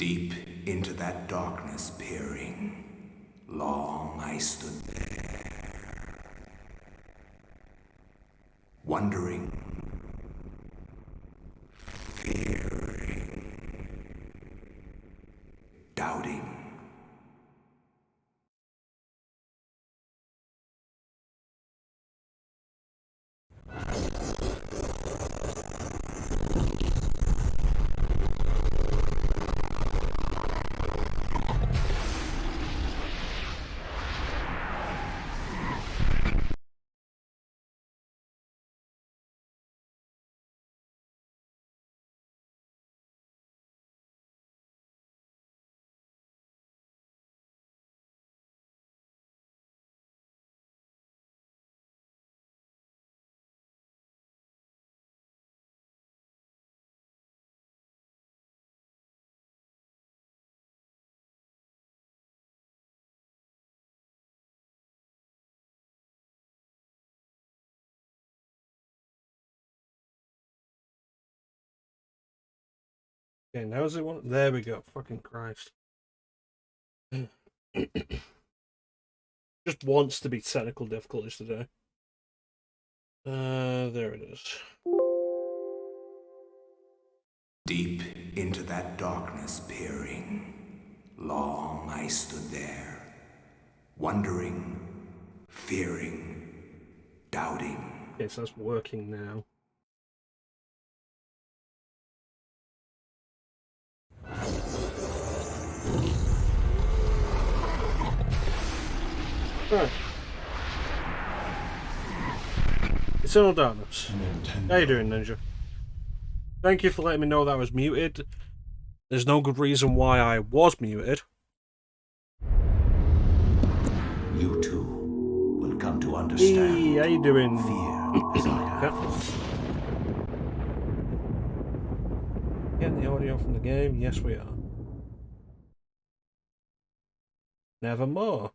Deep into that darkness peering, long I stood there, wondering, fearing, doubting. Okay, now is it one? There we go. Fucking Christ. Just wants to be technical difficulties today. There it is. Deep into that darkness peering, long I stood there, wondering, fearing, doubting. Okay, so that's working now. Right. Eternal Darkness. How you doing, Ninja? Thank you for letting me know that I was muted. There's no good reason why I was muted. You too will come to understand. Hey, how you doing? Fear as I have. Getting the audio from the game? Yes, we are. Nevermore.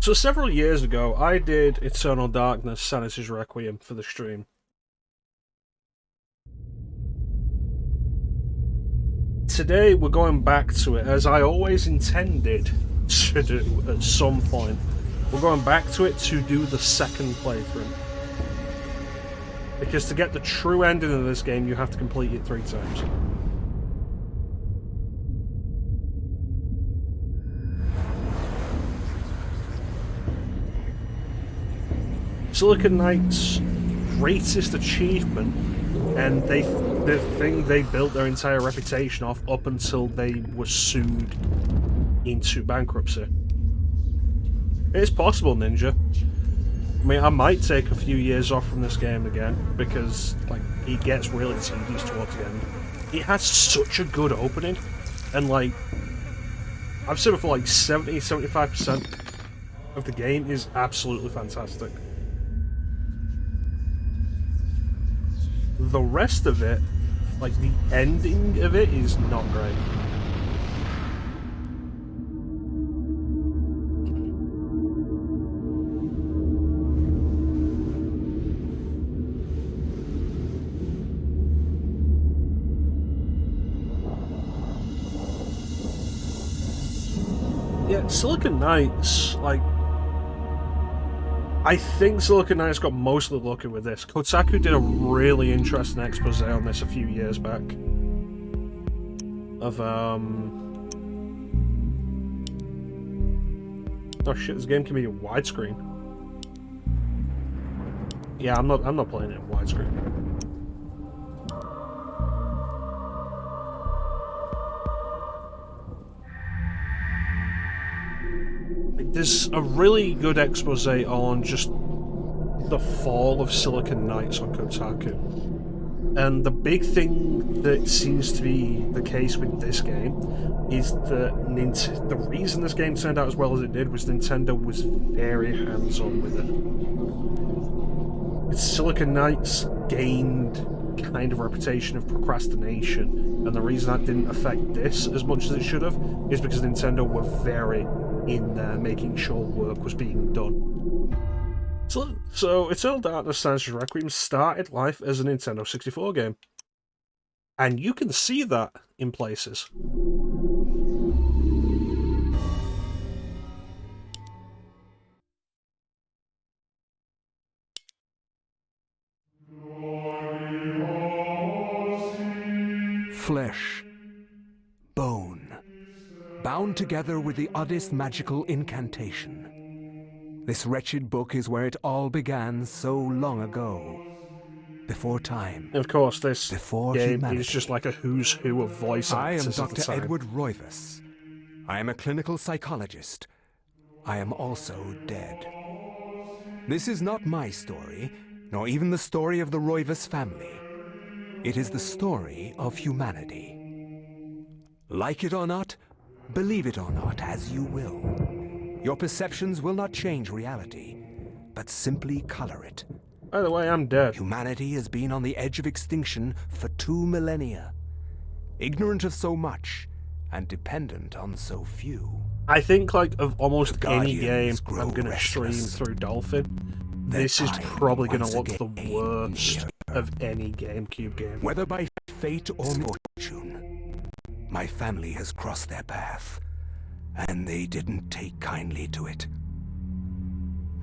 So several years ago, I did Eternal Darkness, Sanity's Requiem for the stream. Today, we're going back to it, as I always intended to do at some point. We're going back to it to do the second playthrough. Because to get the true ending of this game, you have to complete it 3 times. Silicon Knight's greatest achievement, and the thing they built their entire reputation off up until they were sued into bankruptcy. It's possible, Ninja. I mean, I might take a few years off from this game again, because like it gets really tedious towards the end. It has such a good opening, and like I've said before, like 70-75% of the game is absolutely fantastic. The rest of it, like the ending of it, is not great. Yeah, Silicon Knights, like, I think Silicon Knights got mostly lucky with this. Kotaku did a really interesting expose on this a few years back. Of, oh shit, this game can be widescreen. Yeah, I'm not playing it in widescreen. There's a really good expose on just the fall of Silicon Knights on Kotaku. And the big thing that seems to be the case with this game is that the reason this game turned out as well as it did was Nintendo was very hands-on with it. Silicon Knights gained kind of a reputation of procrastination, and the reason that didn't affect this as much as it should have is because Nintendo were very in there making sure work was being done. So Eternal Darkness Sanity Requiem started life as a Nintendo 64 game. And you can see that in places. Flesh, bone, bound together with the oddest magical incantation. This wretched book is where it all began so long ago. Before time. And of course, this before game humanity. is just like a who's who of voice actors I am at the Dr. time. Edward Revist. I am a clinical psychologist. I am also dead. This is not my story, nor even the story of the Revist family. It is the story of humanity. Like it or not, believe it or not, as you will. Your perceptions will not change reality, but simply color it. By the way, I'm dead. Humanity has been on the edge of extinction for 2 millennia. Ignorant of so much, and dependent on so few. I think, like, of almost any game Guardians I'm going to grow stream restless. through Dolphin, Their this is time probably going once to look the again worst near. of any GameCube game. Whether by fate or misfortune, my family has crossed their path, and they didn't take kindly to it.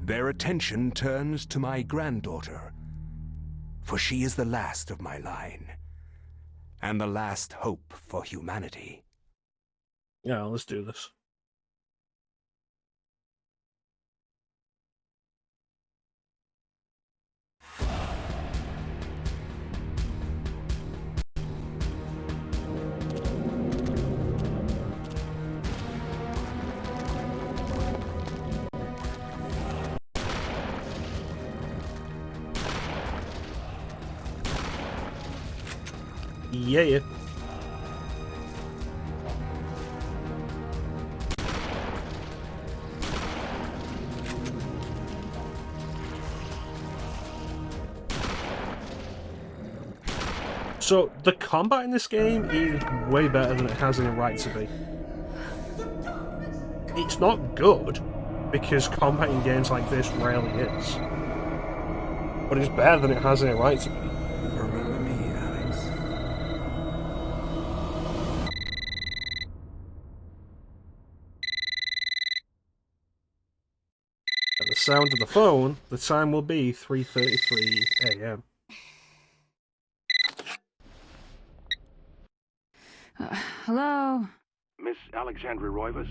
Their attention turns to my granddaughter, for she is the last of my line, and the last hope for humanity. Yeah, let's do this. Yeah. So, the combat in this game is way better than it has any right to be. It's not good, because combat in games like this rarely is. But it's better than it has any right to be. Remember me, Alex? At the sound of the phone, the time will be 3:33 a.m. Hello? Miss Alexandra Roivas?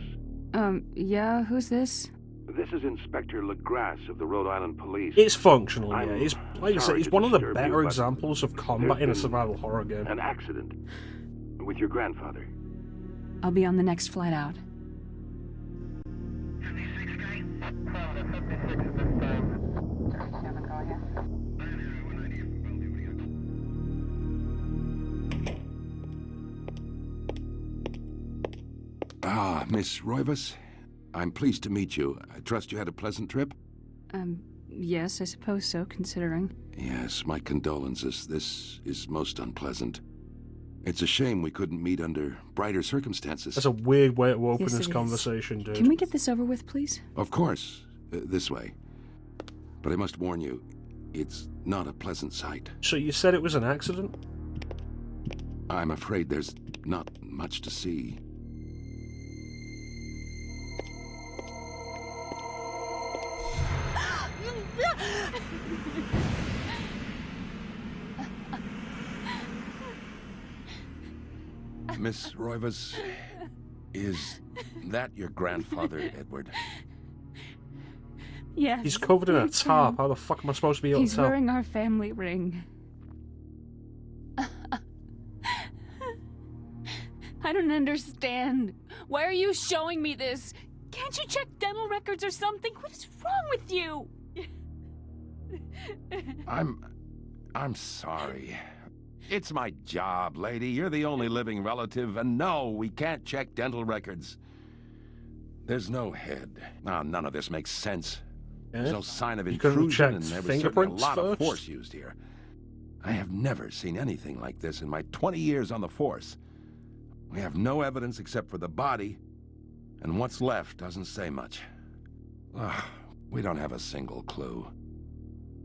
Yeah, who's this? This is Inspector LaGrasse of the Rhode Island Police. It's functional, yeah. I'm It's, like I said, sorry it's to one of the disturb better you, but examples of combat in a there's been survival horror game. An accident with your grandfather. I'll be on the next flight out. Ah, Miss Roivas. I'm pleased to meet you. I trust you had a pleasant trip? Yes, I suppose so, considering. Yes, my condolences. This is most unpleasant. It's a shame we couldn't meet under brighter circumstances. That's a weird way to open Yes, this it is. conversation, dude. Can we get this over with, please? Of course. This way. But I must warn you, it's not a pleasant sight. So you said it was an accident? I'm afraid there's not much to see. Miss Roivas, is that your grandfather, Edward? Yes. He's covered in a it's tarp. him. How the fuck am I supposed to be able to He's tell? wearing our family ring. I don't understand. Why are you showing me this? Can't you check dental records or something? What is wrong with you? I'm sorry. It's my job, lady. You're the only living relative, and no, we can't check dental records. There's no head. None of this makes sense. There's no sign of You couldn't intrusion, check and there was certainly a fingerprints lot of first? force used here. I have never seen anything like this in my 20 years on the force. We have no evidence except for the body, and what's left doesn't say much. We don't have a single clue.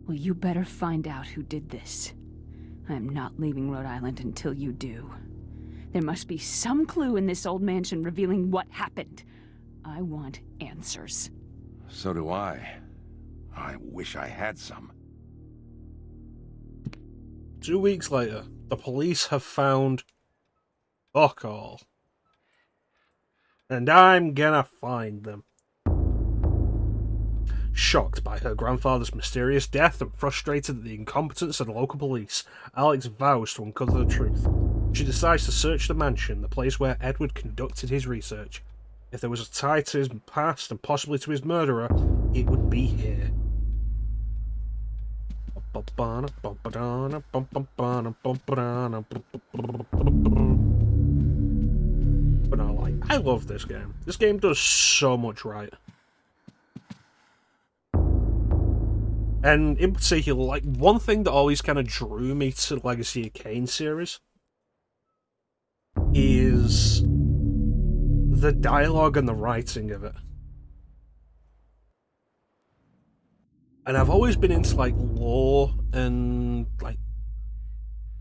Well, you better find out who did this. I'm not leaving Rhode Island until you do. There must be some clue in this old mansion revealing what happened. I want answers. So do I. I wish I had some. 2 weeks later, the police have found fuck all. And I'm gonna find them. Shocked by her grandfather's mysterious death and frustrated at the incompetence of the local police, Alex vows to uncover the truth. She decides to search the mansion, the place where Edward conducted his research. If there was a tie to his past and possibly to his murderer, it would be here. But I love this game. This game does so much right. And in particular, like, one thing that always kind of drew me to the Legacy of Kain series is the dialogue and the writing of it. And I've always been into, like, lore and, like,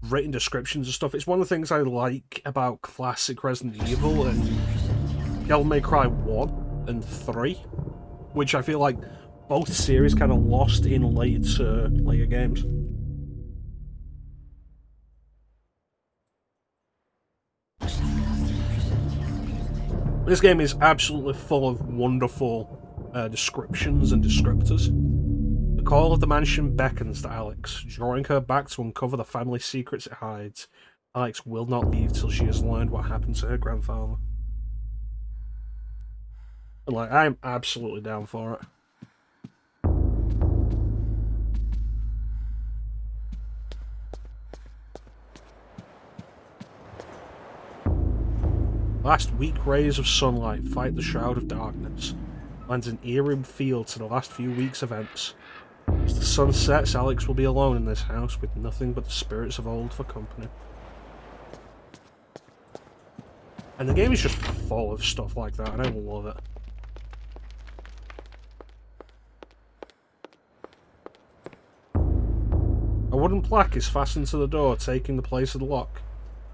written descriptions and stuff. It's one of the things I like about classic Resident Evil and Devil May Cry 1 and 3, which I feel like both series kind of lost in later games. This game is absolutely full of wonderful descriptions and descriptors. The call of the mansion beckons to Alex, drawing her back to uncover the family secrets it hides. Alex will not leave till she has learned what happened to her grandfather. And, like, I'm absolutely down for it. Last weak rays of sunlight fight the shroud of darkness, lends an eerie feel to the last few weeks' events. As the sun sets, Alex will be alone in this house with nothing but the spirits of old for company. And the game is just full of stuff like that, and I love it. A wooden plaque is fastened to the door, taking the place of the lock.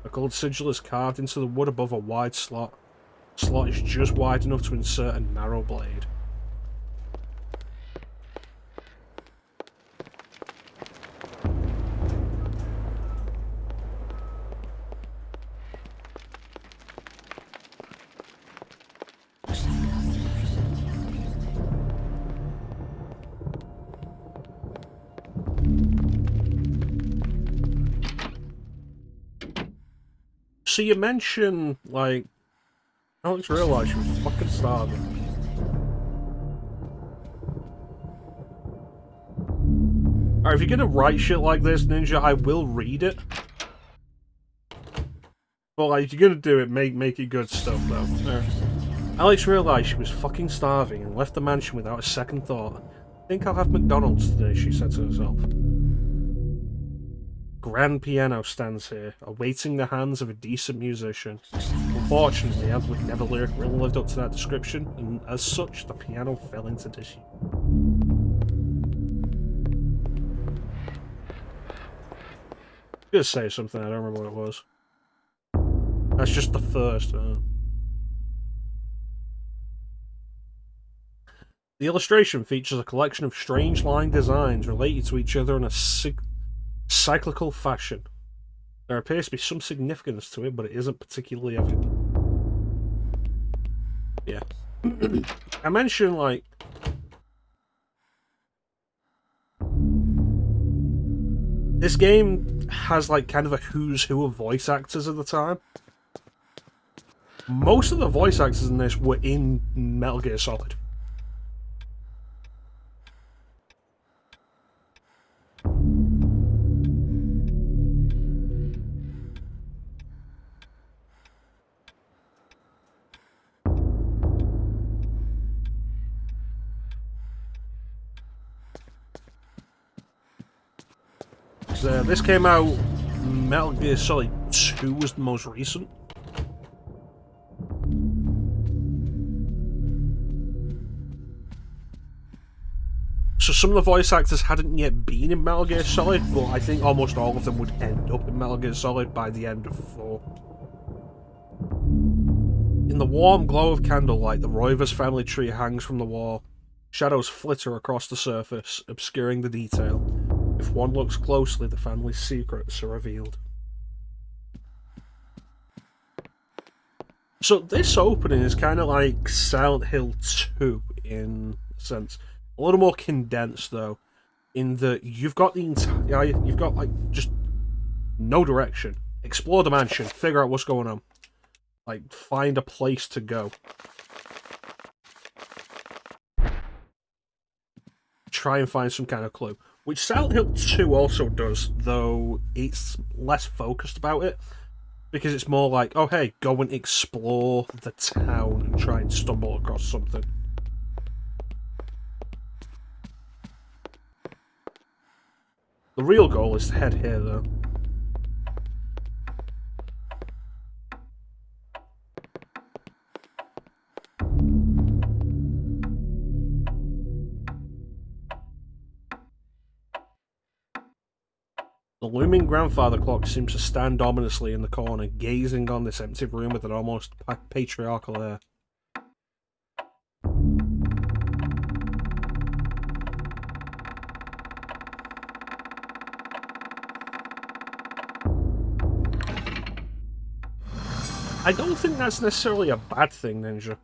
A gold sigil is carved into the wood above a wide slot. The slot is just wide enough to insert a narrow blade. So you mentioned, like, Alex realised she was fucking starving. Alright, if you're gonna write shit like this, Ninja, I will read it. But, like, if you're gonna do it, make it good stuff, though. Alex realised she was fucking starving and left the mansion without a second thought. I think I'll have McDonald's today, she said to herself. Grand piano stands here, awaiting the hands of a decent musician. Unfortunately, Edward never really lived up to that description, and as such, the piano fell into disuse. I'm gonna say something, I don't remember what it was. That's just the first. The illustration features a collection of strange line designs related to each other in a cyclical fashion. There appears to be some significance to it, but it isn't particularly evident. Yeah. I mentioned, like, this game has, like, kind of a who's who of voice actors at the time. Most of the voice actors in this were in Metal Gear Solid. This came out, Metal Gear Solid 2 was the most recent. So some of the voice actors hadn't yet been in Metal Gear Solid, but I think almost all of them would end up in Metal Gear Solid by the end of 4. In the warm glow of candlelight, the Roivas family tree hangs from the wall. Shadows flitter across the surface, obscuring the detail. If one looks closely, the family's secrets are revealed. So this opening is kind of like Silent Hill 2 in a sense. A little more condensed though, in that you've got like just no direction. Explore the mansion, figure out what's going on. Like, find a place to go. Try and find some kind of clue. Which Silent Hill 2 also does, though it's less focused about it. Because it's more like, oh hey, go and explore the town and try and stumble across something. The real goal is to head here, though. The looming grandfather clock seems to stand ominously in the corner, gazing on this empty room with an almost patriarchal air. I don't think that's necessarily a bad thing, Ninja.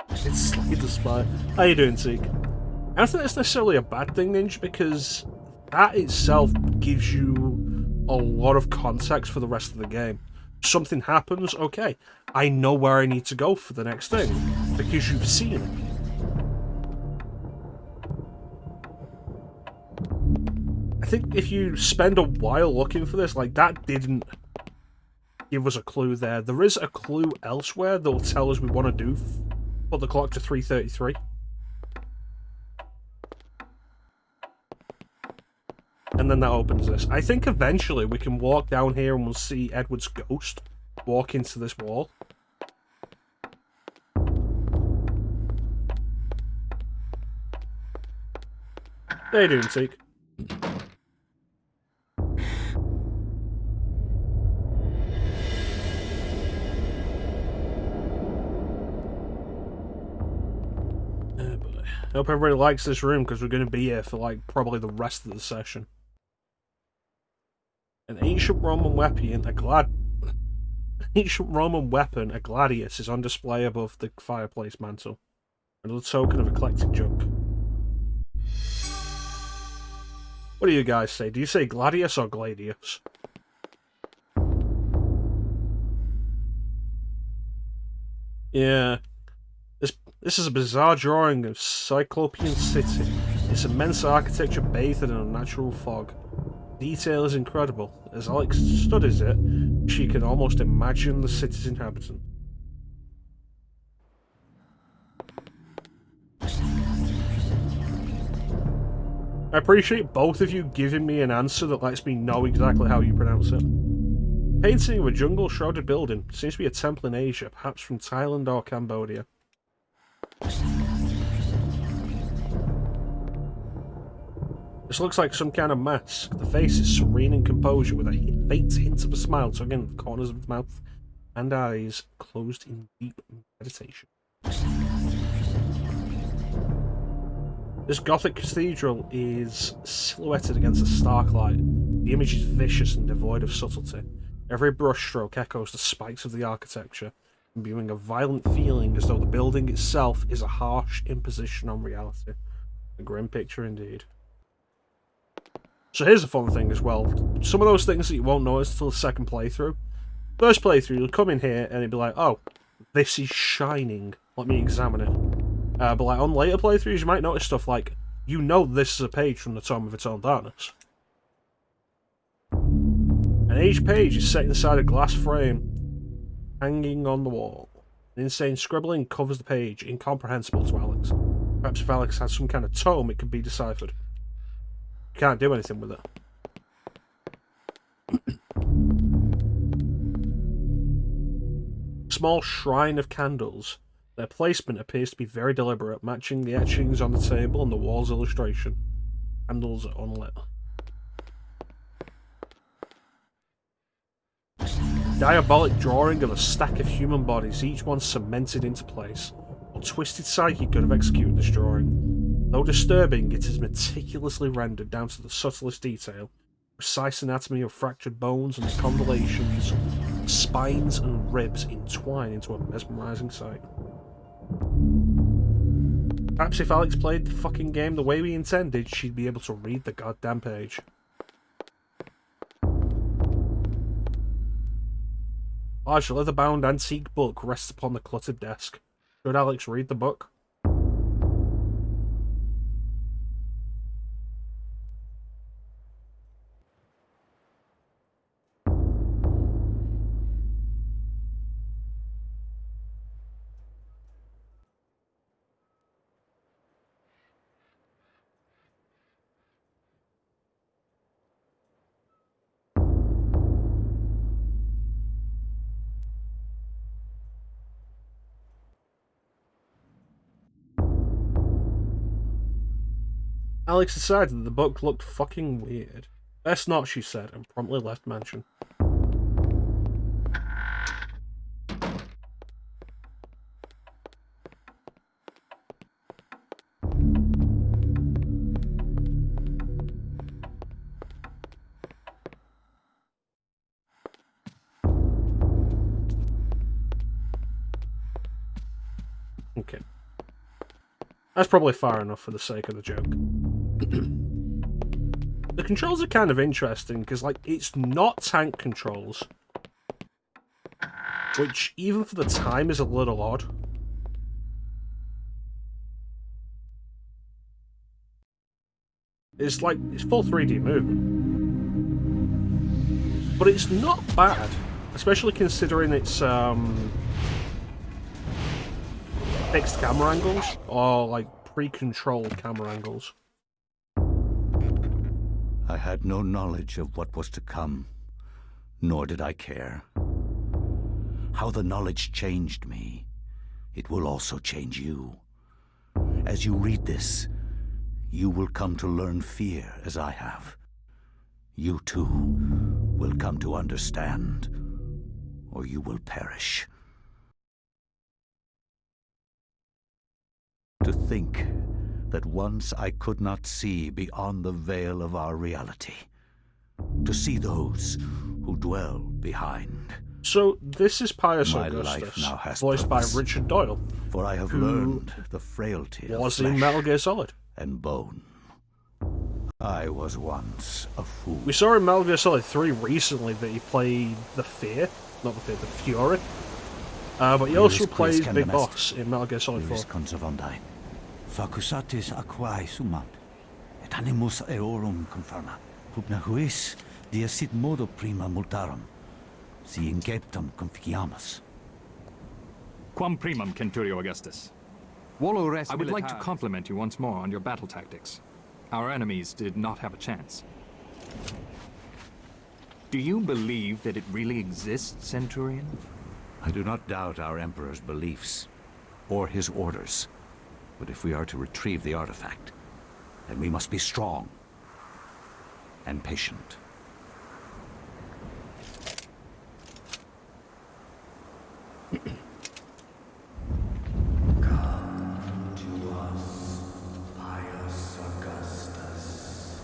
It's Slade the Spy. How you doing, Teak? I don't think that's necessarily a bad thing, Ninja, because that itself gives you a lot of context for the rest of the game. Something happens, okay, I know where I need to go for the next thing, because you've seen it. I think if you spend a while looking for this, like, that didn't give us a clue there. There is a clue elsewhere that will tell us we want to do, put the clock to 3:33. And then that opens this. I think eventually we can walk down here and we'll see Edward's ghost walk into this wall. How you doing, Teak? I hope everybody likes this room because we're going to be here for like probably the rest of the session. An ancient Roman weapon, a gladius, is on display above the fireplace mantle. Another token of eclectic junk. What do you guys say? Do you say gladius or gladius? Yeah. This is a bizarre drawing of Cyclopean City. Its immense architecture bathed in a natural fog. Detail is incredible. As Alex studies it, she can almost imagine the city's inhabitant. I appreciate both of you giving me an answer that lets me know exactly how you pronounce it. Painting of a jungle-shrouded building. Seems to be a temple in Asia, perhaps from Thailand or Cambodia. This looks like some kind of mask. The face is serene in composure, with a faint hint of a smile tugging at the corners of the mouth and eyes closed in deep meditation. This Gothic cathedral is silhouetted against the stark light. The image is vicious and devoid of subtlety. Every brushstroke echoes the spikes of the architecture, imbuing a violent feeling as though the building itself is a harsh imposition on reality. A grim picture indeed. So here's a fun thing as well. Some of those things that you won't notice until the second playthrough. First playthrough, you'll come in here and it'll be like, oh, this is shining. Let me examine it. But like on later playthroughs, you might notice stuff like, you know this is a page from the Tome of Eternal Darkness. And each page is set inside a glass frame, hanging on the wall. An insane scribbling covers the page, incomprehensible to Alex. Perhaps if Alex has some kind of tome, it could be deciphered. You can't do anything with it. Small shrine of candles. Their placement appears to be very deliberate, matching the etchings on the table and the wall's illustration. Candles are unlit. Diabolic drawing of a stack of human bodies, each one cemented into place. A twisted psyche could have executed this drawing. Though disturbing, it is meticulously rendered down to the subtlest detail. Precise anatomy of fractured bones and convolutions, spines and ribs entwine into a mesmerizing sight. Perhaps if Alex played the fucking game the way we intended, she'd be able to read the goddamn page. Large leather-bound antique book rests upon the cluttered desk. Should Alex read the book? Alex decided that the book looked fucking weird. Best not, she said, and promptly left mansion. Okay. That's probably far enough for the sake of the joke. The controls are kind of interesting, because, like, it's not tank controls. Which, even for the time, is a little odd. It's like, it's full 3D movement. But it's not bad, especially considering it's, fixed camera angles, or, like, pre-controlled camera angles. I had no knowledge of what was to come, nor did I care. How the knowledge changed me, it will also change you. As you read this, you will come to learn fear as I have. You too will come to understand, or you will perish. To think that once I could not see beyond the veil of our reality. To see those who dwell behind. So, this is Pius My Augustus, life now has voiced purpose, by Richard Doyle, for I have who learned the frailty of was flesh in Metal Gear Solid. and bone. I was once a fool. We saw in Metal Gear Solid 3 recently that he played the Fear, not the Fear, the Fury. But he also plays Big Boss in Metal Gear Solid 4. Facusatis aquae sumat, et animus eorum conferma, pugna huis dia sit modo prima multarum, si inceptum conficiamus. Quam primum, Centurio Augustus. I would like to compliment you once more on your battle tactics. Our enemies did not have a chance. Do you believe that it really exists, Centurion? I do not doubt our Emperor's beliefs, or his orders. But if we are to retrieve the artifact, then we must be strong and patient. Come to us, Pius Augustus.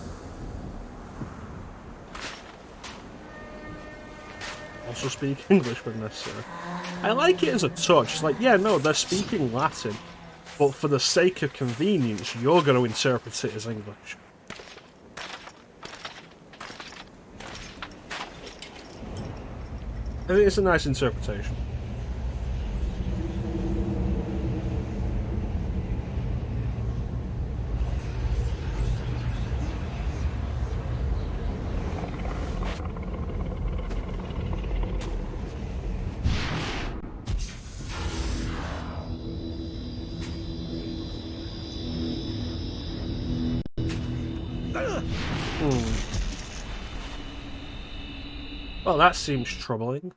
Also speak English when necessary. I like it as a touch. It's like, yeah, no, they're speaking Latin. But for the sake of convenience, you're going to interpret it as English. I think it's a nice interpretation. Well, that seems troubling.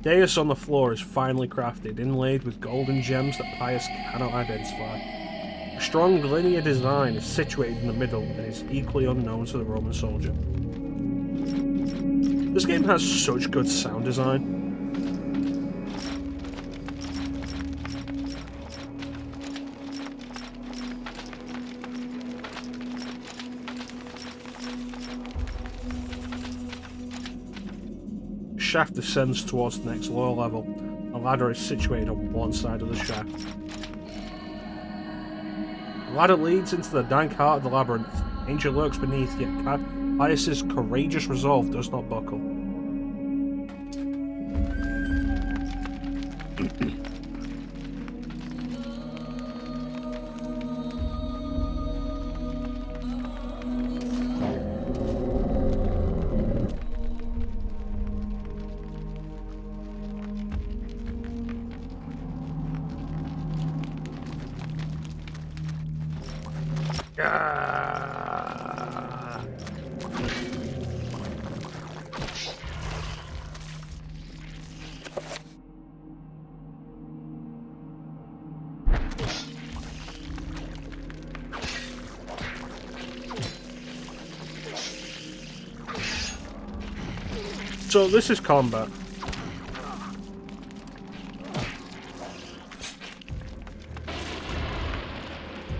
dais on the floor is finely crafted, inlaid with golden gems that Pius cannot identify. A strong linear design is situated in the middle and is equally unknown to the Roman soldier. This game has such good sound design. Shaft descends towards the next lower level. A ladder is situated on one side of the shaft. The ladder leads into the dank heart of the labyrinth. Danger lurks beneath, yet Pius's courageous resolve does not buckle. So this is combat.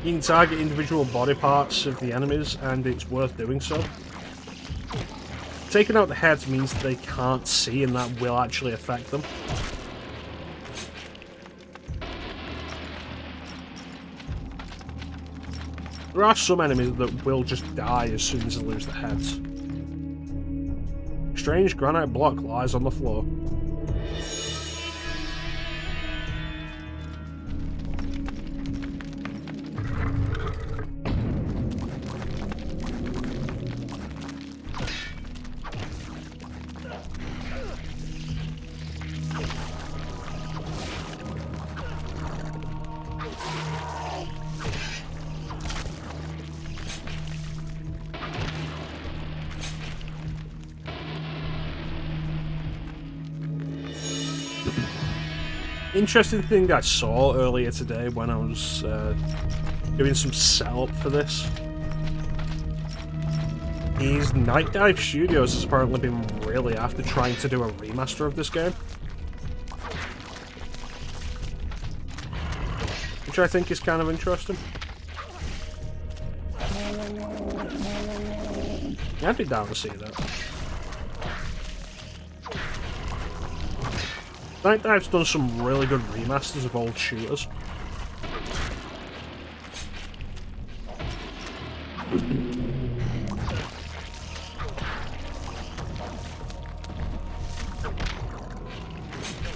You can target individual body parts of the enemies, and it's worth doing so. Taking out the heads means that they can't see, and that will actually affect them. There are some enemies that will just die as soon as they lose their heads. A strange granite block lies on the floor. Interesting thing I saw earlier today when I was doing some setup for this is Night Dive Studios has apparently been really after trying to do a remaster of this game, which I think is kind of interesting. Yeah, I'd be down to see that. Night Dive's done some really good remasters of old shooters.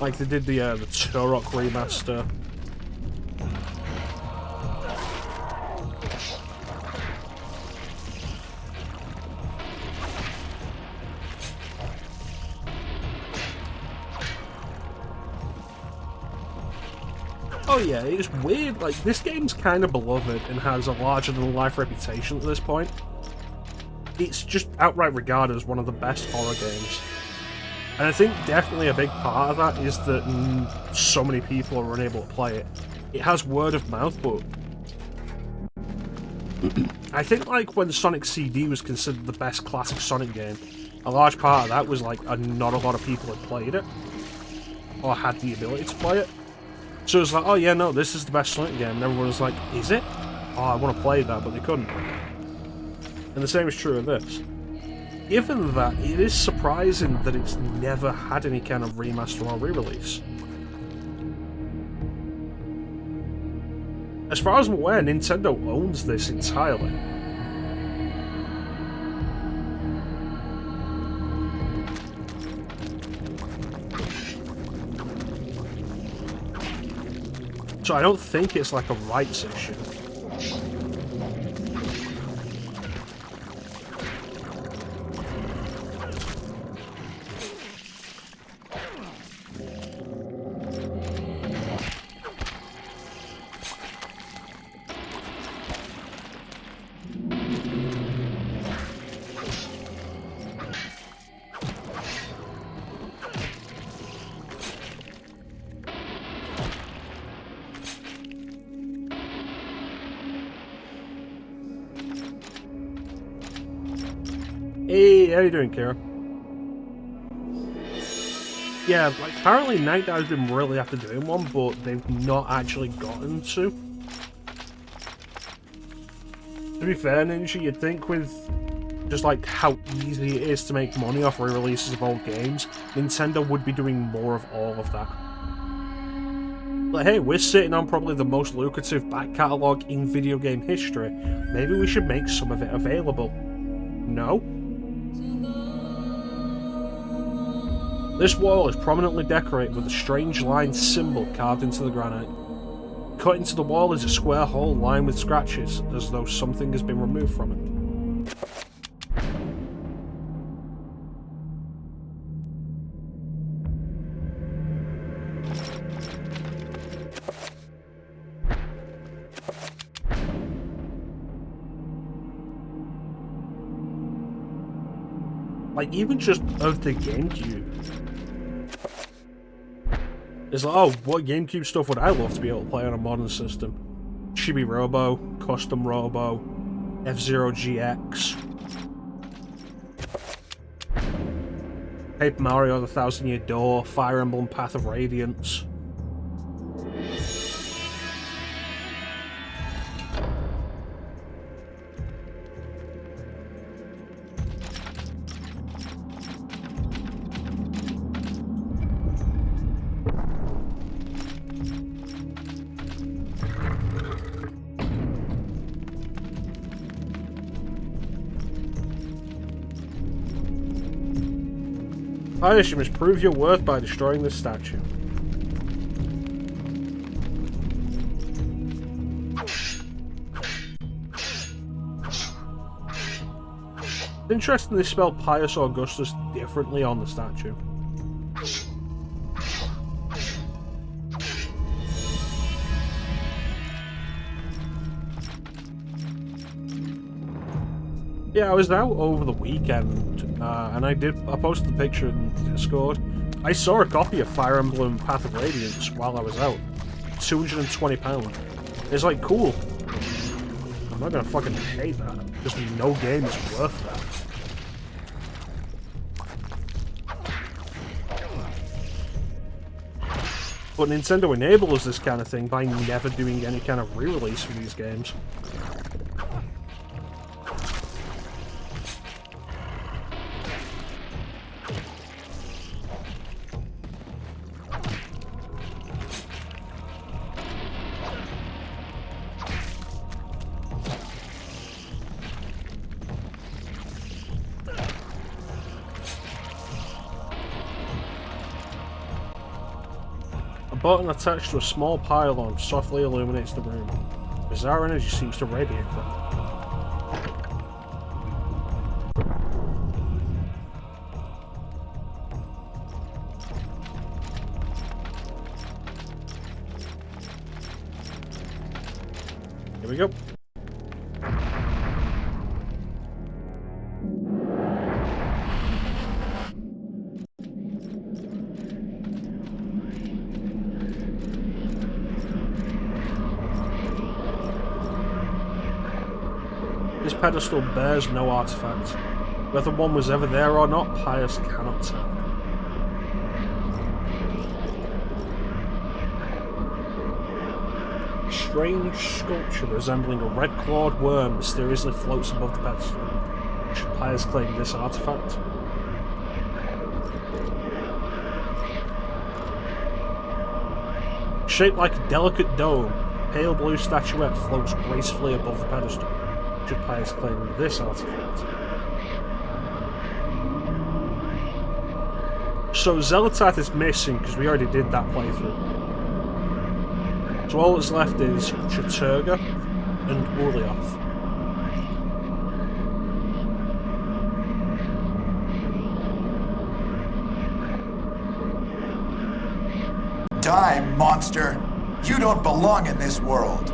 Like they did the Turok remaster. Oh yeah, it's weird, like, this game's kind of beloved and has a larger-than-life reputation at this point. It's just outright regarded as one of the best horror games. And I think definitely a big part of that is that so many people are unable to play it. It has word of mouth, but I think, like, when Sonic CD was considered the best classic Sonic game, a large part of that was, like, not a lot of people had played it, or had the ability to play it. So it's like, oh yeah, no, this is the best Sonic game, and everyone was like, is it? Oh, I want to play that, but they couldn't. And the same is true of this. Given that, it is surprising that it's never had any kind of remaster or re-release. As far as I'm aware, Nintendo owns this entirely. So I don't think it's like a rights issue. Hey, how you doing, Kira? Yeah, like, apparently Night Dive's been really after doing one, but they've not actually gotten to. To be fair, Ninja, you'd think with just like how easy it is to make money off re-releases of old games, Nintendo would be doing more of all of that. But hey, we're sitting on probably the most lucrative back catalogue in video game history. Maybe we should make some of it available. No? This wall is prominently decorated with a strange line symbol carved into the granite. Cut into the wall is a square hole lined with scratches, as though something has been removed from it. Like, even just of the GameCube. It's like, oh, what GameCube stuff would I love to be able to play on a modern system? Chibi Robo, Custom Robo, F-Zero GX, Paper Mario The Thousand Year Door, Fire Emblem Path of Radiance. Irish, you must prove your worth by destroying this statue. It's interesting they spell Pius Augustus differently on the statue. Yeah, I was out over the weekend, and I posted the picture in Discord. I saw a copy of Fire Emblem Path of Radiance while I was out. £220. It's like, cool. I'm not gonna fucking pay that. Just no game is worth that. But Nintendo enables this kind of thing by never doing any kind of re-release for these games. A button attached to a small pylon softly illuminates the room. Bizarre energy seems to radiate them. Here we go. This pedestal bears no artifact. Whether one was ever there or not, Pius cannot tell. A strange sculpture resembling a red-clawed worm mysteriously floats above the pedestal. Should Pius claim this artifact? Shaped like a delicate dome, a pale blue statuette floats gracefully above the pedestal. Should Pius claim this artifact? So Zelotat is missing because we already did that playthrough. So all that's left is Chaturga and Ulyaoth. Die, monster! You don't belong in this world!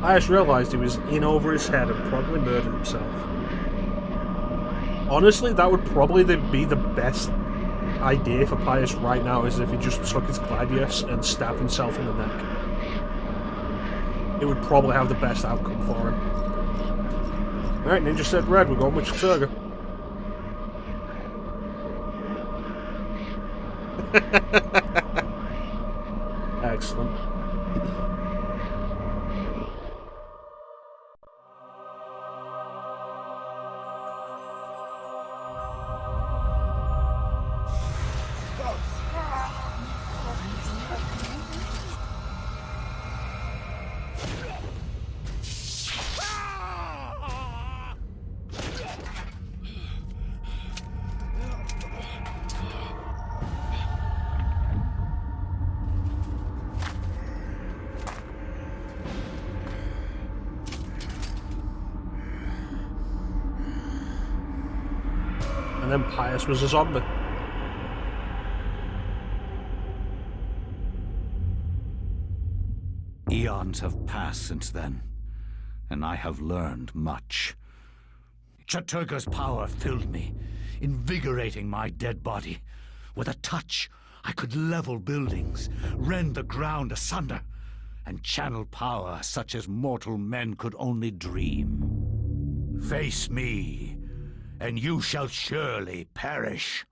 I just realised he was in over his head and probably murdered himself. Honestly, that would probably be the best idea for Pius right now, is if he just took his gladius and stabbed himself in the neck. It would probably have the best outcome for him. Alright, Ninja said red, we're going with Chaturga. Excellent. And then Pius was a zombie. Eons have passed since then, and I have learned much. Chaturga's power filled me, invigorating my dead body. With a touch, I could level buildings, rend the ground asunder, and channel power such as mortal men could only dream. Face me, and you shall surely perish.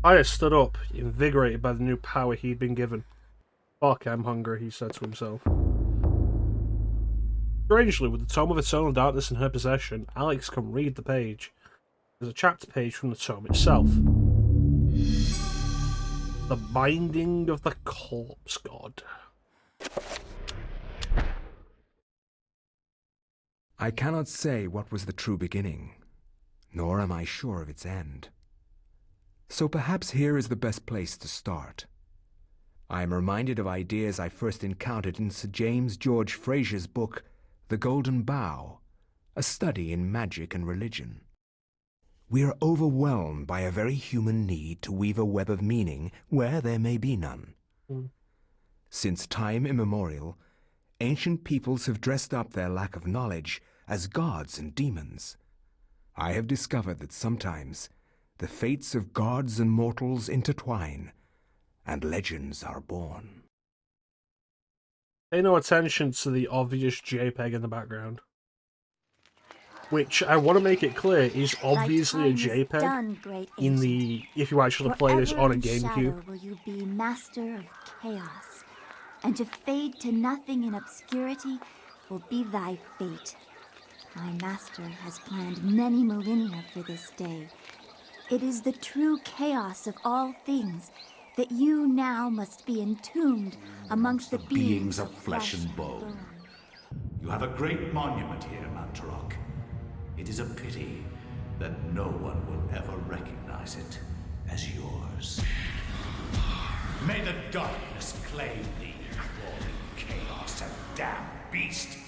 Pius stood up, invigorated by the new power he'd been given. Fuck, I'm hungry, he said to himself. Strangely, with the Tome of Eternal Darkness in her possession, Alex can read the page. There's a chapter page from the tome itself. The Binding of the Corpse God. I cannot say what was the true beginning, nor am I sure of its end. So perhaps here is the best place to start. I am reminded of ideas I first encountered in Sir James George Fraser's book, The Golden Bough, a study in magic and religion. We are overwhelmed by a very human need to weave a web of meaning where there may be none. Since time immemorial, ancient peoples have dressed up their lack of knowledge as gods and demons. I have discovered that sometimes the fates of gods and mortals intertwine, and legends are born. Pay no attention to the obvious JPEG in the background. Which, I want to make it clear, is obviously a JPEG in the... if you actually play this on a GameCube. Will you be master of chaos, and to fade to nothing in obscurity will be thy fate. My master has planned many millennia for this day. It is the true chaos of all things that you now must be entombed amongst the beings of flesh and bone. You have a great monument here, Mantarok. It is a pity that no one will ever recognize it as yours. May the darkness claim thee, crawling chaos and damned beast.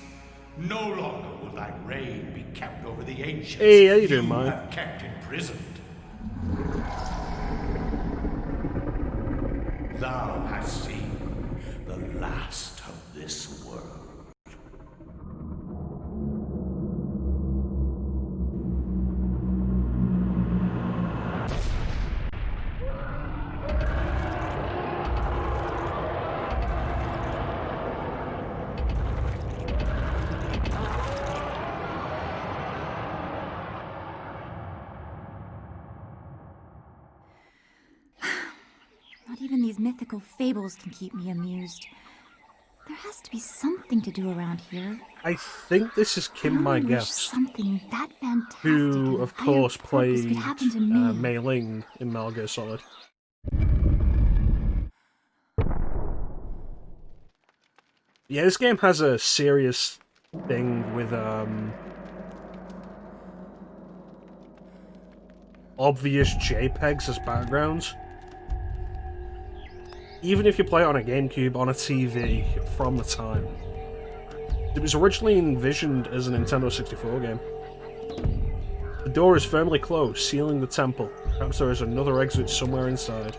No longer will thy reign be kept over the ancients. Hey, how you doing, you man? have kept imprisoned. Thou hast seen the last of this world. Not even these mythical fables can keep me amused. There has to be something to do around here. I think this is Kim My Guest, Something that fantastic who, of course, played me. Mei Ling in Metal Gear Solid. Yeah, this game has a serious thing with obvious JPEGs as backgrounds. Even if you play it on a GameCube, on a TV, from the time. It was originally envisioned as a Nintendo 64 game. The door is firmly closed, sealing the temple. Perhaps there is another exit somewhere inside.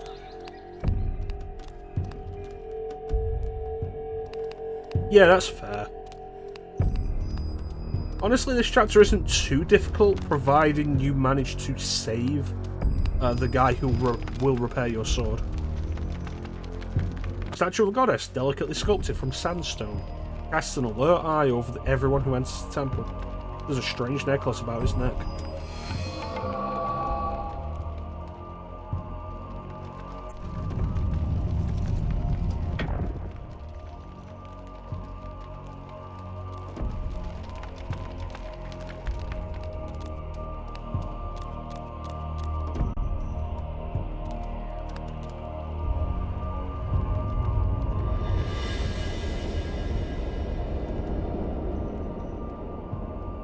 Yeah, that's fair. Honestly, this chapter isn't too difficult, providing you manage to save the guy who will repair your sword. Statue of a goddess, delicately sculpted from sandstone, casts an alert eye over everyone who enters the temple. There's a strange necklace about his neck.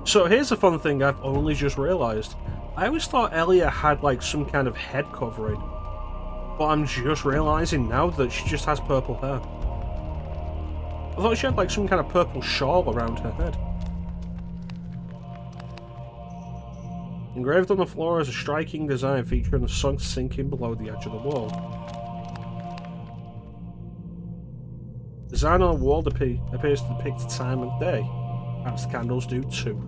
So here's a fun thing I've only just realised. I always thought Elia had like some kind of head covering, but I'm just realising now that she just has purple hair. I thought she had like some kind of purple shawl around her head. Engraved on the floor is a striking design featuring the sun sinking below the edge of the wall. The design on the wall appears to depict time and day. Perhaps the candles do too.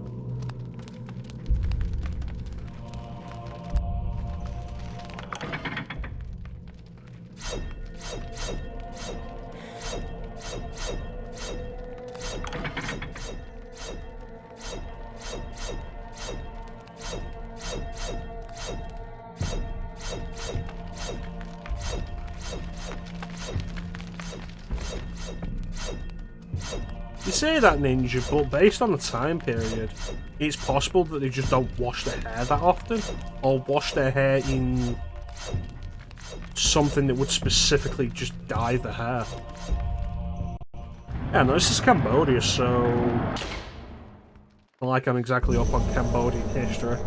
You say that, Ninja, but based on the time period, it's possible that they just don't wash their hair that often, or wash their hair in something that would specifically just dye the hair. Yeah, no, this is Cambodia, so not like I'm exactly up on Cambodian history.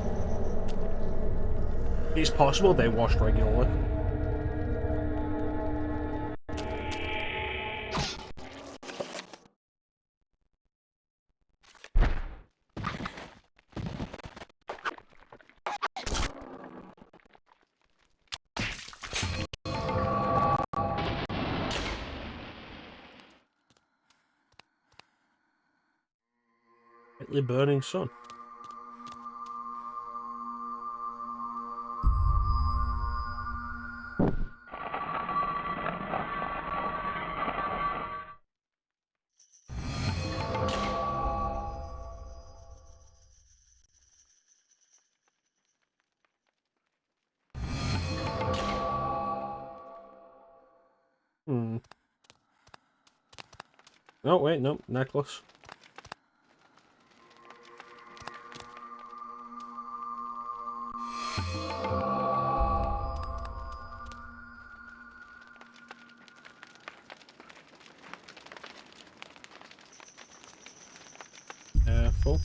It's possible they washed regularly. Brightly burning sun. Oh, wait, no, necklace. Careful.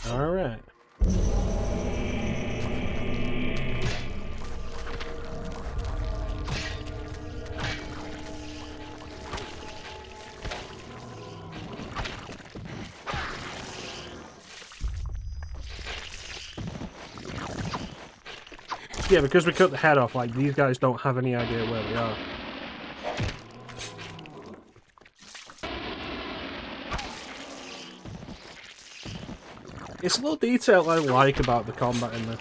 Alright. Yeah, because we cut the head off, like, these guys don't have any idea where we are. It's a little detail I like about the combat in there.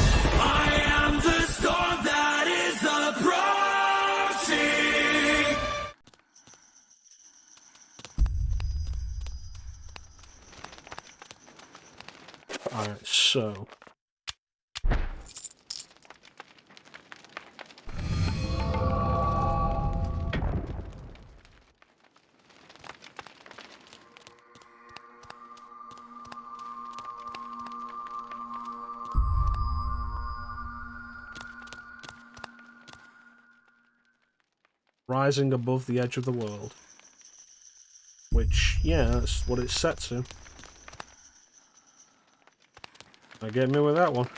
I am the storm that is approaching. Alright, so... rising above the edge of the world. Which, yeah, that's what it's set to. Now get me with that one.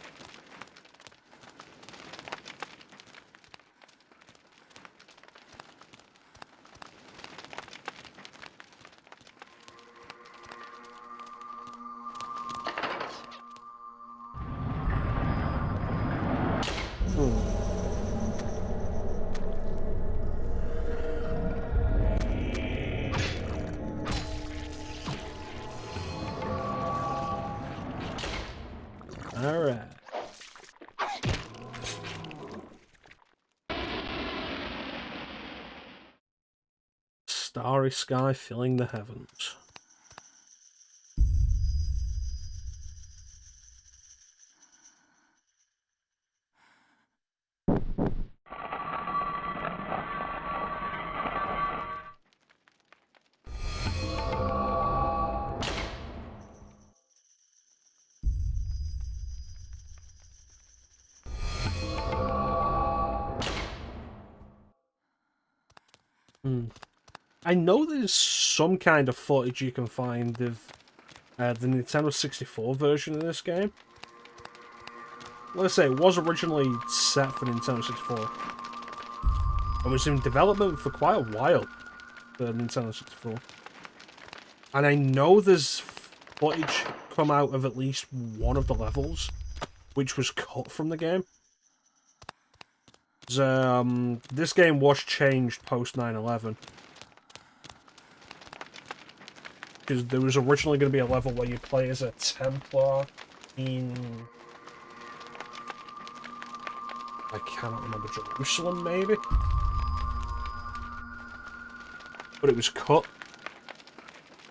Starry sky filling the heavens. I know there's some kind of footage you can find of the Nintendo 64 version of this game. Let's say it was originally set for Nintendo 64 and was in development for quite a while for Nintendo 64. And I know there's footage come out of at least one of the levels which was cut from the game. This game was changed post 9/11. Because there was originally going to be a level where you play as a Templar in... I cannot remember, Jerusalem, maybe? But it was cut.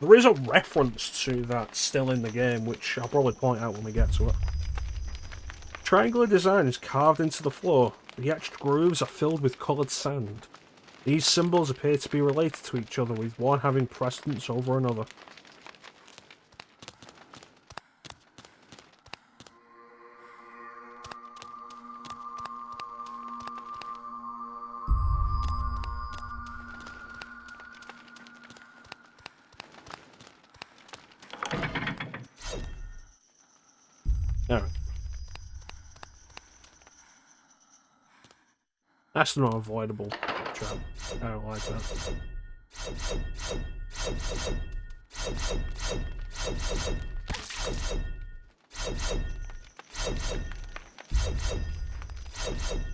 There is a reference to that still in the game, which I'll probably point out when we get to it. Triangular design is carved into the floor. The etched grooves are filled with coloured sand. These symbols appear to be related to each other, with one having precedence over another. Alright. That's not avoidable trap. I don't like that.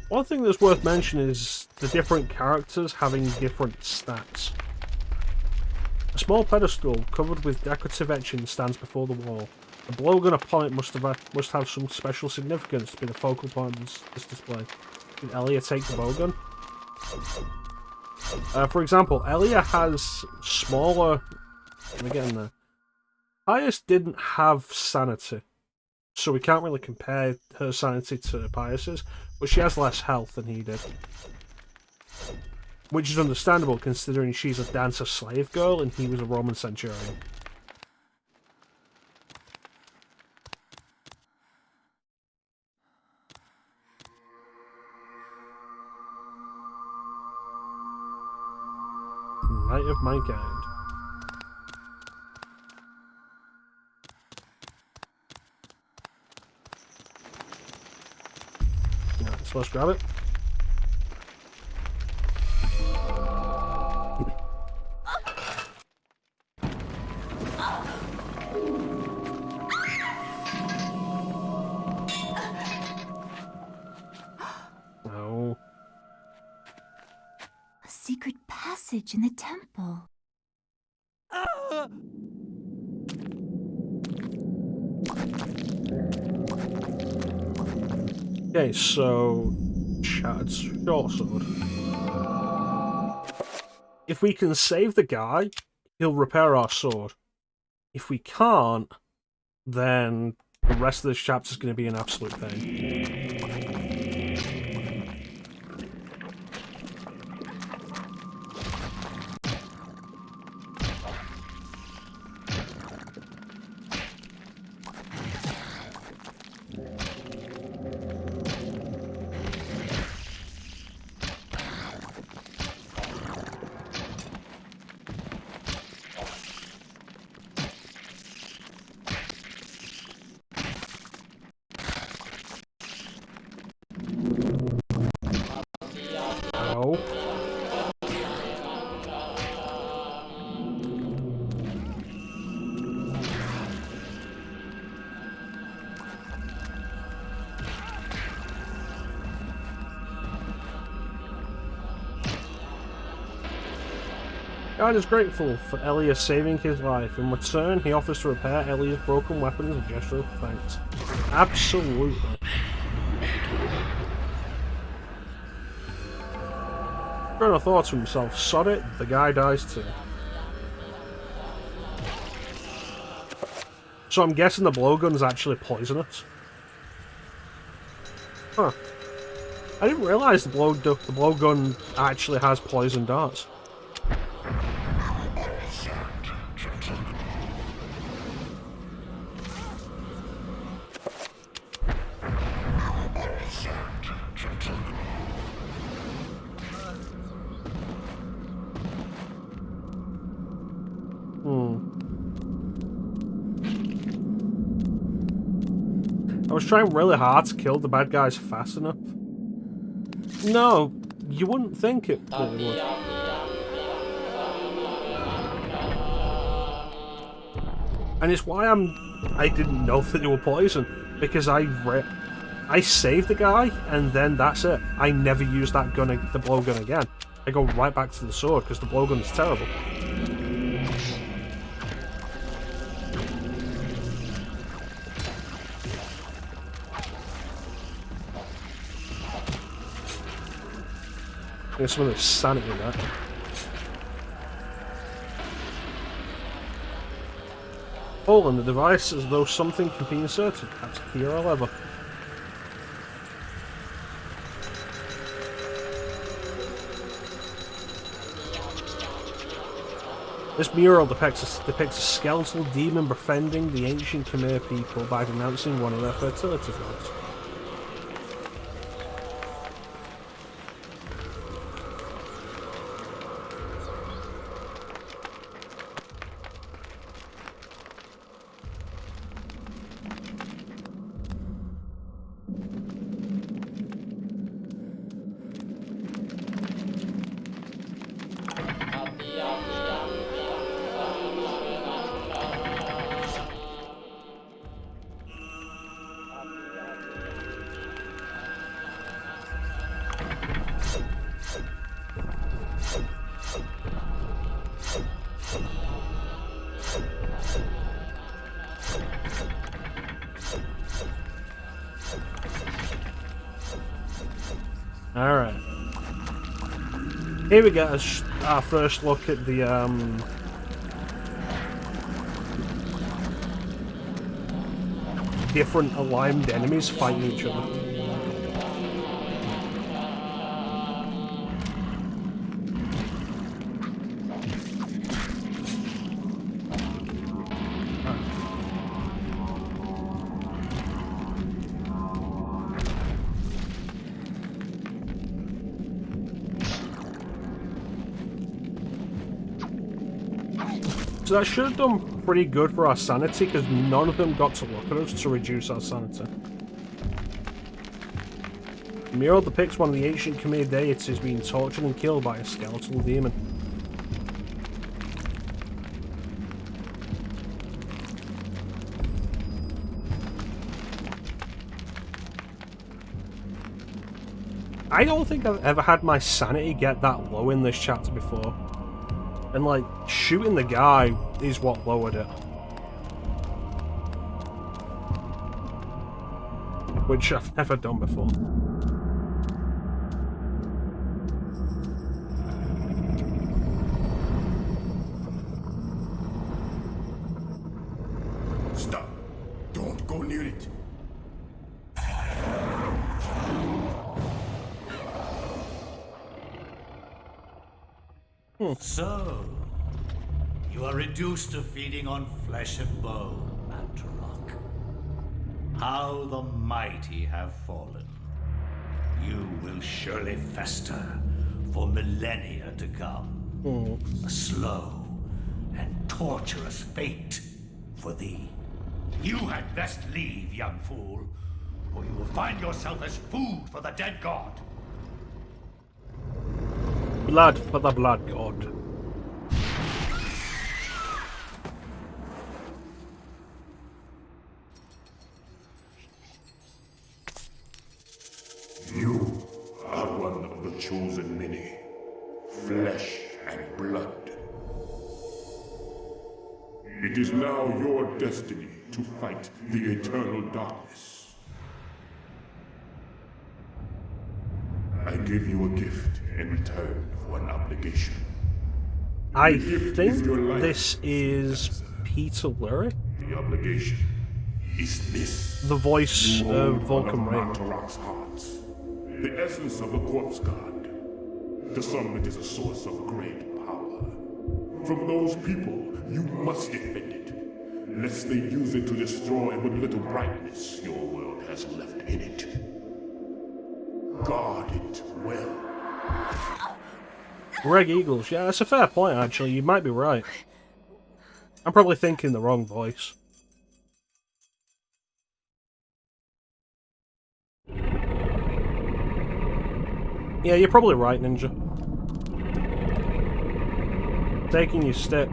One thing that's worth mentioning is the different characters having different stats. A small pedestal covered with decorative etchings stands before the wall. The blowgun upon it must have some special significance to be the focal point of this display. Did Elia take the bowgun? For example, Elia has smaller... Let me get in there. Pius didn't have Sanity, so we can't really compare her Sanity to Pius's, but she has less health than he did. Which is understandable considering she's a dancer slave girl and he was a Roman centurion. Light of Mankind. Yeah, so let's grab it. No. A secret passage in the temple. Okay, so shattered short sword. If we can save the guy, he'll repair our sword. If we can't, then the rest of this chapter is going to be an absolute pain. No. God is grateful for Elias saving his life. In return, he offers to repair Elias' broken weapon as a gesture of thanks. Absolutely. Chrono thought to himself, sod it, the guy dies too. So I'm guessing the blowgun is actually poisonous. Huh. I didn't realise the blowgun actually has poison darts. I was trying really hard to kill the bad guys fast enough. No, you wouldn't think it really would. And it's why I didn't know that they were poison, because I saved the guy and then that's it. I never use that gun, the blowgun again. I go right back to the sword because the blowgun is terrible. There's some of the sanity in that. Hole in the device as though something can be inserted, perhaps a key or a lever. This mural depicts a skeletal demon befriending the ancient Khmer people by denouncing one of their fertility gods. Alright. Here we get our first look at the different aligned enemies fighting each other. So that should have done pretty good for our sanity, because none of them got to look at us to reduce our sanity. The mural depicts one of the ancient Khmer deities being tortured and killed by a skeletal demon. I don't think I've ever had my sanity get that low in this chapter before. And like, shooting the guy is what lowered it. Which I've never done before. Stop. Don't go near it. So, you are reduced to feeding on flesh and bone, Mantarok. How the mighty have fallen. You will surely fester for millennia to come. A slow and torturous fate for thee. You had best leave, young fool, or you will find yourself as food for the dead god. Blood for the blood god. You are one of the chosen many. Flesh and blood. It is now your destiny to fight the eternal darkness. I I give you a gift in return for an obligation. I think this is Peter Lurie. The obligation is this. The voice of Vulcan one Rain. of Mantarok's hearts, the essence of a corpse god. To some, it is a source of great power. From those people, you must defend it, lest they use it to destroy what little brightness your world has left in it. Guard it well. Greg Eagles, yeah, that's a fair point, actually. You might be right. I'm probably thinking the wrong voice. Yeah, you're probably right, Ninja. Taking your stick.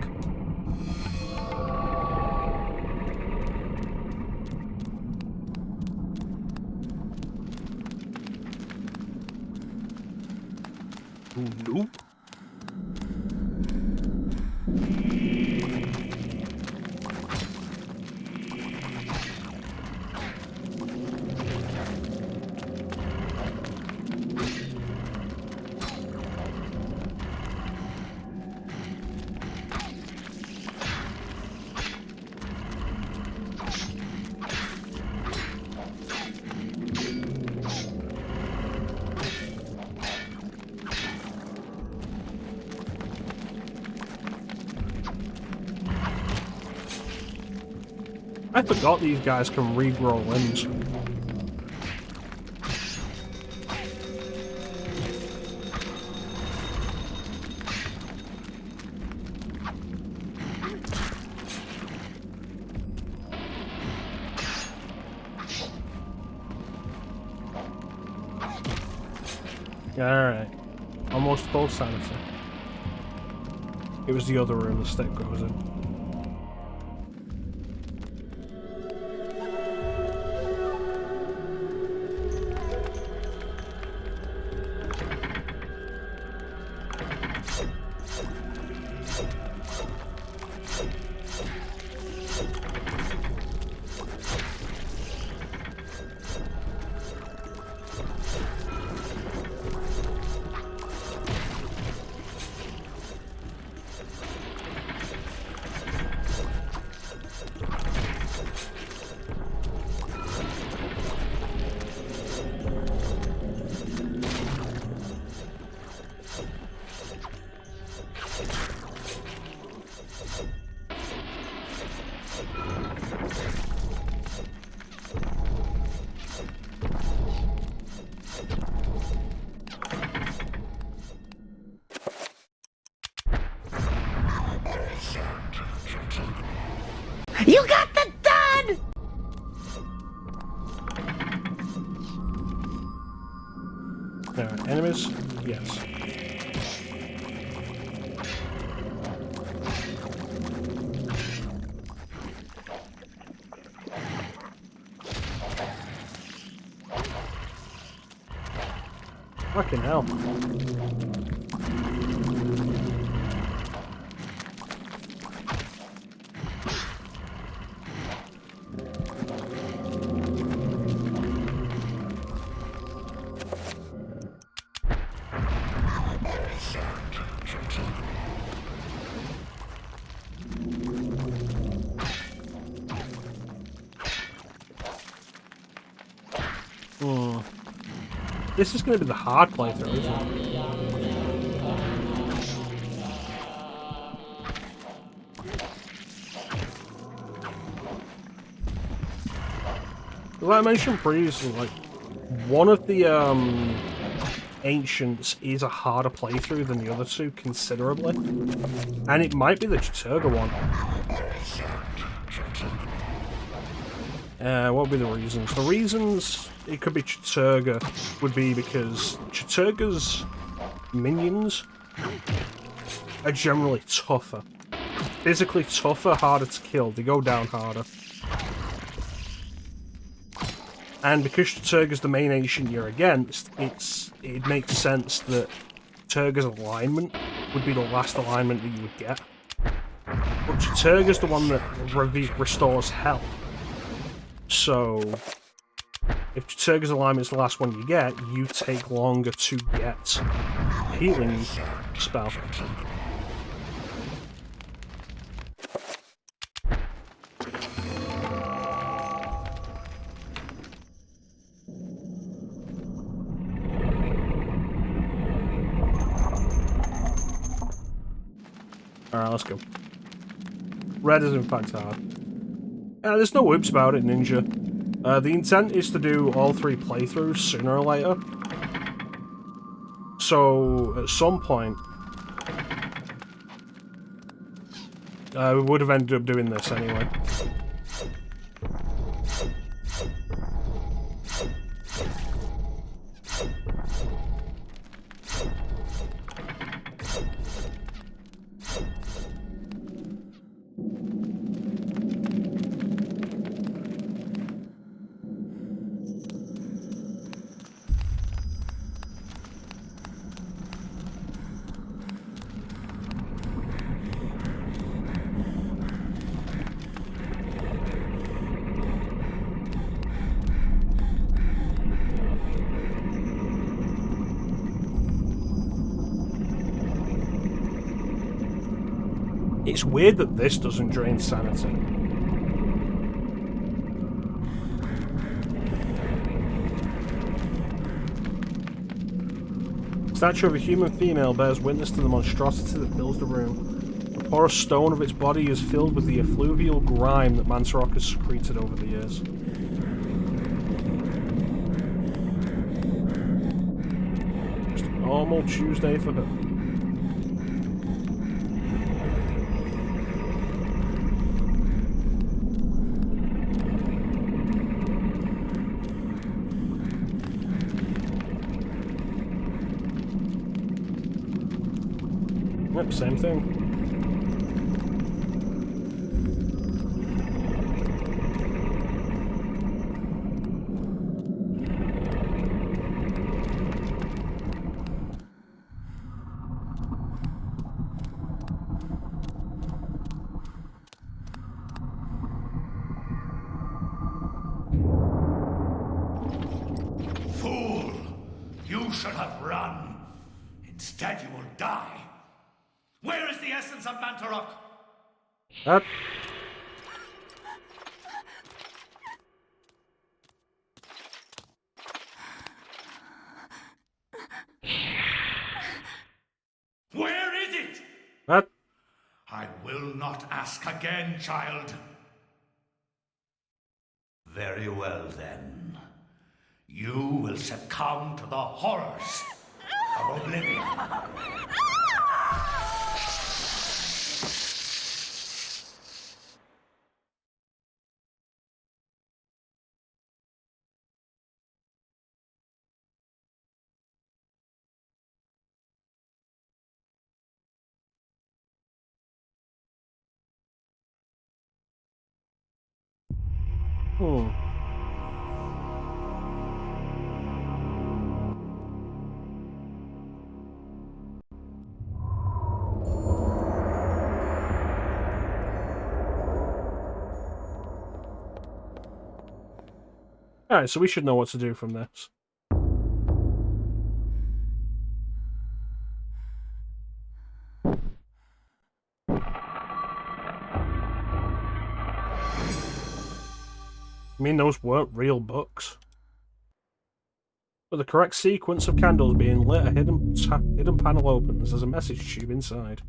Nope. I forgot these guys can regrow limbs. Alright. Almost full sanity. It was the other room the stick goes in. You got the done! Alright, enemies? Yes. Fucking hell. This is going to be the hard playthrough, isn't it? Like I mentioned previously, like, one of the Ancients is a harder playthrough than the other two, considerably. And it might be the Chaturga one. What would be the reasons? The reasons it could be Chaturga would be because Chaturga's minions are generally tougher. Physically tougher, harder to kill. They go down harder. And because Chaturga's the main ancient you're against, it makes sense that Chaturga's alignment would be the last alignment that you would get. But Chaturga's the one that restores health. So If Turgor's Alignment's the last one you get, you take longer to get a healing spell. Alright, let's go. Red is in fact hard. There's no whoops about it, Ninja. The intent is to do all 3 playthroughs sooner or later. So, at some point, we would have ended up doing this anyway. It's weird that this doesn't drain sanity. Statue of a human female bears witness to the monstrosity that fills the room. The porous stone of its body is filled with the effluvial grime that Mantarok has secreted over the years. Just a normal Tuesday for her. Yep, same thing. Fool! You should have run. Instead, you will die. Where is the essence of Mantarok? Where is it? What? I will not ask again, child. Very well, then. You will succumb to the horrors of oblivion. Alright, so we should know what to do from this. I mean, those weren't real books. With the correct sequence of candles being lit, a hidden panel opens. There's a message tube inside.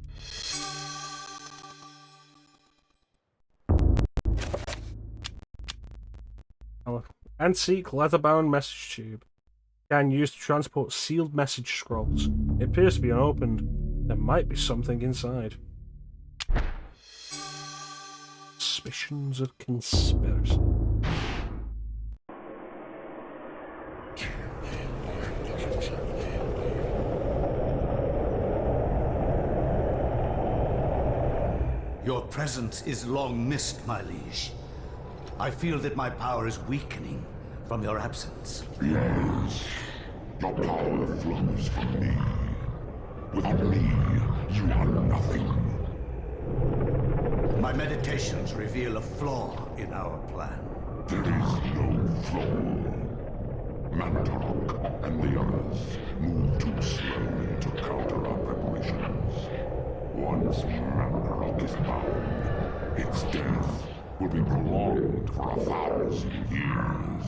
Antique leather-bound message tube. Can used to transport sealed message scrolls. It appears to be unopened. There might be something inside. Suspicions of conspiracy. Your presence is long missed, my liege. I feel that my power is weakening from your absence. Yes, your power flows from me. Without me, you are nothing. My meditations reveal a flaw in our plan. There is no flaw. Mantarok and the others move too slowly to counter our preparations. Once Mantarok is bound, its death will be prolonged for 1,000 years.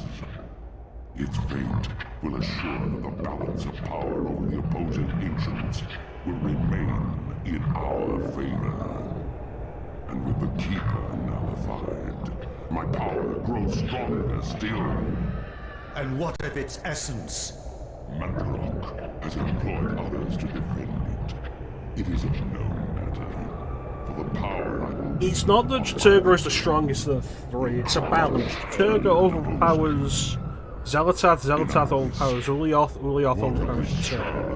Its fate will assure that the balance of power over the opposing ancients will remain in our favor. And with the Keeper nullified, my power grows stronger still. And what of its essence? Mantarok has employed others to defend it. It is of no matter, for the power I will... It's not that Cthulhu is the strongest of the three, it's a balance. Cthulhu overpowers Xel'Atath, Xel'Atath overpowers Ulyaoth, Ulyaoth overpowers Cthulhu.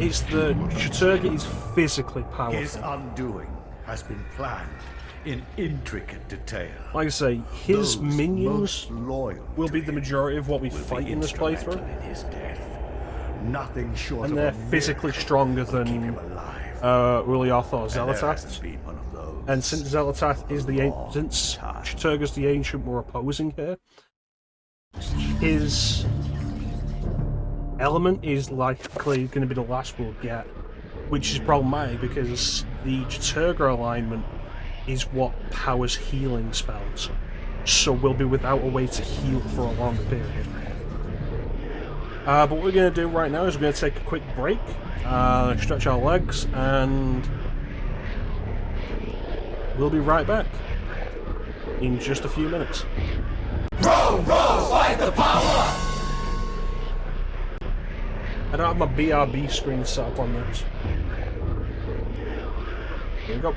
It's the Cthulhu is physically powerful. His undoing has been planned in intricate detail. Like I say, his Those minions loyal will be the majority of what we fight in this playthrough. in his death. Nothing short And of they're a physically miracle stronger will keep than him alive. Ulyaoth or And there hasn't Xel'Atath. been one of those And since Xel'Atath is the since Cthulhu's the ancient we're opposing here, his element is likely going to be the last we'll get, which is problematic because the Cthulhu alignment is what powers healing spells, so we'll be without a way to heal for a longer period. But what we're going to do right now is we're going to take a quick break, stretch our legs, and we'll be right back in just a few minutes. Row, fight the power! I don't have my BRB screen set up on this. Here we go.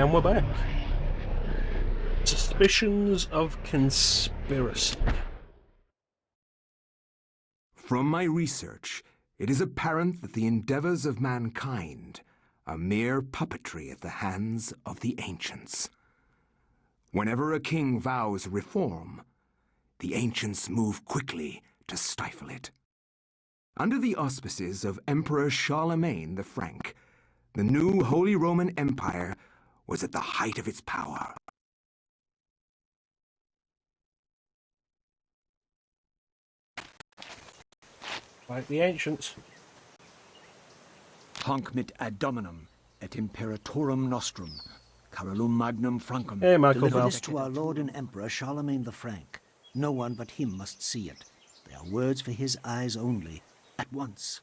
And we're back. Suspicions of conspiracy. From my research, it is apparent that the endeavors of mankind are mere puppetry at the hands of the ancients. Whenever a king vows reform, the ancients move quickly to stifle it. Under the auspices of Emperor Charlemagne the Frank, the new Holy Roman Empire was at the height of its power. Like the ancients. Hanc mit ad dominum et imperatorum nostrum, Carolum magnum Francum. Hey, Michael Deliver Bell. this to our Lord and Emperor Charlemagne the Frank. No one but him must see it. They are words for his eyes only, at once.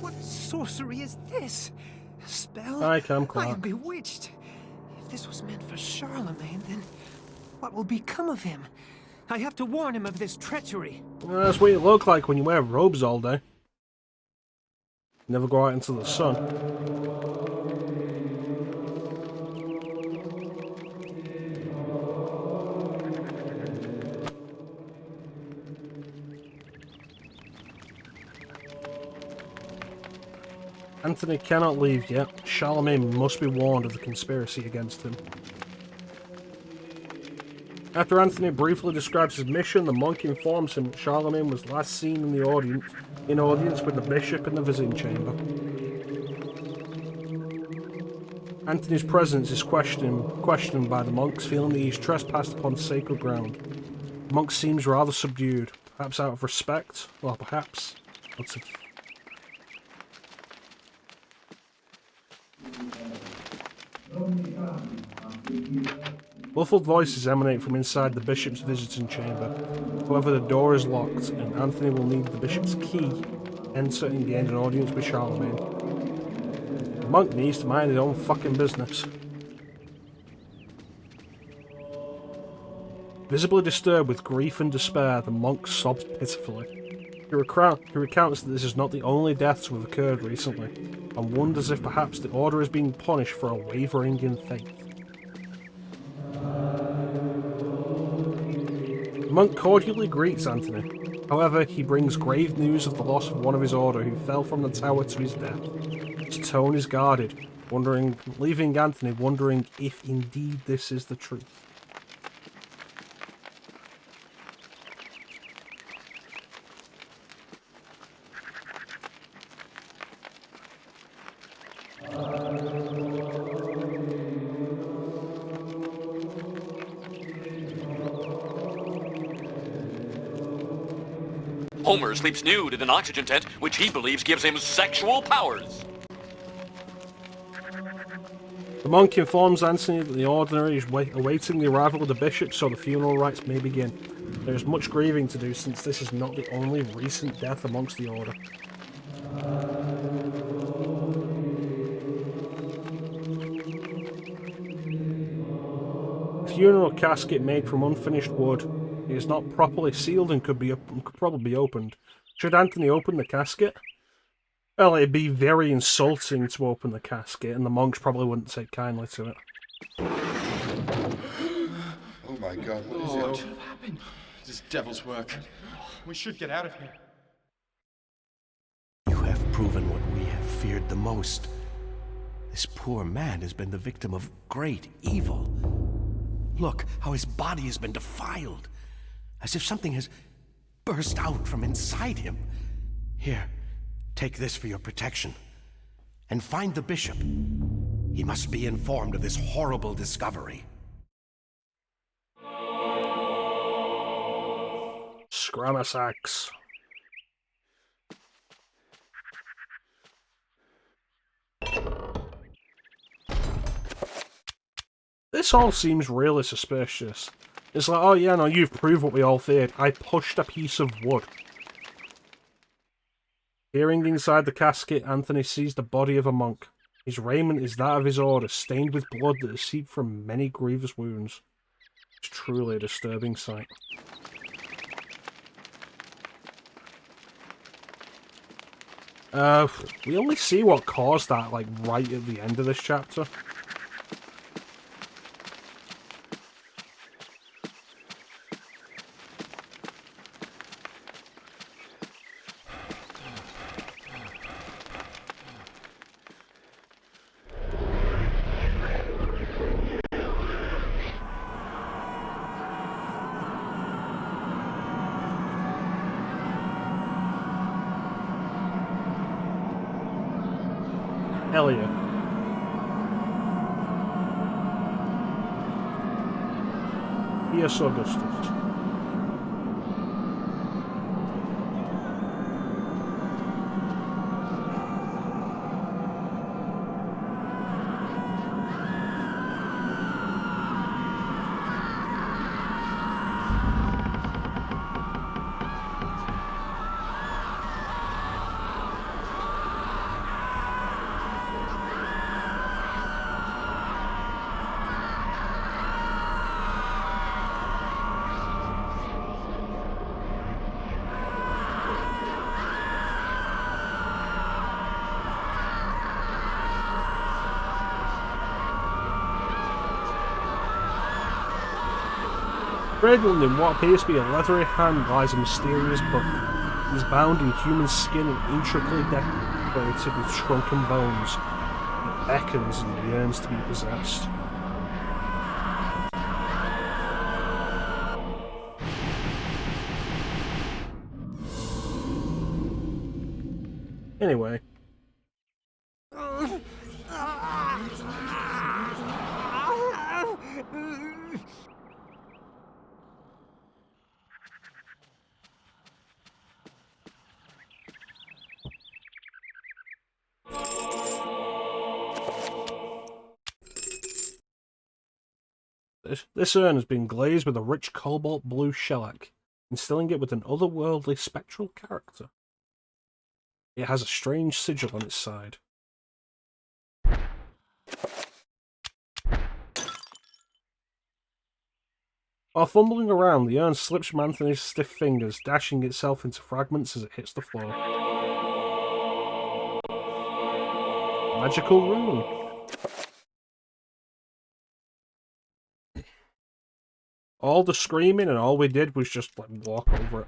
What sorcery is this? A spell? Hi, Cam I Clark. am bewitched. If this was meant for Charlemagne, then what will become of him? I have to warn him of this treachery. Well, that's what you look like when you wear robes all day. Never go out into the sun. Anthony cannot leave yet. Charlemagne must be warned of the conspiracy against him. After Anthony briefly describes his mission, the monk informs him that Charlemagne was last seen in the audience with the bishop in the visiting chamber. Anthony's presence is questioned by the monks, feeling that he's trespassed upon sacred ground. The monk seems rather subdued, perhaps out of respect, or perhaps out of... Muffled voices emanate from inside the bishop's visiting chamber. However, the door is locked, and Anthony will need the bishop's key to enter and gain an audience with Charlemagne. The monk needs to mind his own fucking business. Visibly disturbed with grief and despair, the monk sobs pitifully. He recounts that this is not the only deaths to have occurred recently, and wonders if perhaps the order is being punished for a wavering in faith. The monk cordially greets Anthony. However, he brings grave news of the loss of one of his order who fell from the tower to his death. His tone is guarded, leaving Anthony wondering if indeed this is the truth. Homer sleeps nude in an oxygen tent, which he believes gives him sexual powers. The monk informs Anthony that the ordinary is awaiting the arrival of the bishop so the funeral rites may begin. There is much grieving to do since this is not the only recent death amongst the order. A funeral casket made from unfinished wood. It is not properly sealed and could probably be opened. Should Anthony open the casket? Well, it'd be very insulting to open the casket, and the monks probably wouldn't take kindly to it. Oh my God, what is Lord, it? what happened? This devil's work. We should get out of here. You have proven what we have feared the most. This poor man has been the victim of great evil. Look how his body has been defiled, as if something has burst out from inside him. Here, take this for your protection, and find the bishop. He must be informed of this horrible discovery. Scramasax. This all seems really suspicious. It's like, oh yeah, no, you've proved what we all feared. I pushed a piece of wood. Peering inside the casket, Anthony sees the body of a monk. His raiment is that of his order, stained with blood that has seeped from many grievous wounds. It's truly a disturbing sight. We only see what caused that, like, right at the end of this chapter. Hell yeah. Yes, Augustus. Cradled in what appears to be a leathery hand lies a mysterious book. It is bound in human skin and intricately decorated with shrunken bones. It beckons and yearns to be possessed. Anyway. This urn has been glazed with a rich cobalt blue shellac, instilling it with an otherworldly spectral character. It has a strange sigil on its side. While fumbling around, the urn slips from Anthony's stiff fingers, dashing itself into fragments as it hits the floor. Magical rune. All the screaming and all we did was just like walk over it.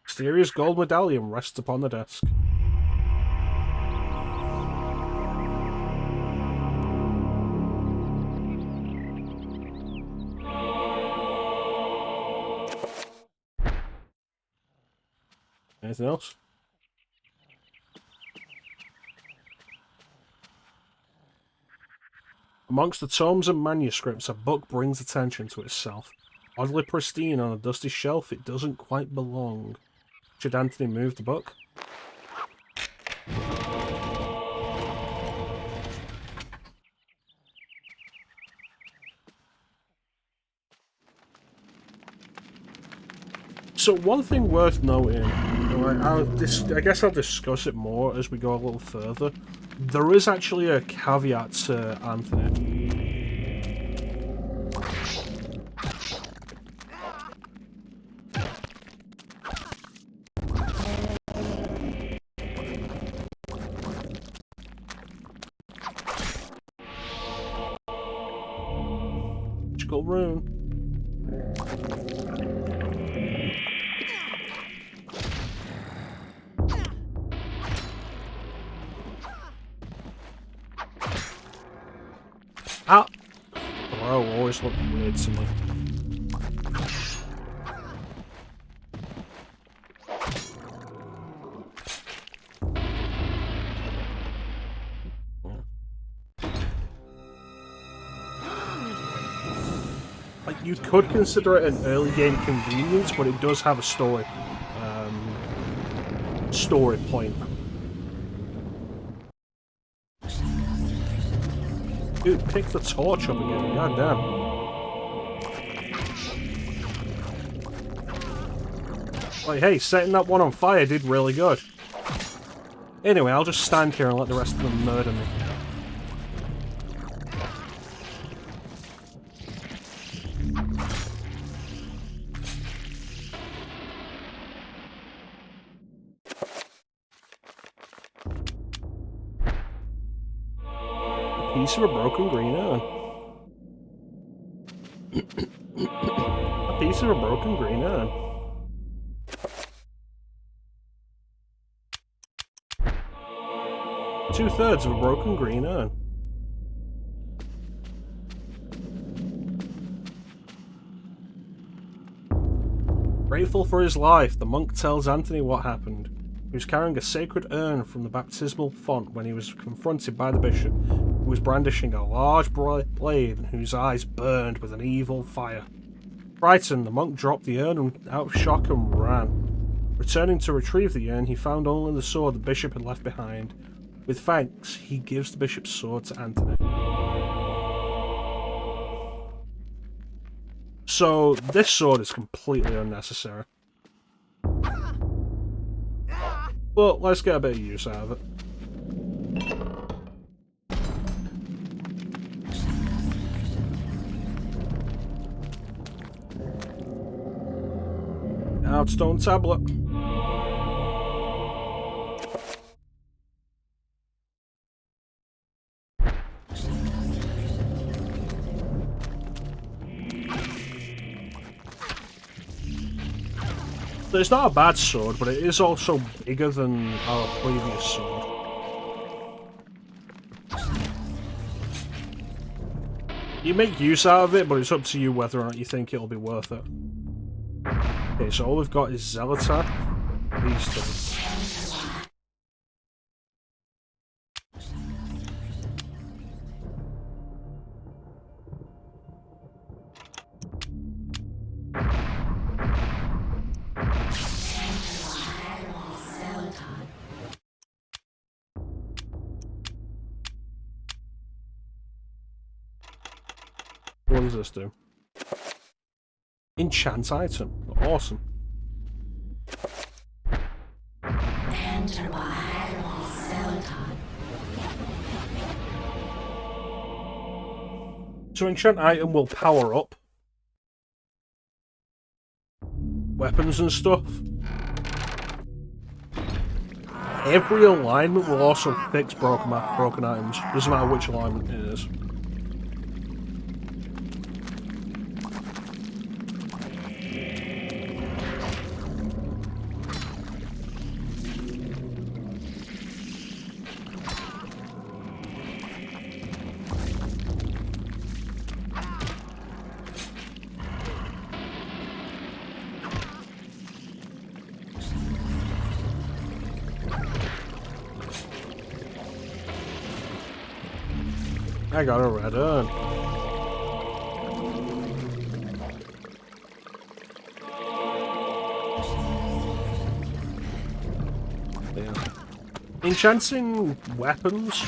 Mysterious gold medallion rests upon the desk. Anything else? Amongst the tomes and manuscripts, a book brings attention to itself. Oddly pristine on a dusty shelf, it doesn't quite belong. Should Anthony move the book? So one thing worth noting, I guess I'll discuss it more as we go a little further. There is actually a caveat to Anthony. Magical rune. Ah! Bro always looked weird to me. Like, you could consider it an early game convenience, but it does have a story point. Dude, pick the torch up again, goddamn. Like, hey, setting that one on fire did really good. Anyway, I'll just stand here and let the rest of them murder me. A piece of a broken green urn. A piece of a broken green urn. Two-thirds of a broken green urn. Grateful for his life, the monk tells Anthony what happened. He was carrying a sacred urn from the baptismal font when he was confronted by the bishop, who was brandishing a large blade and whose eyes burned with an evil fire. Frightened, the monk dropped the urn out of shock and ran. Returning to retrieve the urn, he found only the sword the bishop had left behind. With thanks, he gives the bishop's sword to Anthony. So, this sword is completely unnecessary. But let's get a bit of use out of it. Outstone tablet. So it's not a bad sword, but it is also bigger than our previous sword. You make use out of it, but it's up to you whether or not you think it'll be worth it. Okay, so all we've got is Zelatar. These two. What does this do? Enchant item. Awesome. So enchant item will power up weapons and stuff. Every alignment will also fix broken items. Doesn't matter which alignment it is. I got a red urn. Yeah. Enchanting weapons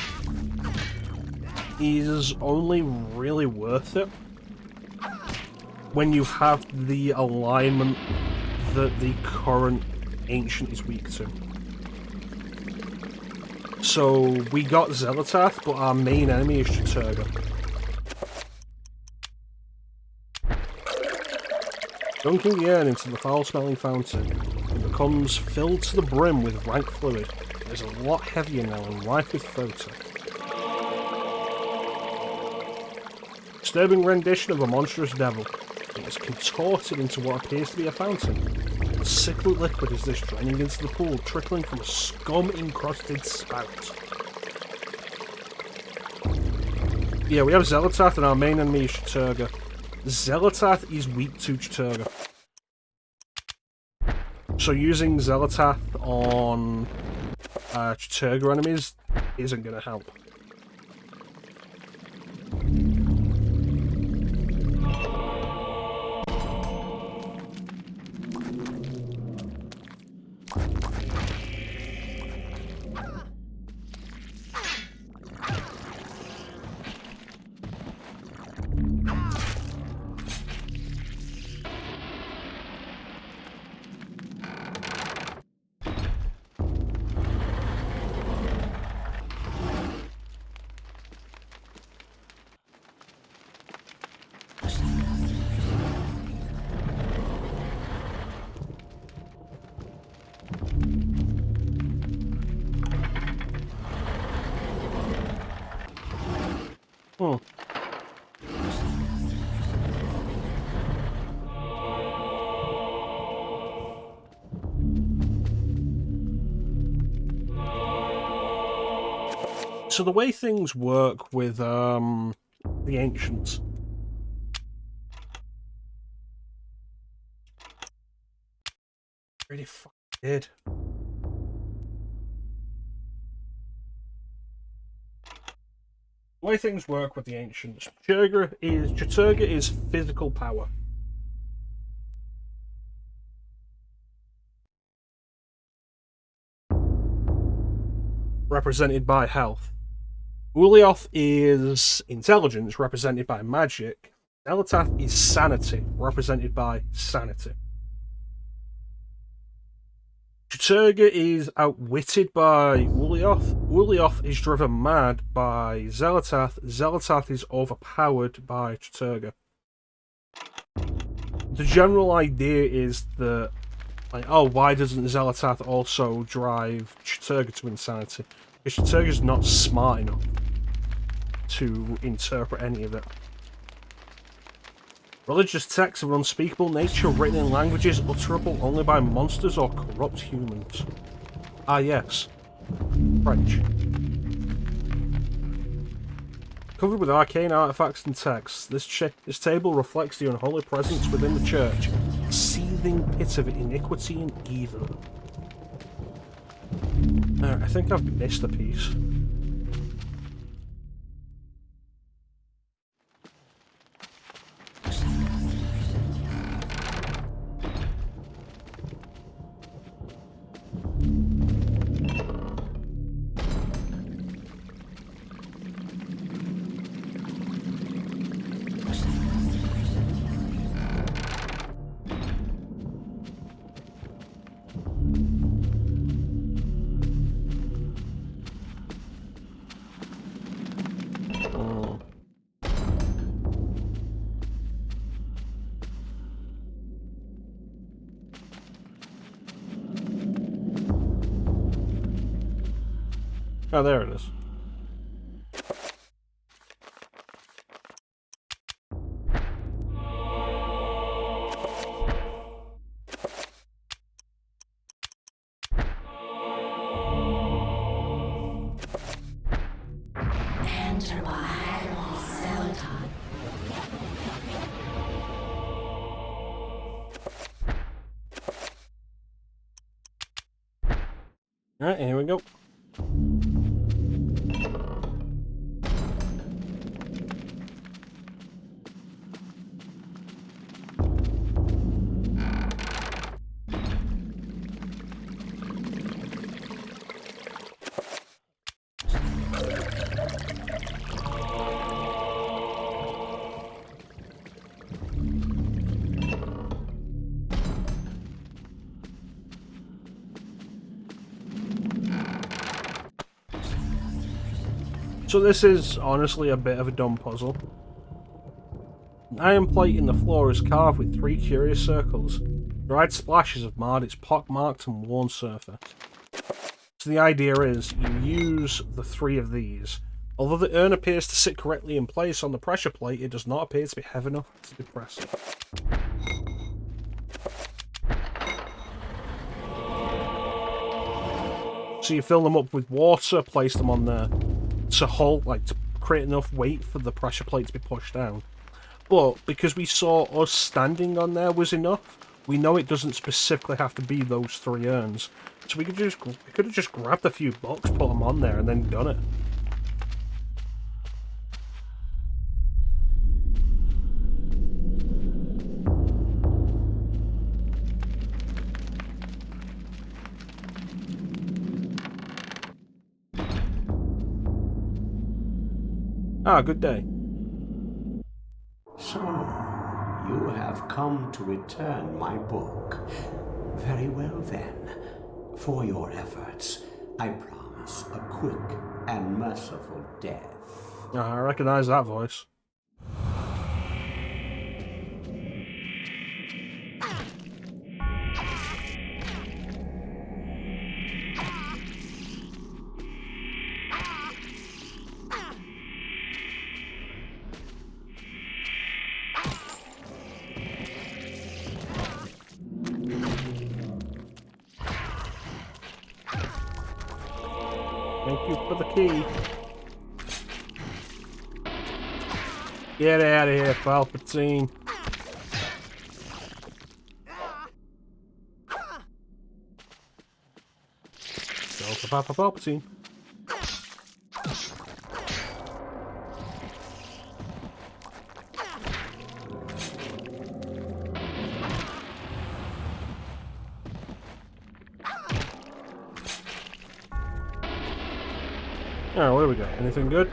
is only really worth it when you have the alignment that the current ancient is weak to. So, we got Zelatath, but our main enemy is Chaturga. Dunking the urn into the foul-smelling fountain, it becomes filled to the brim with rank fluid. It is a lot heavier now and rife with photo. Disturbing rendition of a monstrous devil. It is contorted into what appears to be a fountain. A sickly liquid is this draining into the pool, trickling from a scum-encrusted spout. Yeah, we have Zelatath and our main enemy is Chaturga. Zelatath is weak to Chaturga. So using Zelatath on Chaturga enemies isn't going to help. So the way things work with the ancients. Really fucking did. The way things work with the ancients. Chaturga is physical power. Represented by health. Ulioth is intelligence, represented by magic. Zelatath is sanity, represented by sanity. Chaturga is outwitted by Ulioth. Ulioth is driven mad by Zelatath. Zelatath is overpowered by Chaturga. The general idea is that, like, oh, why doesn't Zelatath also drive Chaturga to insanity? Because Chaturga's not smart enough to interpret any of it. Religious texts of unspeakable nature written in languages utterable only by monsters or corrupt humans. Ah yes, French. Covered with arcane artifacts and texts, this table reflects the unholy presence within the church, a seething pit of iniquity and evil. I think I've missed a piece. Oh, there it is. Alright, here we go. So this is honestly a bit of a dumb puzzle. An iron plate in the floor is carved with 3 curious circles. Dried splashes have marred its pockmarked and worn surface. So the idea is, you use the 3 of these. Although the urn appears to sit correctly in place on the pressure plate, it does not appear to be heavy enough to be pressed. So you fill them up with water, place them on there to hold, like, to create enough weight for the pressure plate to be pushed down. But because we saw us standing on there was enough, we know it doesn't specifically have to be those 3 urns. So we could have just grabbed a few blocks, put them on there, and then done it. Ah, good day. So, you have come to return my book. Very well then. For your efforts, I promise a quick and merciful death. I recognise that voice. Thank you for the key. Get out of here, Palpatine. Go for Papa Palpatine. Alright, what do we got? Anything good?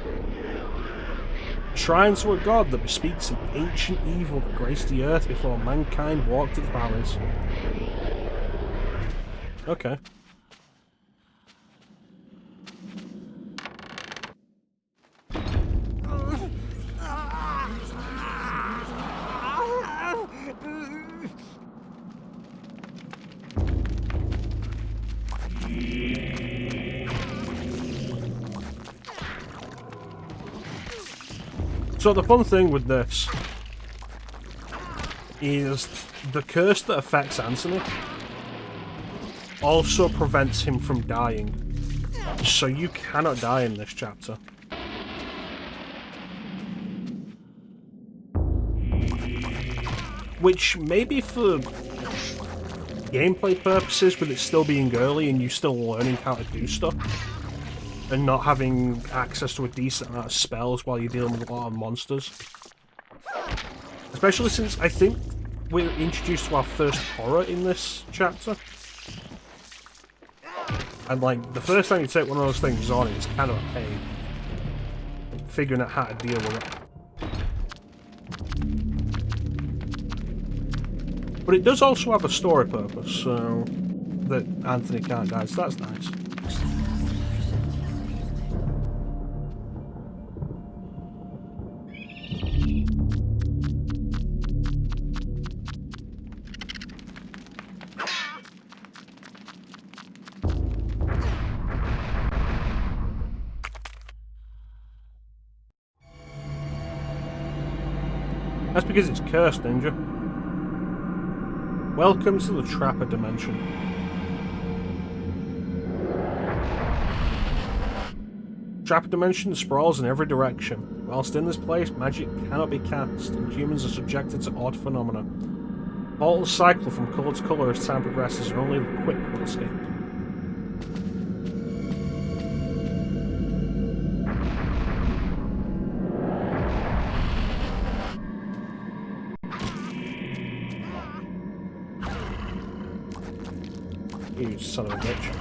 Shrine to a god that bespeaks an ancient evil that graced the earth before mankind walked its valleys. Okay. So the fun thing with this is the curse that affects Anthony also prevents him from dying. So you cannot die in this chapter. Which maybe for gameplay purposes, with it still being early and you still learning how to do stuff, and not having access to a decent amount of spells while you're dealing with a lot of monsters. Especially since I think we're introduced to our first horror in this chapter. And like, the first time you take one of those things on, it's kind of a pain. Figuring out how to deal with it. But it does also have a story purpose, so that Anthony can't die, so that's nice. That's because it's cursed, Ninja. Welcome to the Trapper Dimension. Trapper Dimension sprawls in every direction. Whilst in this place, magic cannot be cast, and humans are subjected to odd phenomena. Portals cycle from colour to colour as time progresses, and only the quick will escape. You son of a bitch.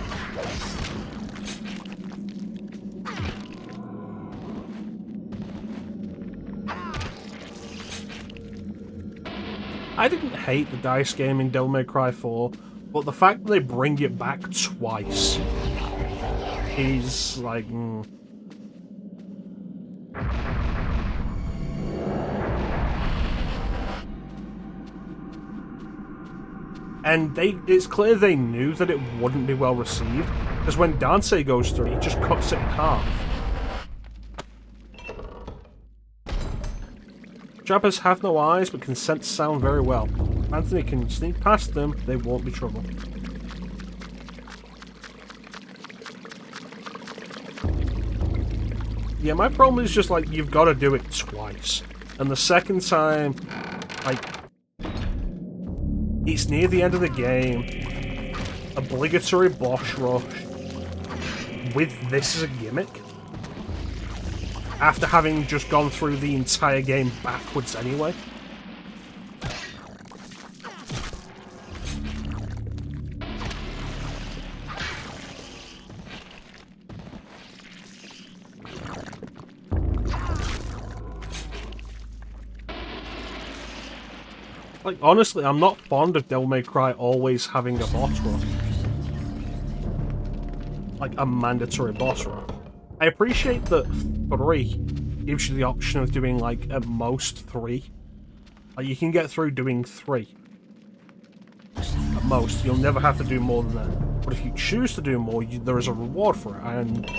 I didn't hate the dice game in Devil May Cry 4, but the fact that they bring it back twice is like... And it's clear they knew that it wouldn't be well received, because when Dante goes through, he just cuts it in half. Trappers have no eyes, but can sense sound very well. Anthony can sneak past them, they won't be trouble. Yeah, my problem is just like, you've got to do it twice. And the second time, like... It's near the end of the game, obligatory boss rush, with this as a gimmick, after having just gone through the entire game backwards anyway. Like, honestly, I'm not fond of Devil May Cry always having a boss rush. Like, a mandatory boss rush. I appreciate that 3 gives you the option of doing, like, at most 3. Like, you can get through doing 3. At most. You'll never have to do more than that. But if you choose to do more, there is a reward for it, and...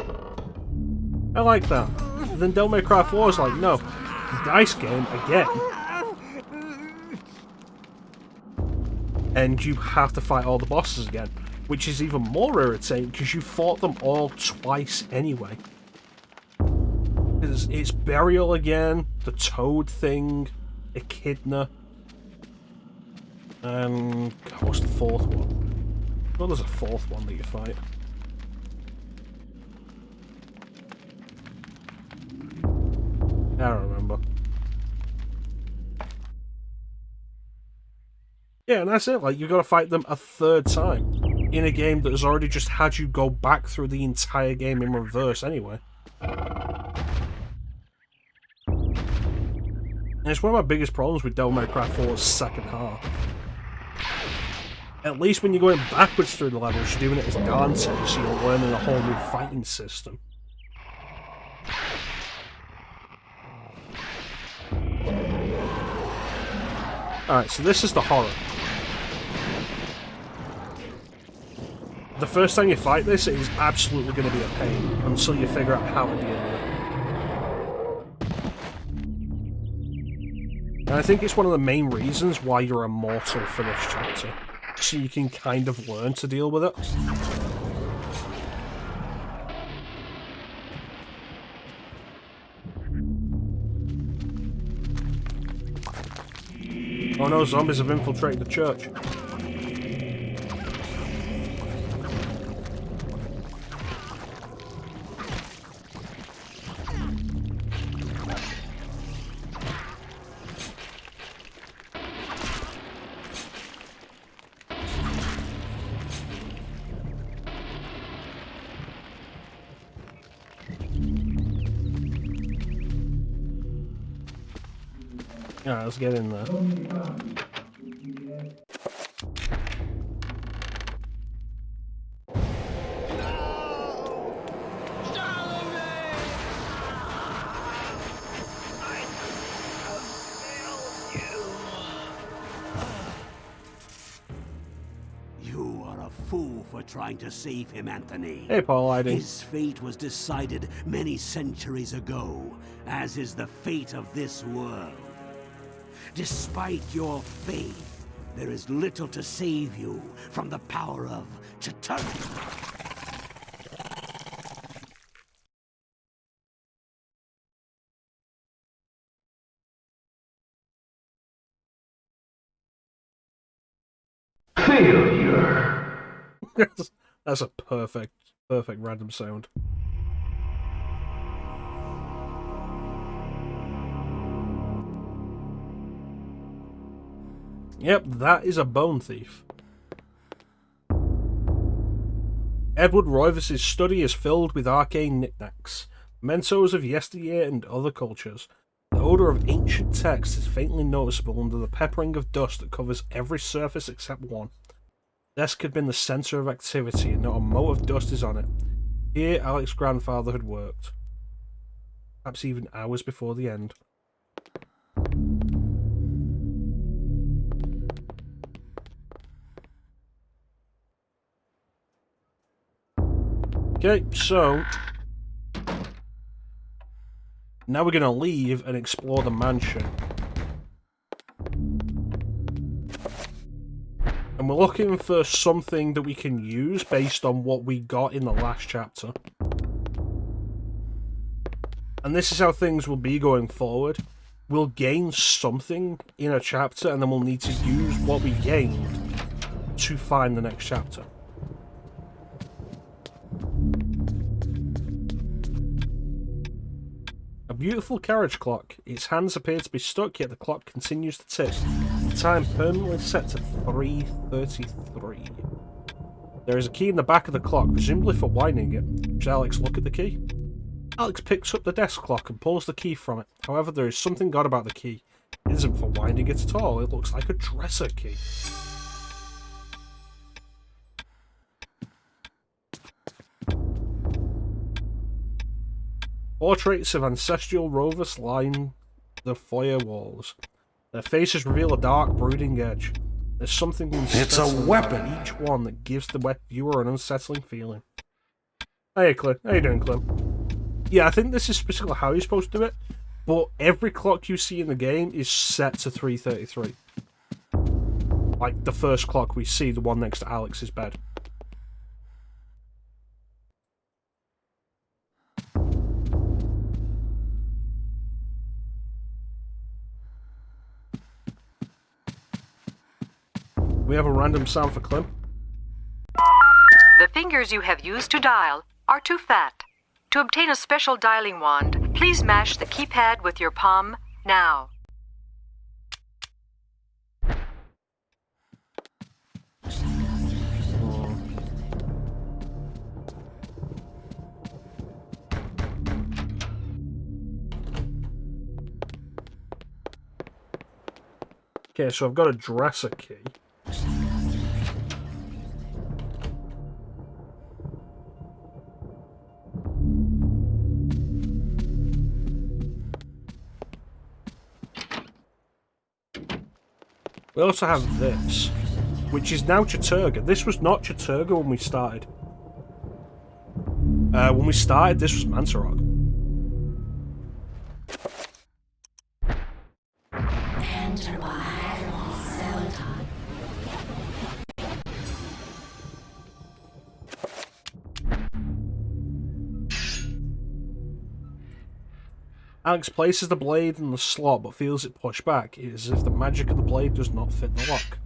I like that. And then Devil May Cry 4 is like, no. Dice game, again. And you have to fight all the bosses again, which is even more irritating because you fought them all twice anyway. it's Burial again, the Toad thing, Echidna, and what's the fourth one? Well, there's a fourth one that you fight. I don't remember. Yeah, and that's it. Like, you've got to fight them a third time in a game that has already just had you go back through the entire game in reverse anyway. And it's one of my biggest problems with Devil May Cry 4's second half. At least when you're going backwards through the levels, you're doing it as Dante, so you're learning a whole new fighting system. Alright, so this is the horror. The first time you fight this, it is absolutely going to be a pain until you figure out how to deal with it. And I think it's one of the main reasons why you're immortal for this chapter. So you can kind of learn to deal with it. Oh no, zombies have infiltrated the church. Alright, let's get in there. You are a fool for trying to save him, Anthony. Hey, Paul, I did. His fate was decided many centuries ago, as is the fate of this world. Despite your faith, there is little to save you from the power of Chitauri. Failure. That's a perfect random sound. Yep, that is a bone thief. Edward Roivas' study is filled with arcane knickknacks, mementos of yesteryear and other cultures. The odour of ancient text is faintly noticeable under the peppering of dust that covers every surface except one. The desk had been the centre of activity, and not a mote of dust is on it. Here Alex's grandfather had worked. Perhaps even hours before the end. Okay, so now we're going to leave and explore the mansion. And we're looking for something that we can use based on what we got in the last chapter. And this is how things will be going forward. We'll gain something in a chapter, and then we'll need to use what we gained to find the next chapter. A beautiful carriage clock. Its hands appear to be stuck, yet the clock continues to tick. The time permanently set to 3:33. There is a key in the back of the clock, presumably for winding it. Should Alex look at the key? Alex picks up the desk clock and pulls the key from it. However, there is something odd about the key. It isn't for winding it at all. It looks like a dresser key. Portraits of ancestral rovers line the foyer walls. Their faces reveal a dark, brooding edge. There's something It's a weapon! about each one that gives the viewer an unsettling feeling. Hey, Clint. How you doing, Clint? Yeah, I think this is specifically how you're supposed to do it, but every clock you see in the game is set to 3:33. Like the first clock we see, the one next to Alex's bed. We have a random sound for Clem. The fingers you have used to dial are too fat. To obtain a special dialing wand, please mash the keypad with your palm now. Okay, so I've got a dresser key. We also have this, which is now Chaturga. This was not Chaturga when we started. When we started, this was Mantarok. Alex places the blade in the slot but feels it push back. It is as if the magic of the blade does not fit the lock.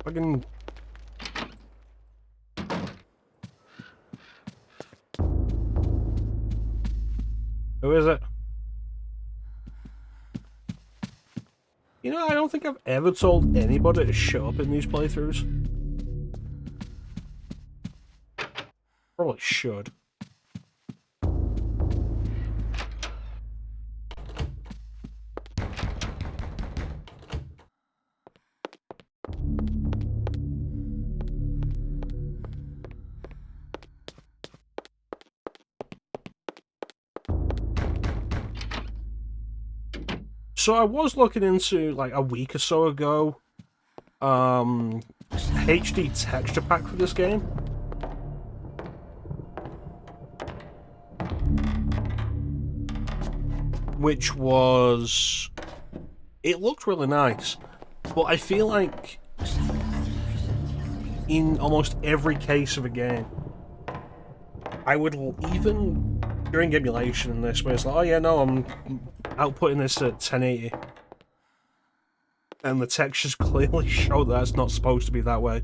Fucking... Who is it? You know, I don't think I've ever told anybody to shut up in these playthroughs. Probably should. So I was looking into, like, a week or so ago, HD texture pack for this game. Which was... It looked really nice, but I feel like in almost every case of a game, I would, even during emulation in this, where it's like, oh yeah, no, I'm outputting this at 1080. And the textures clearly show that it's not supposed to be that way.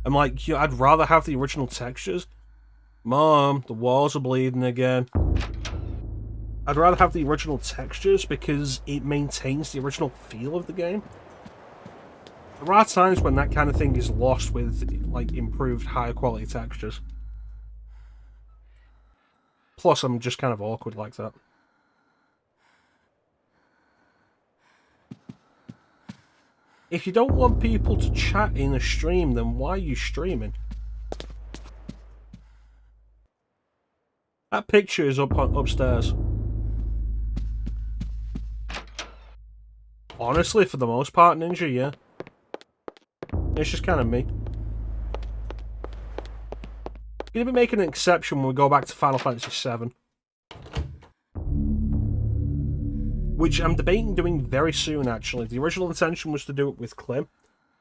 I'm like, yeah, I'd rather have the original textures. Mom, the walls are bleeding again. I'd rather have the original textures because it maintains the original feel of the game. There are times when that kind of thing is lost with, like, improved higher quality textures. Plus, I'm just kind of awkward like that. If you don't want people to chat in a stream, then why are you streaming? That picture is upstairs. Honestly, for the most part, Ninja, yeah. It's just kind of me. Gonna be making an exception when we go back to Final Fantasy VII. Which I'm debating doing very soon, actually. The original intention was to do it with Clem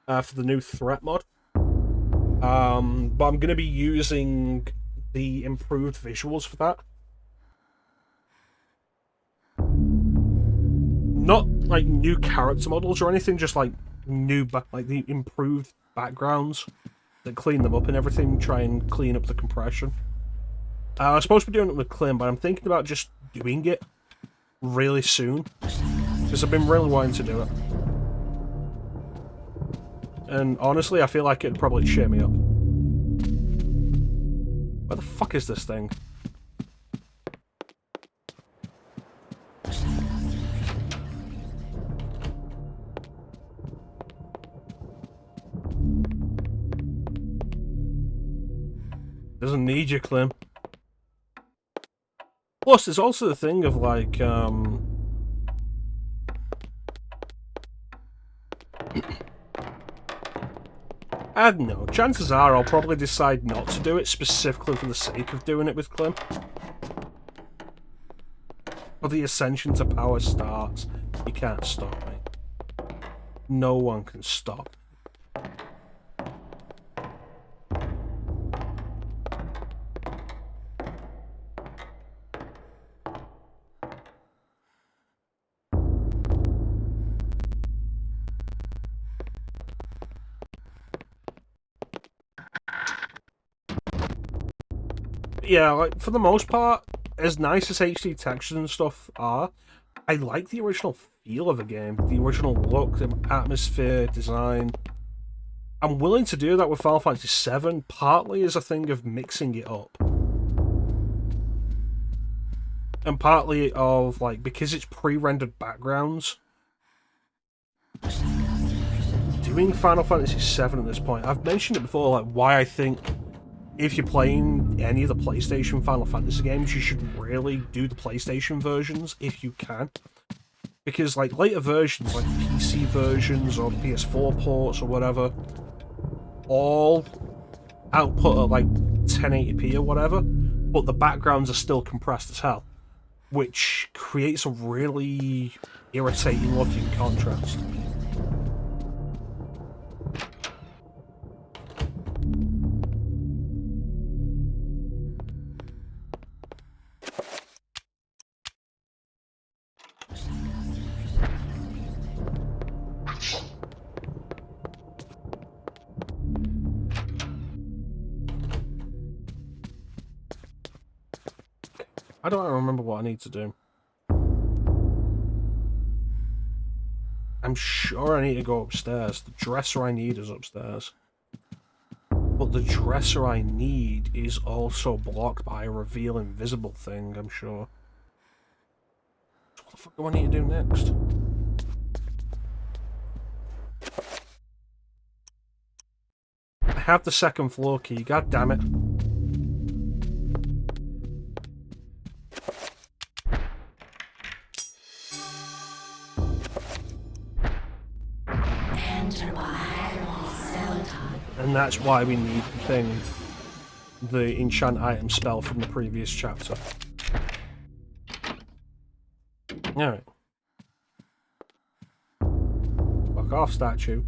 for the new threat mod. But I'm going to be using the improved visuals for that. Not like new character models or anything, just like like the improved backgrounds that clean them up and everything, try and clean up the compression. I was supposed to be doing it with Clem, but I'm thinking about just doing it really soon, because I've been really wanting to do it. And honestly, I feel like it'd probably cheer me up. Where the fuck is this thing? Doesn't need you, Clem. Plus, there's also the thing of, like, I don't know. Chances are I'll probably decide not to do it specifically for the sake of doing it with Clem. But the ascension to power starts. You can't stop me. No one can stop. yeah, like, for the most part, as nice as HD textures and stuff are, I like the original feel of the game, the original look, the atmosphere, design. I'm willing to do that with Final Fantasy VII, partly as a thing of mixing it up. And partly of, like, because it's pre-rendered backgrounds. Doing Final Fantasy VII at this point, I've mentioned it before, like, why I think if you're playing any of the PlayStation Final Fantasy games, you should really do the PlayStation versions if you can. Because, like, later versions, like PC versions or the PS4 ports or whatever, all output at, like, 1080p or whatever, but the backgrounds are still compressed as hell, which creates a really irritating looking contrast. I don't remember what I need to do. I'm sure I need to go upstairs. The dresser I need is upstairs. But the dresser I need is also blocked by a reveal invisible thing, I'm sure. So what the fuck do I need to do next? I have the second floor key, god damn it. And that's why we need the thing, the enchant item spell from the previous chapter. Alright. Fuck off, statue.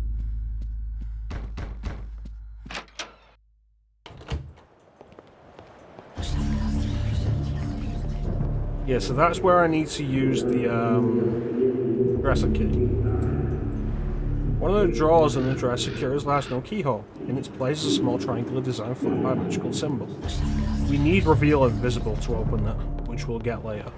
Yeah, so that's where I need to use the dresser key. One of the drawers in the dresser carries last no keyhole. In its place is a small triangular design flanked by a magical symbol. We need reveal invisible to open that, which we'll get later.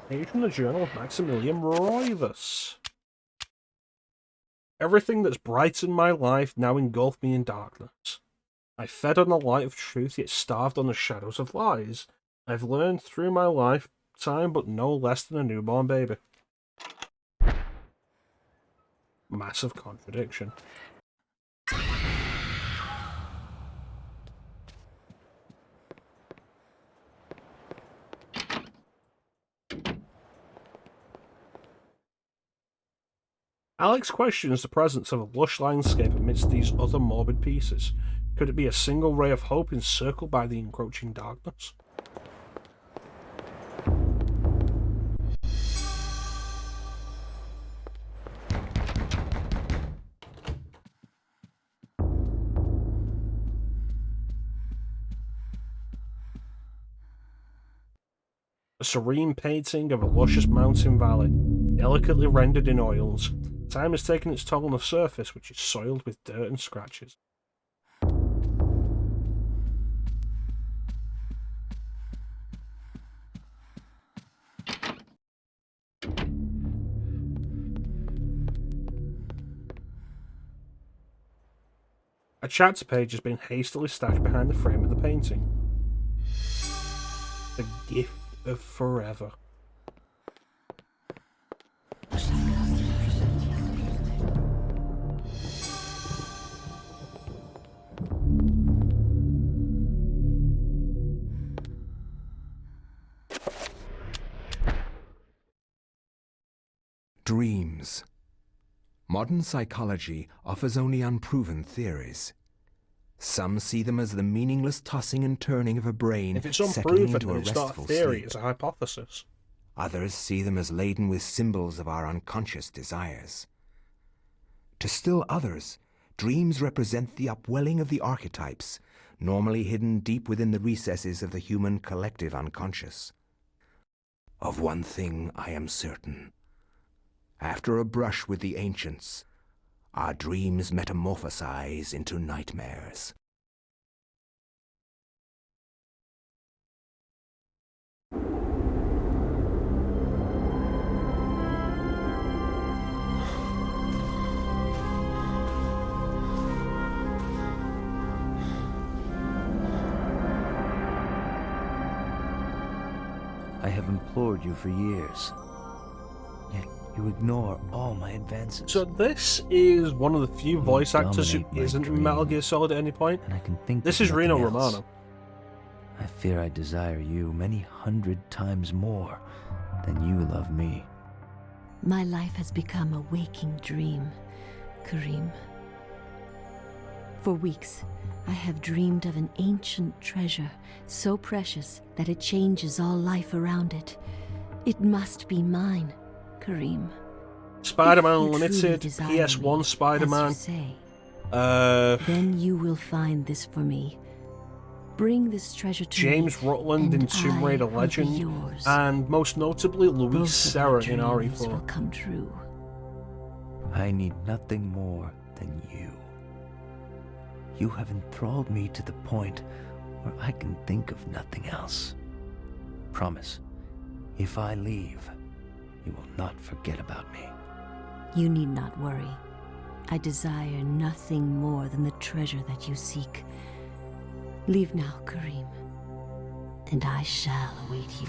Page from the Journal of Maximilian Roivus. Everything that's bright in my life now engulfed me in darkness. I fed on the light of truth, yet starved on the shadows of lies. I've learned through my lifetime, but no less than a newborn baby. Massive contradiction. Alex questions the presence of a lush landscape amidst these other morbid pieces. Could it be a single ray of hope encircled by the encroaching darkness? A serene painting of a luscious mountain valley, delicately rendered in oils. Time has taken its toll on the surface, which is soiled with dirt and scratches. A chapter page has been hastily stashed behind the frame of the painting. The gift of forever. Dreams. Modern psychology offers only unproven theories. Some see them as the meaningless tossing and turning of a brain if it's settling unproven, into a then it's not a restful theory, sleep. it's a hypothesis. Others see them as laden with symbols of our unconscious desires. To still others, dreams represent the upwelling of the archetypes, normally hidden deep within the recesses of the human collective unconscious. Of one thing I am certain. After a brush with the ancients, our dreams metamorphosize into nightmares. I have implored you for years, yet you ignore all my advances. So this is one of the few voice actors who isn't in Metal Gear Solid at any point. And I can think this of is Reno nothing else. Romano. I fear I desire you many 100 times more than you love me. My life has become a waking dream, Karim. For weeks, I have dreamed of an ancient treasure, so precious that it changes all life around it. It must be mine, Karim. Spider-Man If you Unlimited, truly desire PS1 me, Spider-Man. as you say, then you will find this for me. Bring this treasure to James me, Rutland in and Tomb I Raider will be Legend, yours. and most notably Luis Both of Serra our in dreams RE4. will come true. I need nothing more than you. You have enthralled me to the point where I can think of nothing else. Promise, if I leave, you will not forget about me. You need not worry. I desire nothing more than the treasure that you seek. Leave now, Karim, and I shall await you.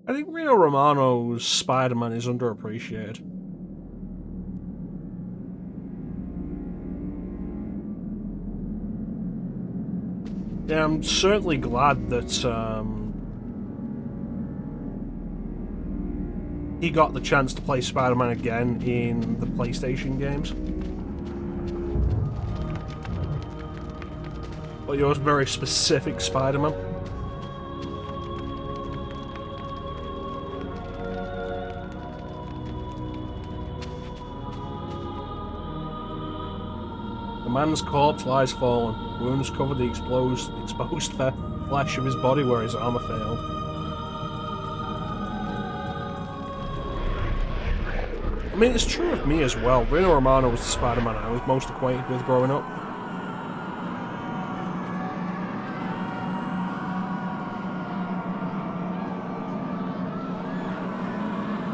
I think Reno Romano's Spider-Man is underappreciated. Yeah, I'm certainly glad that he got the chance to play Spider-Man again in the PlayStation games. But yours very specific Spider-Man. The man's corpse lies fallen. Wounds cover the exposed flesh of his body where his armor failed. I mean, it's true of me as well. Reno Romano was the Spider-Man I was most acquainted with growing up.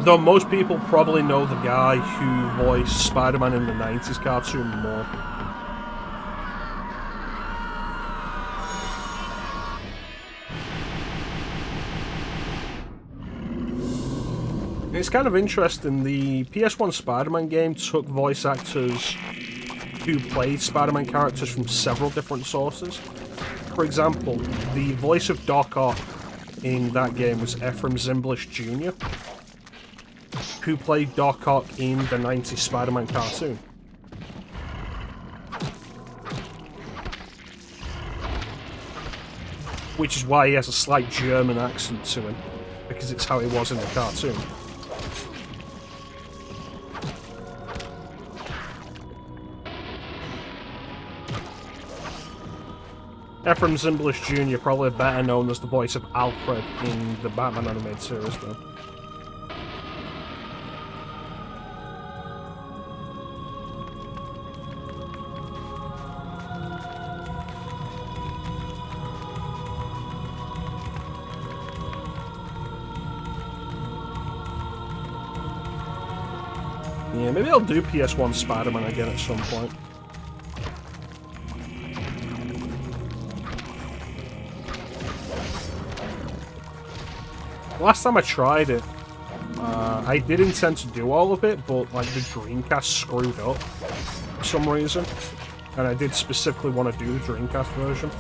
Though most people probably know the guy who voiced Spider-Man in the 90s cartoon more. It's kind of interesting, the PS1 Spider-Man game took voice actors who played Spider-Man characters from several different sources. For example, the voice of Doc Ock in that game was Ephraim Zimbalist Jr., who played Doc Ock in the 90s Spider-Man cartoon. Which is why he has a slight German accent to him, because it's how he was in the cartoon. Ephraim Zimbalist Jr. probably better known as the voice of Alfred in the Batman animated series, though. Yeah, maybe I'll do PS1 Spider-Man again at some point. Last time I tried it, I did intend to do all of it, but like the Dreamcast screwed up for some reason, and I did specifically want to do the Dreamcast version.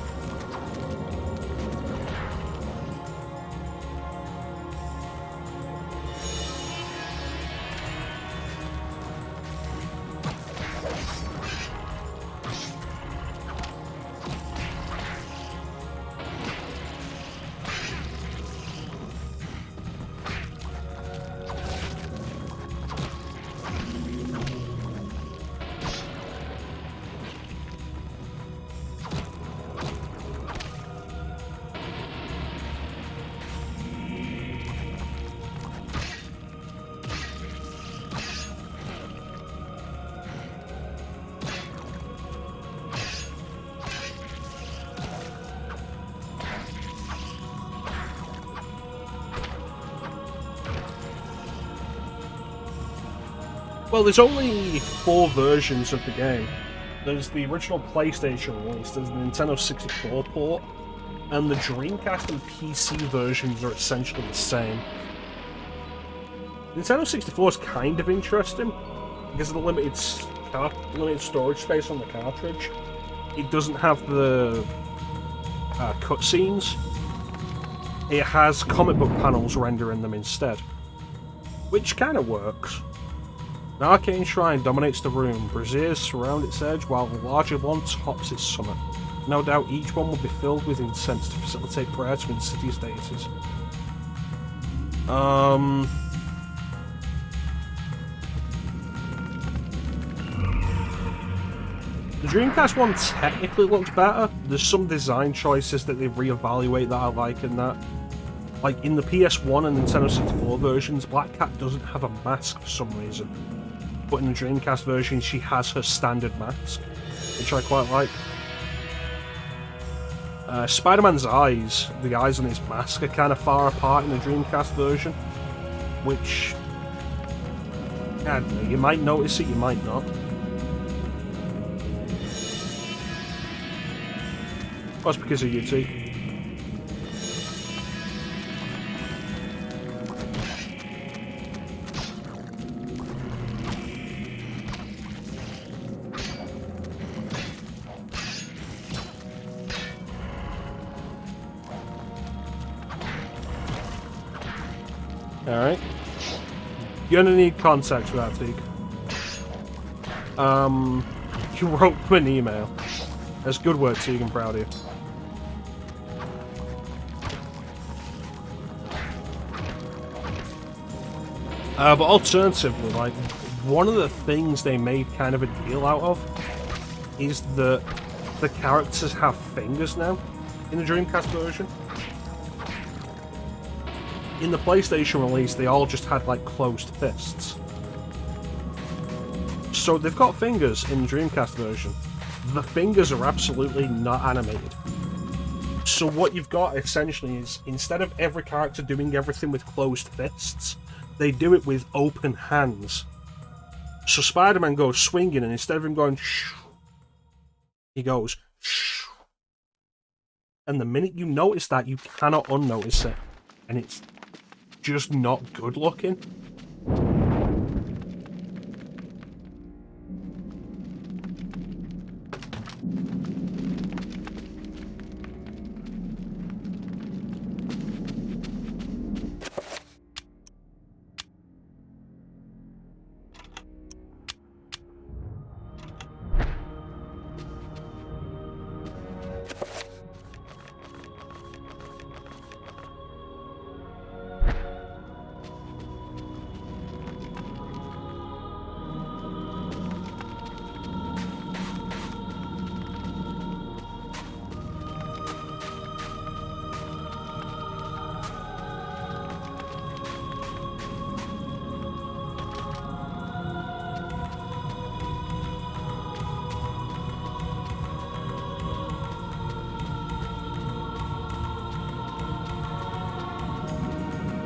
Well, there's only 4 versions of the game. There's the original PlayStation release, there's the Nintendo 64 port, and the Dreamcast and PC versions are essentially the same. Nintendo 64 is kind of interesting because of the limited storage space on the cartridge. It doesn't have the cutscenes. It has comic book panels rendering them instead, which kind of works. An arcane shrine dominates the room. Braziers surround its edge while a larger one tops its summit. No doubt each one will be filled with incense to facilitate prayer to insidious deities. The Dreamcast one technically looks better. There's some design choices that they reevaluate that I like in that. Like in the PS1 and Nintendo 64 versions, Black Cat doesn't have a mask for some reason. But in the Dreamcast version, she has her standard mask, which I quite like. Spider-Man's eyes, the eyes on his mask, are kind of far apart in the Dreamcast version, which, I don't know, you might notice it, you might not. That's because of you two. Alright. You're gonna need context for that, Teague. You wrote them an email. That's good work, Teague, I'm proud of you. But alternatively, like, one of the things they made kind of a deal out of is that the characters have fingers now in the Dreamcast version. In the PlayStation release, they all just had, like, closed fists. So they've got fingers in the Dreamcast version. The fingers are absolutely not animated. So what you've got, essentially, is instead of every character doing everything with closed fists, they do it with open hands. So Spider-Man goes swinging, and instead of him going shh, he goes shh. And the minute you notice that, you cannot unnotice it. And it's just not good looking.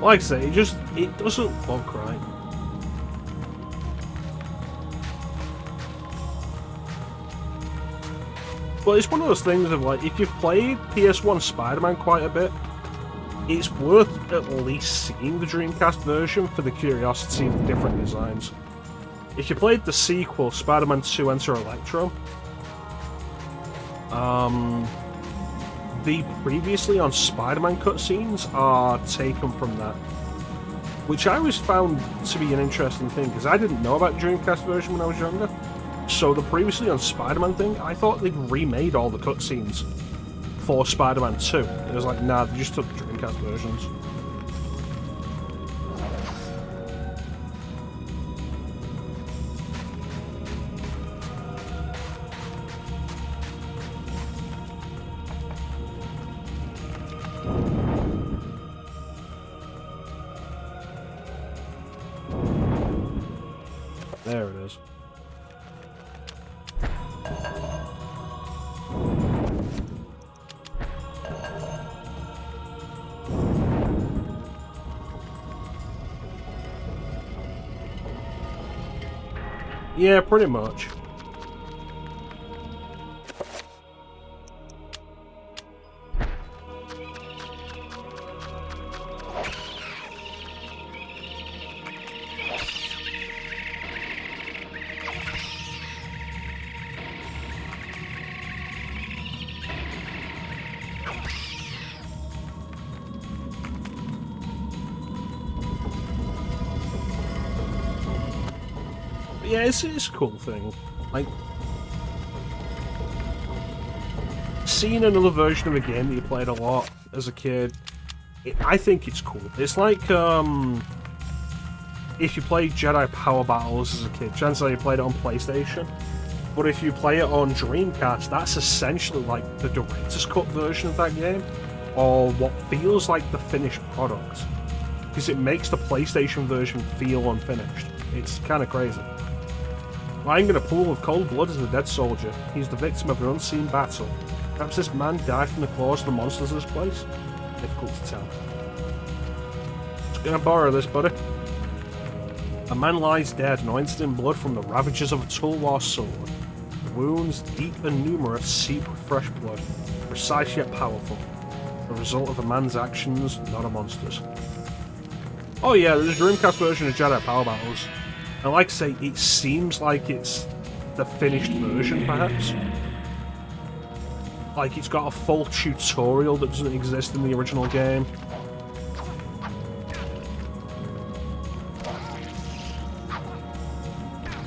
Like I say, it doesn't look right. But it's one of those things of, like, if you've played PS1 Spider-Man quite a bit, it's worth at least seeing the Dreamcast version for the curiosity of the different designs. If you played the sequel, Spider-Man 2 Enter Electro, the previously on Spider-Man cutscenes are taken from that, which I always found to be an interesting thing, because I didn't know about the Dreamcast version when I was younger. So the previously on Spider-Man thing, I thought they'd remade all the cutscenes for Spider-Man 2. It was like, nah, they just took the Dreamcast versions. There it is. Yeah, pretty much. Yeah, it's a cool thing. Like, seeing another version of a game that you played a lot as a kid, I think it's cool. It's like, if you played Jedi Power Battles as a kid, chances are you played it on PlayStation. But if you play it on Dreamcast, that's essentially like the director's cut version of that game, or what feels like the finished product, because it makes the PlayStation version feel unfinished. It's kind of crazy. Lying in a pool of cold blood is a dead soldier. He's the victim of an unseen battle. Perhaps this man died from the claws of the monsters of this place? Difficult to tell. Just gonna borrow this, buddy. A man lies dead, anointed in blood from the ravages of a Tulwar sword. The wounds, deep and numerous, seep with fresh blood, precise yet powerful. The result of a man's actions, not a monster's. Oh yeah, there's a Dreamcast version of Jedi Power Battles. And like I say, it seems like it's the finished version, perhaps. Like, it's got a full tutorial that doesn't exist in the original game.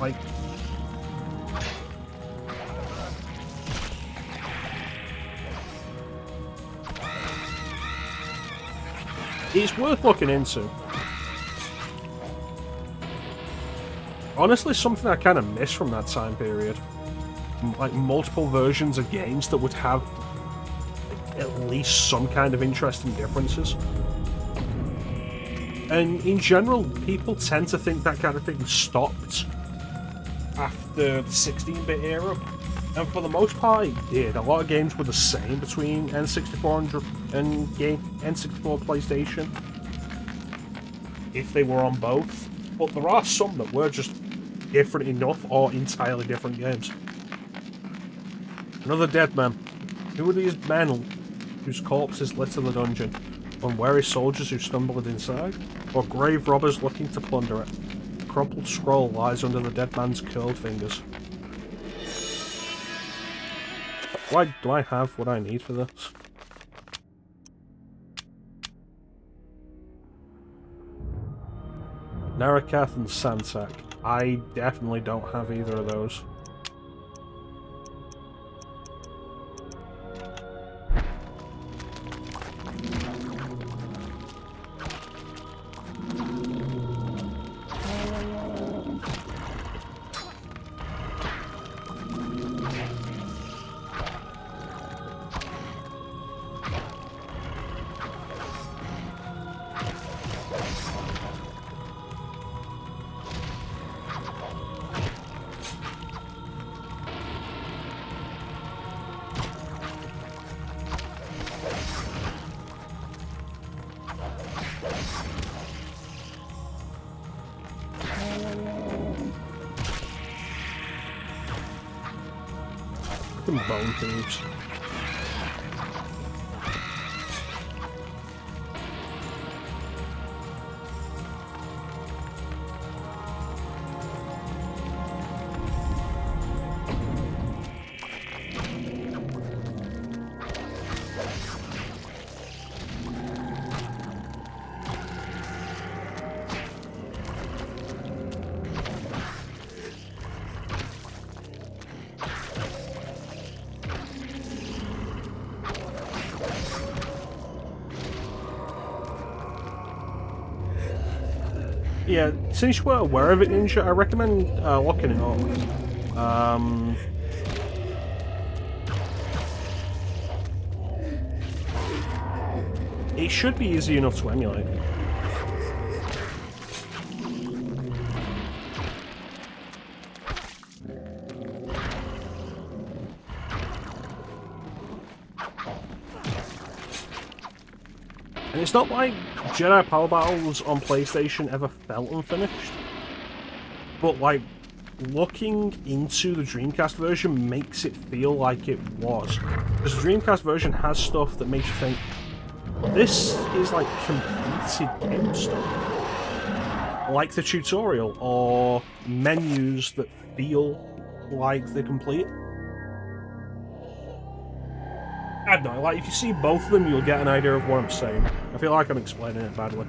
Like... it's worth looking into. Honestly, something I kind of miss from that time period. Like, multiple versions of games that would have at least some kind of interesting differences. And in general, people tend to think that kind of thing stopped after the 16-bit era. And for the most part, it did. A lot of games were the same between N64 and N64 PlayStation, if they were on both. But there are some that were just different enough or entirely different games. Another dead man. Who are these men whose corpses litter the dungeon? Unwary soldiers who stumbled inside? Or grave robbers looking to plunder it? A crumpled scroll lies under the dead man's curled fingers. Why do I have what I need for this? Narakath and Santak. I definitely don't have either of those. Bone thieves. Yeah, since you were aware of it, Ninja, I recommend looking it up. It should be easy enough to emulate. And it's not like Jedi Power Battles on PlayStation ever felt unfinished. But, like, looking into the Dreamcast version makes it feel like it was. Because the Dreamcast version has stuff that makes you think, this is like completed game stuff. Like the tutorial, or menus that feel like they're complete. I don't know, like if you see both of them, you'll get an idea of what I'm saying. I feel like I'm explaining it badly.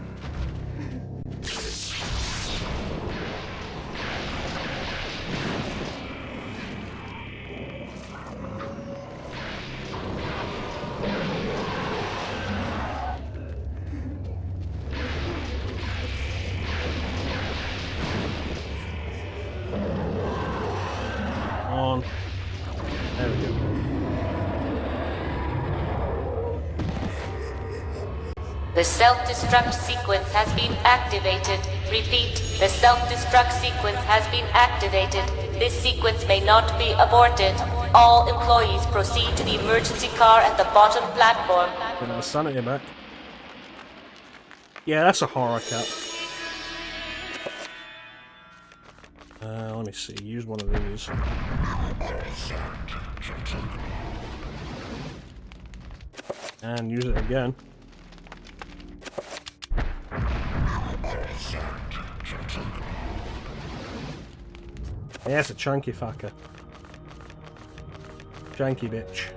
There we go. The self-destruct sequence has been activated. Repeat, the self-destruct sequence has been activated. This sequence may not be aborted. All employees proceed to the emergency car at the bottom platform. Get our sanity back. Yeah, that's a horror cat. Let me see, use one of these. And use it again. Yeah, it's a chunky fucker. Janky bitch.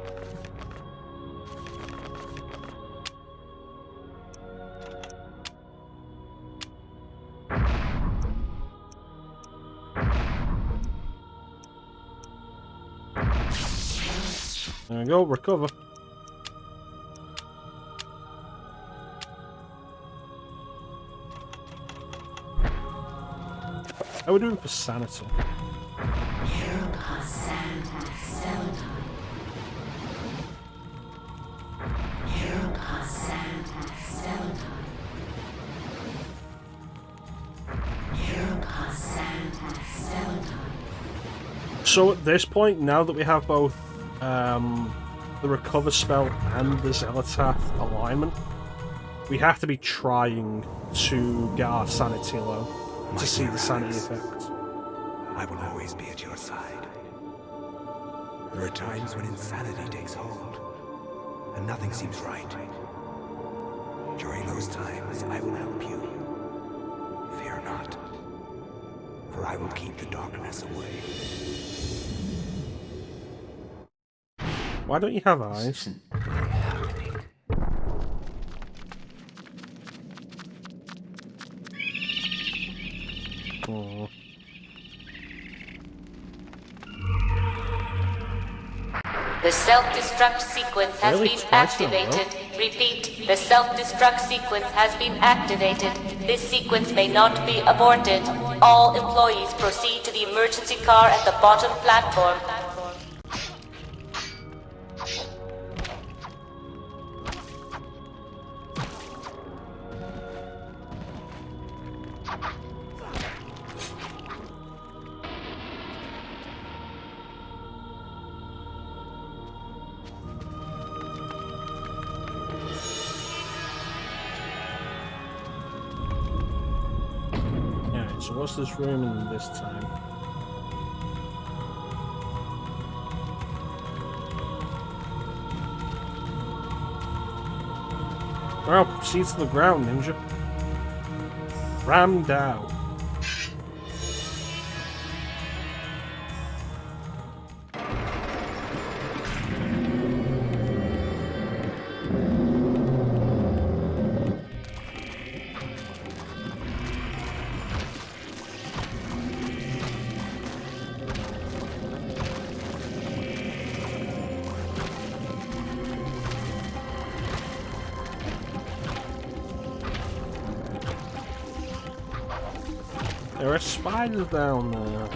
There we go, recover. How are we doing for sanity? So at this point, now that we have both the recover spell and the Zelatath alignment, we have to be trying to get our sanity low to see the sanity effect. I will always be at your side. There are times when insanity takes hold, and nothing seems right. During those times, I will help you. Fear not, for I will keep the darkness away. Why don't you have eyes? Oh. The self-destruct sequence has been activated. Repeat, the self-destruct sequence has been activated. This sequence may not be aborted. All employees proceed to the emergency car at the bottom platform. So what's this room in this time? Well, proceed to the ground, ninja. Ram down. There are spiders down there.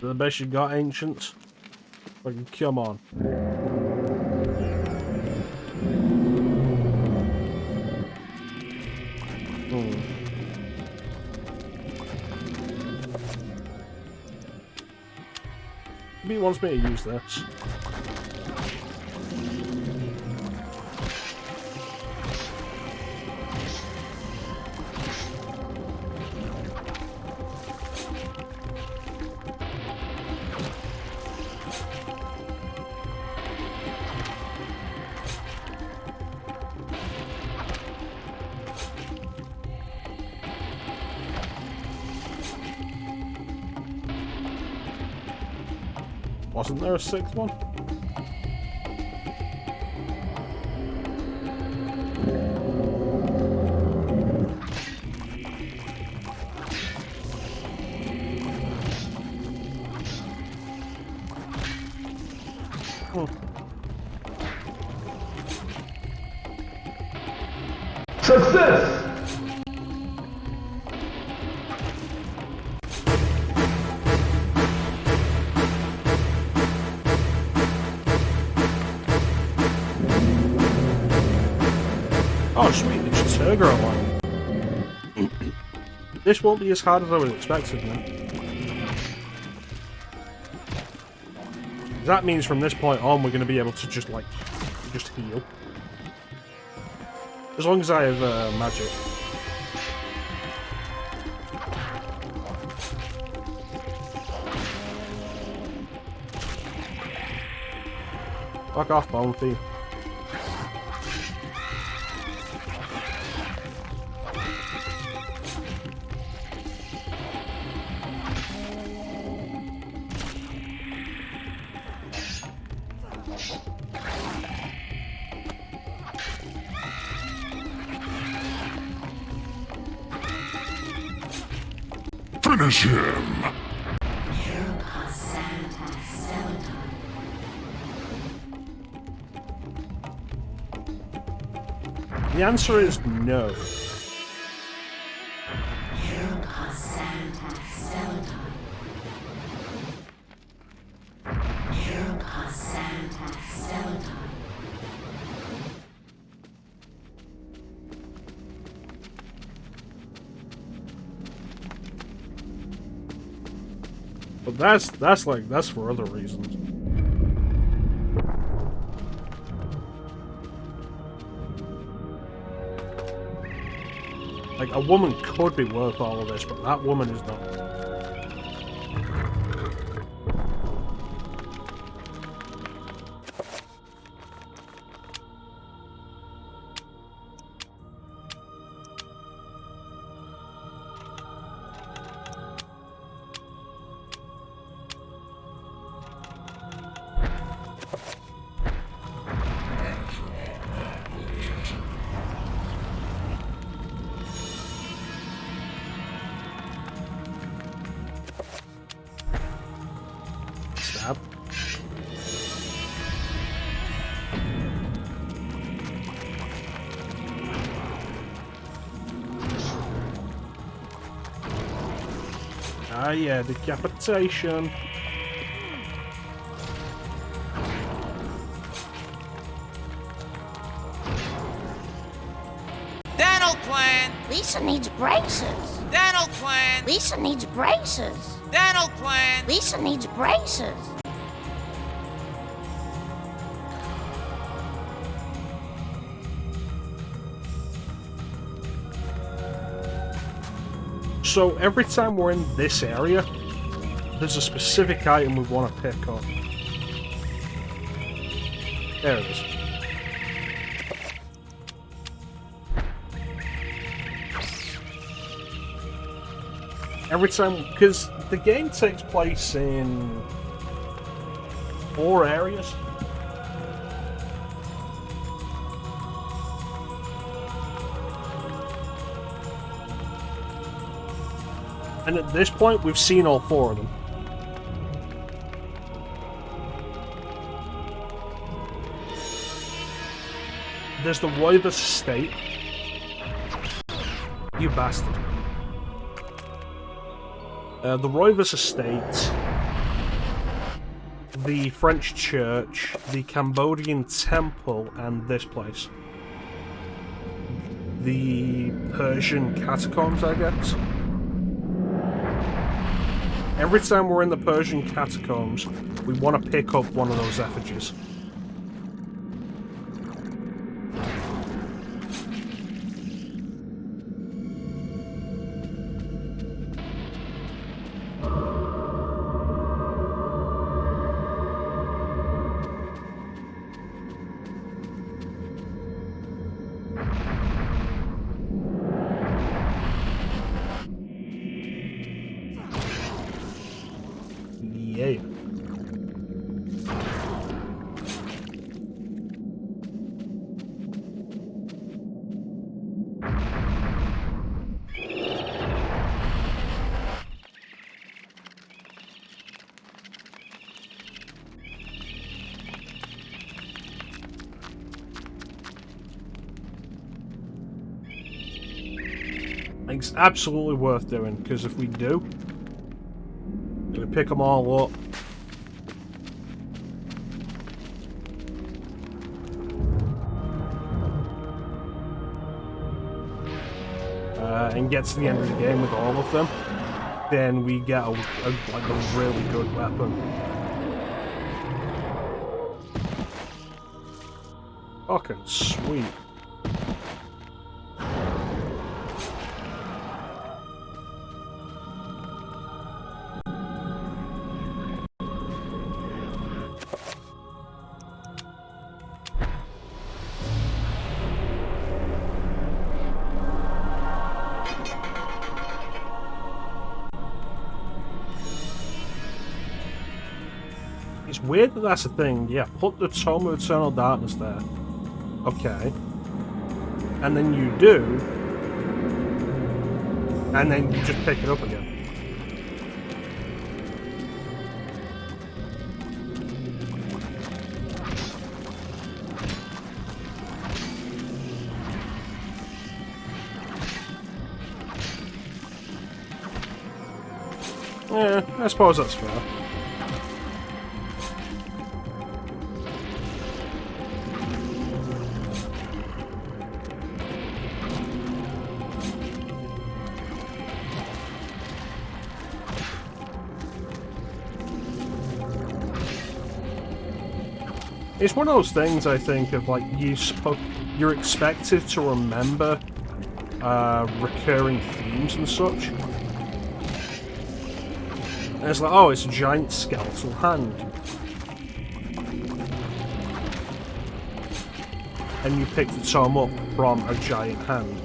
The best you got, Ancients? Fucking come on. Maybe he wants me to use this. Wasn't there a sixth one? Success! Oh sweet, it's Turger online. This won't be as hard as I was expecting then. That means from this point on we're going to be able to just heal. As long as I have magic. Fuck off, Bone Thief. Finish him! The answer is no. But that's for other reasons. Like, a woman could be worth all of this, but that woman is not. Stab. Ah yeah, decapitation. Dental plan! Lisa needs braces. Dental plan! Lisa needs braces. Dental plan! Lisa needs braces. So every time we're in this area, there's a specific item we want to pick up. There it is. Every time, because the game takes place in 4 areas. And at this point, we've seen all 4 of them. There's the Roivus estate. You bastard. The Roivus estate the French church, the Cambodian temple, and this place. The Persian catacombs, I guess. Every time we're in the Persian catacombs, we want to pick up one of those effigies. Yeah. It's absolutely worth doing, because if we do, we pick them all up. And get to the end of the game with all of them, then we get a really good weapon. Fucking sweet. It's weird that that's a thing. Yeah, put the Tome of Eternal Darkness there. Okay. And then you do. And then you just pick it up again. Yeah, I suppose that's fair. It's one of those things, I think, of like you're expected to remember recurring themes and such. And it's like, oh, it's a giant skeletal hand. And you pick the tome up from a giant hand.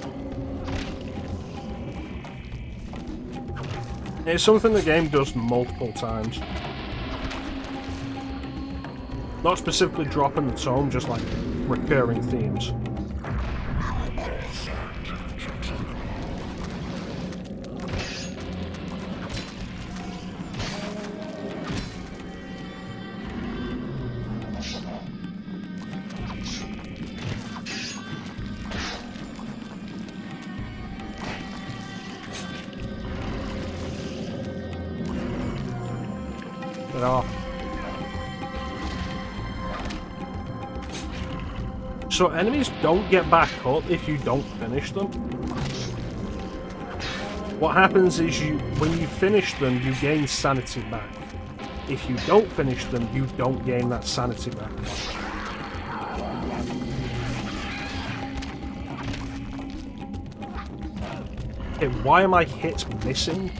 It's something the game does multiple times. Not specifically dropping the tome, just like recurring themes. So enemies don't get back up if you don't finish them. What happens is when you finish them, you gain sanity back. If you don't finish them, you don't gain that sanity back. Okay, why are my hits missing?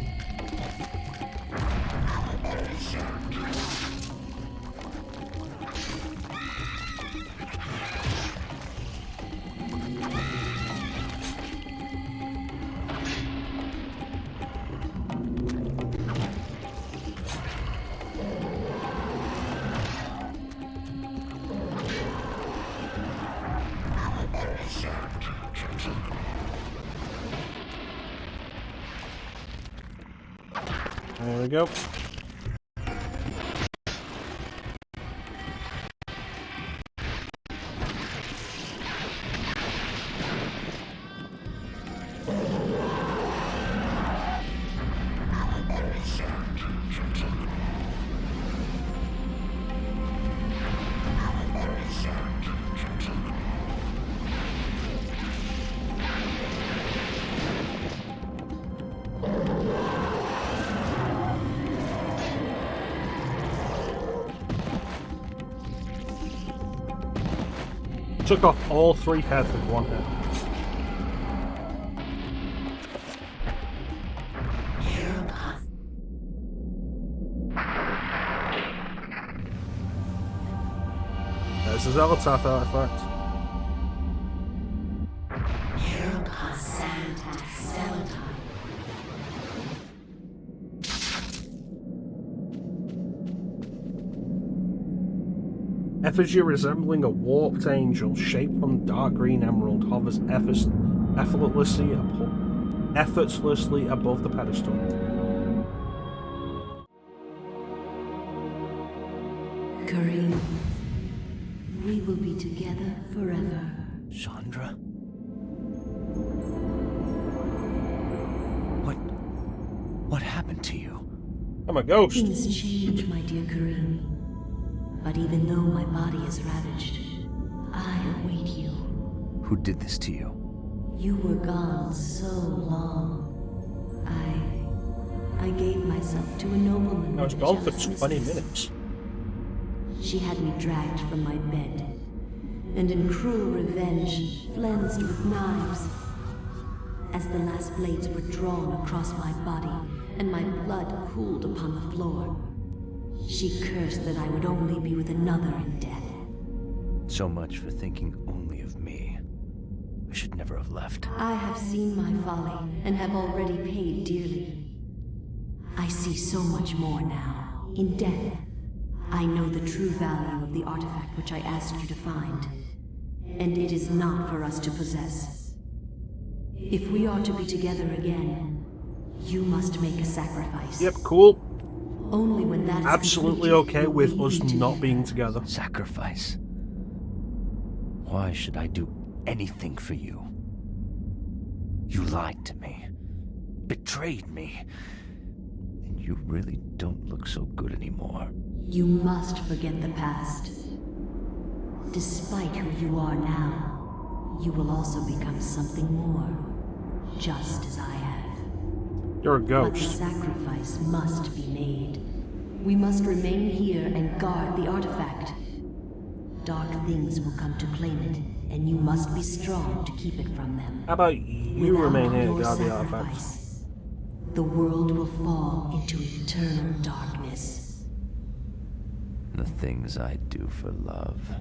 There we go. Took off all 3 heads with 1 hit. There's the Zelotaf artifact. Effigy resembling a warped angel shaped from dark green emerald hovers effortlessly above the pedestal. Kareem, we will be together forever. Chandra? What happened to you? I'm a ghost. Things change, my dear Kareem. But even though my body is ravaged, I await you. Who did this to you? You were gone so long. I gave myself to a nobleman. I was gone for 20 minutes. She had me dragged from my bed, and in cruel revenge, flensed with knives. As the last blades were drawn across my body, and my blood cooled upon the floor, she cursed that I would only be with another in death. So much for thinking only of me. I should never have left. I have seen my folly, and have already paid dearly. I see so much more now. In death, I know the true value of the artifact which I asked you to find. And it is not for us to possess. If we are to be together again, you must make a sacrifice. Yep, cool. Only when that is absolutely complete, okay with will we us be not together. being together. Sacrifice? Why should I do anything for you? You lied to me, betrayed me, and you really don't look so good anymore. You must forget the past. Despite who you are now, you will also become something more, just as I have. You're a But the ghost. sacrifice must be made. We must remain here and guard the artifact. Dark things will come to claim it, and you must be strong to keep it from them. How about you Without remain here to your guard the artifact? sacrifice, the world will fall into eternal darkness. The things I do for love.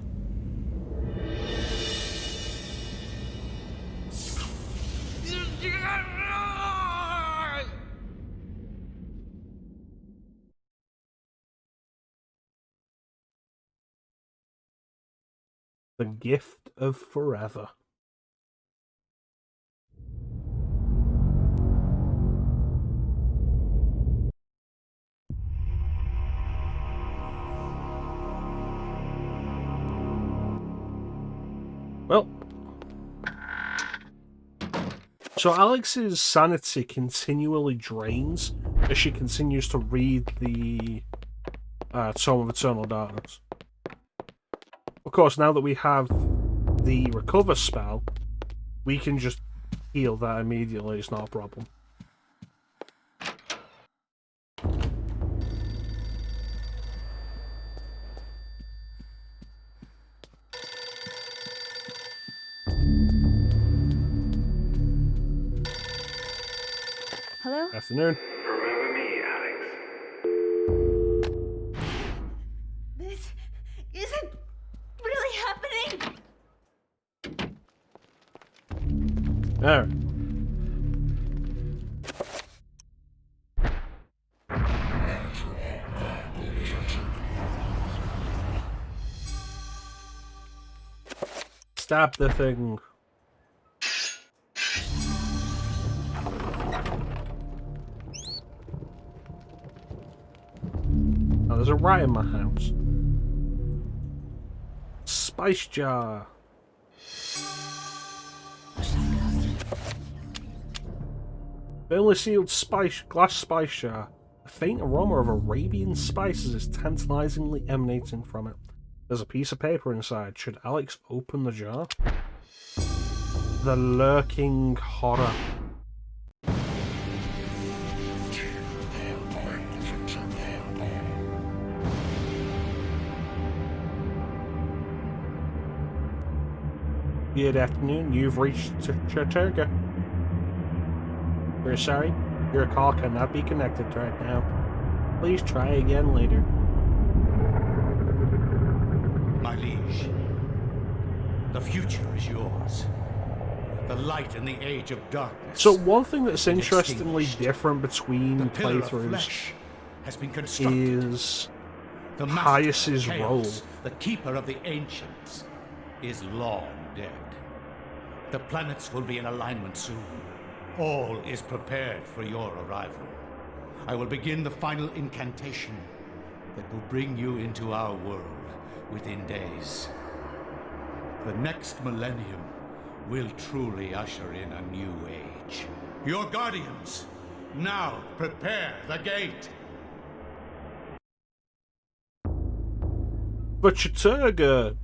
The gift of forever. Well, so Alex's sanity continually drains as she continues to read the Tome of Eternal Darkness. Of course, now that we have the recover spell, we can just heal that immediately. It's not a problem. Hello? Afternoon. Remember me, Alex? This isn't really happening. Alright. Stab the thing. Oh, there's a rat in my house. Spice jar. Only sealed glass spice jar. A faint aroma of Arabian spices is tantalizingly emanating from it. There's a piece of paper inside. Should Alex open the jar? The lurking horror. Good afternoon. You've reached Chatturga. We're sorry. Your call cannot be connected right now. Please try again later. My liege, the future is yours. The light in the age of darkness. So one thing that's interestingly different between playthroughs has been constructed. is the Pius's role. The keeper of the ancients is long dead. The planets will be in alignment soon. All is prepared for your arrival. I will begin the final incantation that will bring you into our world within days. The next millennium will truly usher in a new age. Your guardians, now prepare the gate. But Chatturga,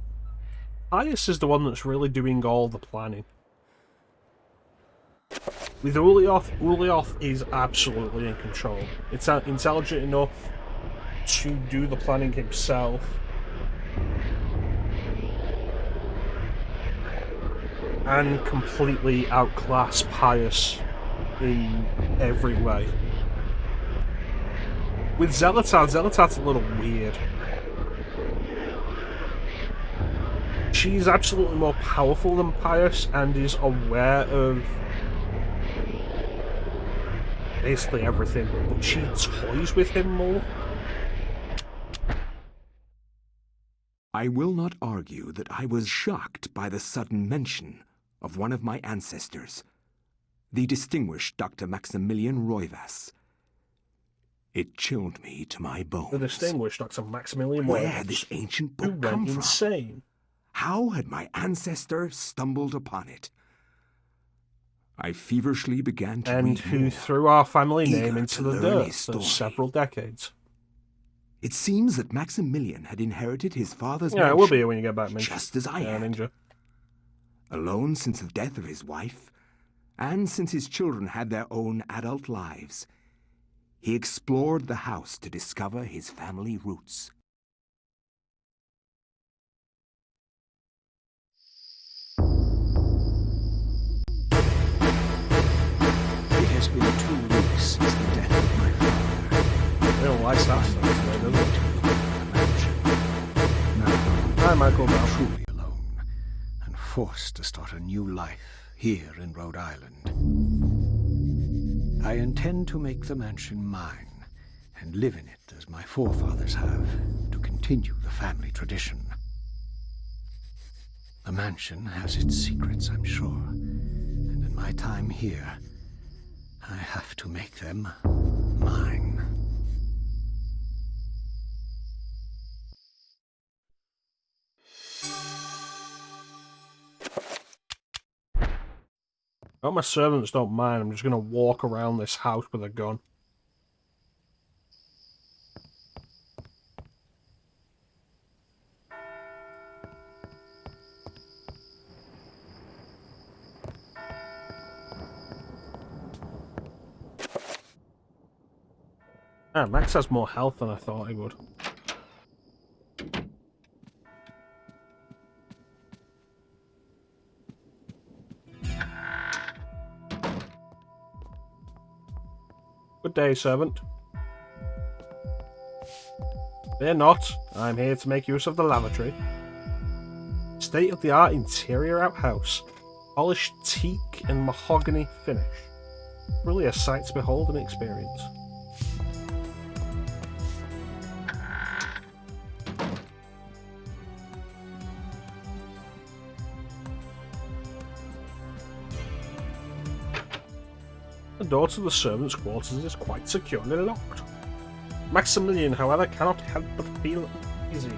Pius is the one that's really doing all the planning. With Ulioth is absolutely in control. It's intelligent enough to do the planning himself. And completely outclass Pius in every way. With Zealot's a little weird. She's absolutely more powerful than Pius and is aware of basically everything, but she toys with him more. I will not argue that I was shocked by the sudden mention of one of my ancestors, the distinguished Dr. Maximilian Roivas. It chilled me to my bones. The distinguished Dr. Maximilian Where Roivas, had this ancient who book went come from? insane. How had my ancestor stumbled upon it? I feverishly began to And read who more, threw our family name eager into to the learn dirt his for story. several decades. It seems that Maximilian had inherited his father's Yeah, it mansion, will be when you get back, Minch. just as I had. Ninja. Alone since the death of his wife, and since his children had their own adult lives, he explored the house to discover his family roots. It has been 2 weeks since the death of my father. They don't like that stuff, does it? Hi, Michael. Truly alone, and forced to start a new life here in Rhode Island. I intend to make the mansion mine, and live in it as my forefathers have, to continue the family tradition. The mansion has its secrets, I'm sure, and in my time here, I have to make them mine. Oh, my servants don't mind. I'm just going to walk around this house with a gun. Ah, Max has more health than I thought he would. Good day, servant. Fear not. I'm here to make use of the lavatory. State-of-the-art interior outhouse. Polished teak and mahogany finish. Really a sight to behold and experience. The door to the servants' quarters is quite securely locked. Maximilian, however, cannot help but feel uneasy.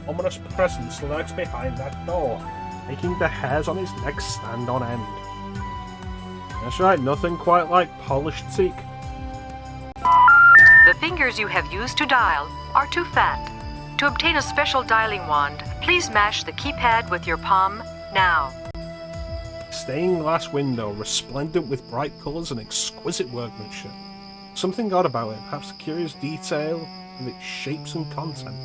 Ominous presence lurks behind that door, making the hairs on his neck stand on end. That's right, nothing quite like polished teak. The fingers you have used to dial are too fat. To obtain a special dialing wand, please mash the keypad with your palm now. Stained glass window, resplendent with bright colours and exquisite workmanship. Something odd about it, perhaps the curious detail of its shapes and content.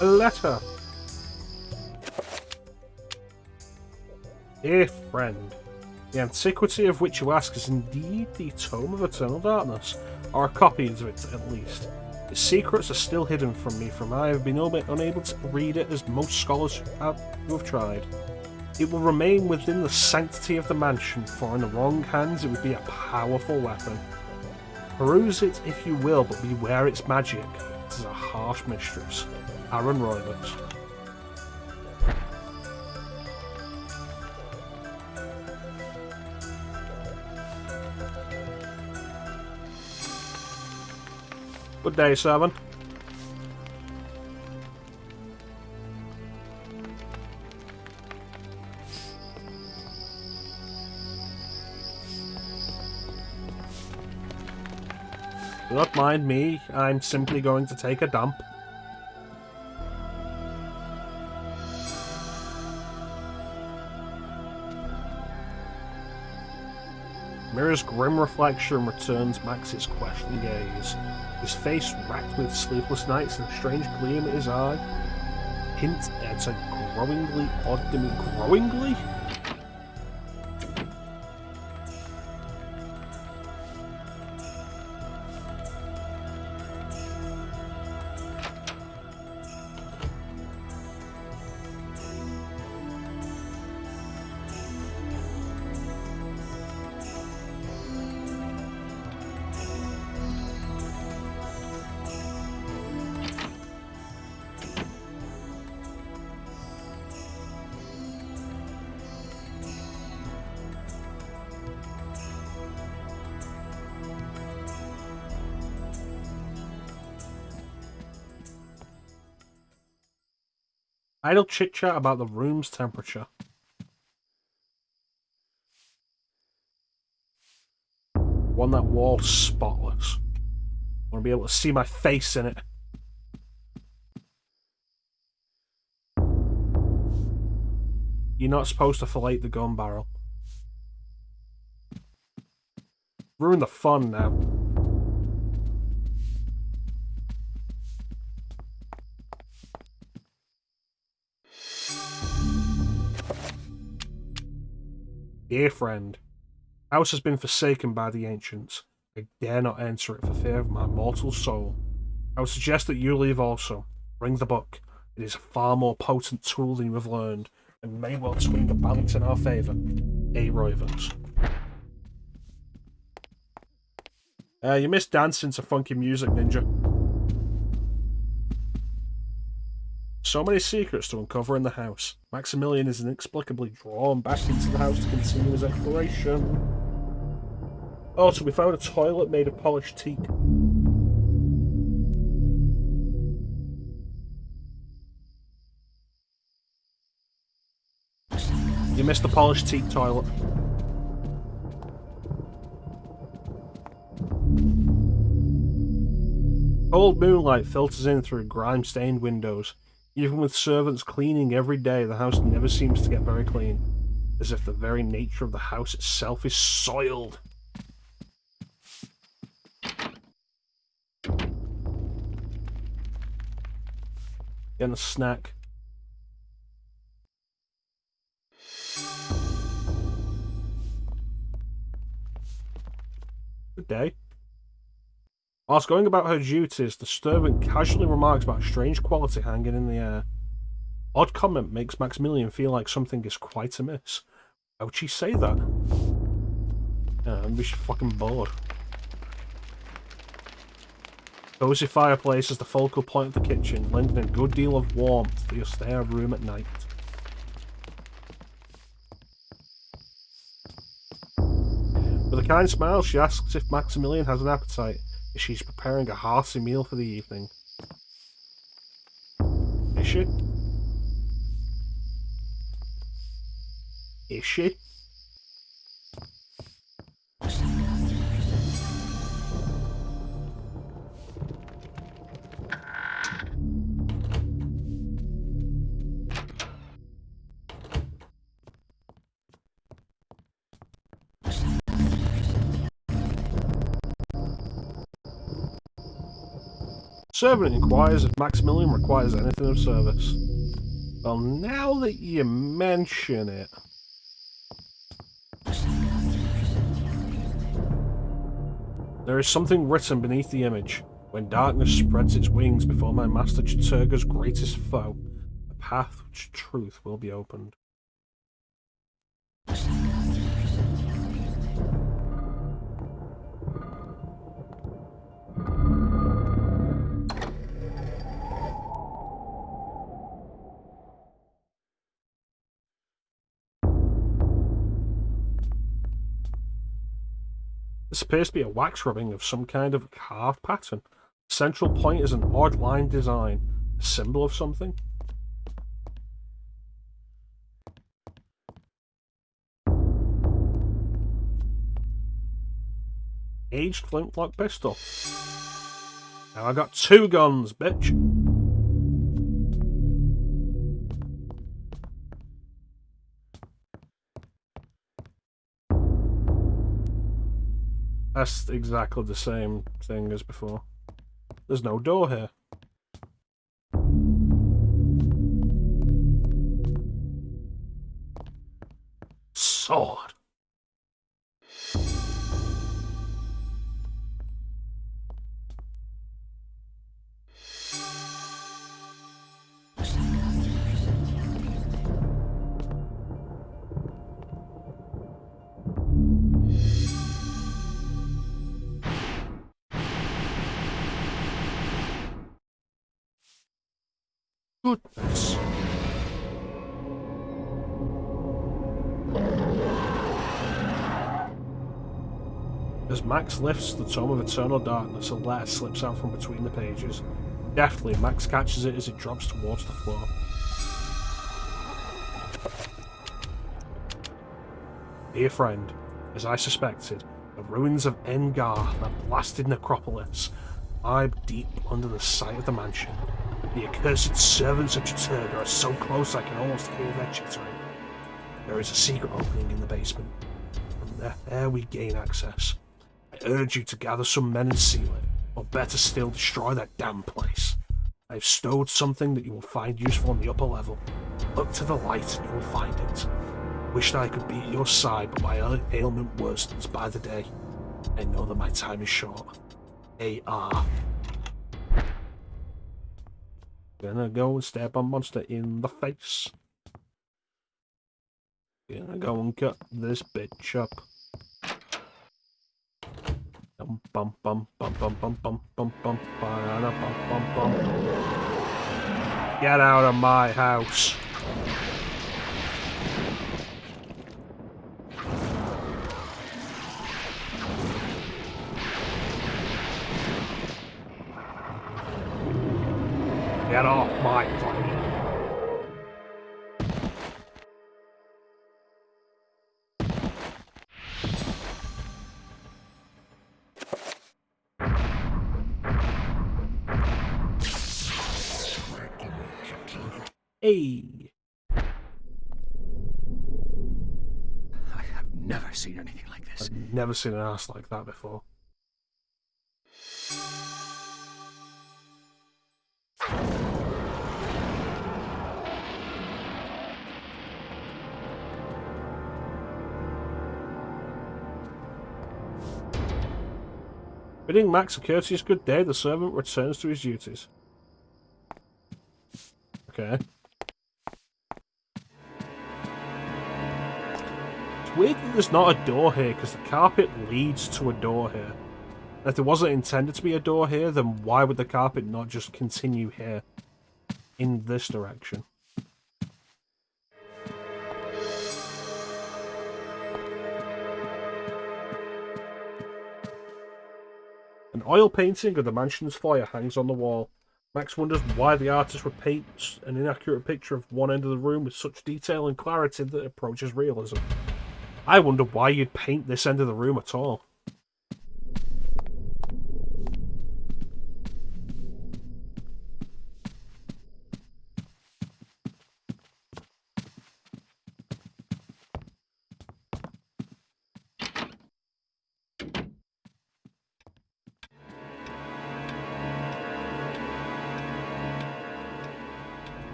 A letter. Dear friend, the antiquity of which you ask is indeed the Tome of Eternal Darkness, or a copy of it at least. Its secrets are still hidden from me, for I have been unable to read it as most scholars who have tried. It will remain within the sanctity of the mansion, for in the wrong hands it would be a powerful weapon. Peruse it if you will, but beware its magic. It is a harsh mistress. Aaron Roylance. Good day, servant. Do not mind me, I'm simply going to take a dump. Mirror's grim reflection returns Max's questioning gaze, his face racked with sleepless nights and a strange gleam in his eye. Hint at a growingly odd growingly? Idle chit-chat about the room's temperature. Want that wall spotless. Want to be able to see my face in it. You're not supposed to fillet the gun barrel. Ruin the fun now. Dear friend, house has been forsaken by the ancients. I dare not enter it for fear of my mortal soul. I would suggest that you leave also. Bring the book. It is a far more potent tool than you have learned, and may well swing the balance in our favour. A. Roivers. You missed dancing to funky music, Ninja. So many secrets to uncover in the house. Maximilian is inexplicably drawn back into the house to continue his exploration. Oh, so we found a toilet made of polished teak. You missed the polished teak toilet. Cold moonlight filters in through grime-stained windows. Even with servants cleaning every day, the house never seems to get very clean. As if the very nature of the house itself is soiled. Getting a snack. Good day. Whilst going about her duties, the servant casually remarks about a strange quality hanging in the air. Odd comment makes Maximilian feel like something is quite amiss. Why would she say that? Maybe she's fucking bored. Cozy fireplace is the focal point of the kitchen, lending a good deal of warmth to the austere room at night. With a kind smile, she asks if Maximilian has an appetite, as she's preparing a hearty meal for the evening. Is she? Is she? Servant inquires if Maximilian requires anything of service. Well, now that you mention it... There is something written beneath the image. When darkness spreads its wings before my master Chiturga's greatest foe, a path to truth will be opened. This appears to be a wax rubbing of some kind of carved pattern. The central point is an odd line design, a symbol of something. Aged flintlock pistol. Now I got 2 guns, bitch. That's exactly the same thing as before. There's no door here. Sword. Goodness. As Max lifts the Tome of Eternal Darkness, a letter slips out from between the pages. Deftly, Max catches it as it drops towards the floor. Dear friend, as I suspected, the ruins of Engar, that blasted necropolis, lie deep under the site of the mansion. The accursed servants of Chiturga are so close I can almost hear their chittering. There is a secret opening in the basement. From there we gain access. I urge you to gather some men and seal it, or better still, destroy that damn place. I have stowed something that you will find useful on the upper level. Look to the light and you will find it. Wish that I could be at your side, but my ailment worsens by the day. I know that my time is short. A.R. Gonna go and stab a monster in the face. Gonna go and cut this bitch up. Bum bum bum bum bum bum bum bum bum bum bum bum. Get out of my house. Get off my plane. Hey. I have never seen anything like this. I've never seen an ass like that before. Bidding Max a courteous good day, the servant returns to his duties. Okay. It's weird that there's not a door here, because the carpet leads to a door here. And if there wasn't intended to be a door here, then why would the carpet not just continue here? In this direction. An oil painting of the mansion's foyer hangs on the wall. Max wonders why the artist would paint an inaccurate picture of one end of the room with such detail and clarity that approaches realism. I wonder why you'd paint this end of the room at all.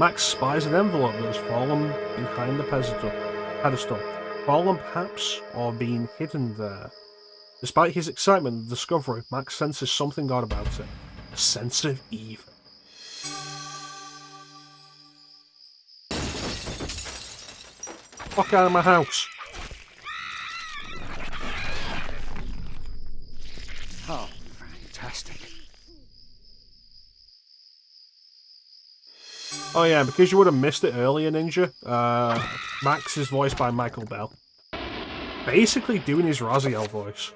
Max spies an envelope that has fallen behind the pedestal. Fallen perhaps, or being hidden there. Despite his excitement at the discovery, Max senses something odd about it. A sense of evil. Fuck out of my house. Oh, fantastic. Oh yeah, because you would have missed it earlier, Ninja, Max is voiced by Michael Bell. Basically doing his Raziel voice.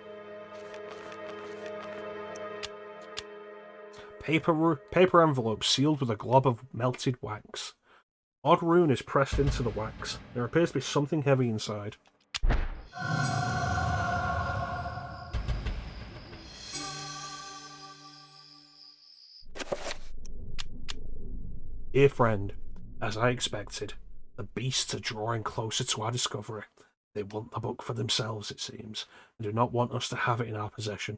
Paper envelope sealed with a glob of melted wax. Odd rune is pressed into the wax. There appears to be something heavy inside. Dear friend, as I expected, the beasts are drawing closer to our discovery. They want the book for themselves, it seems, and do not want us to have it in our possession.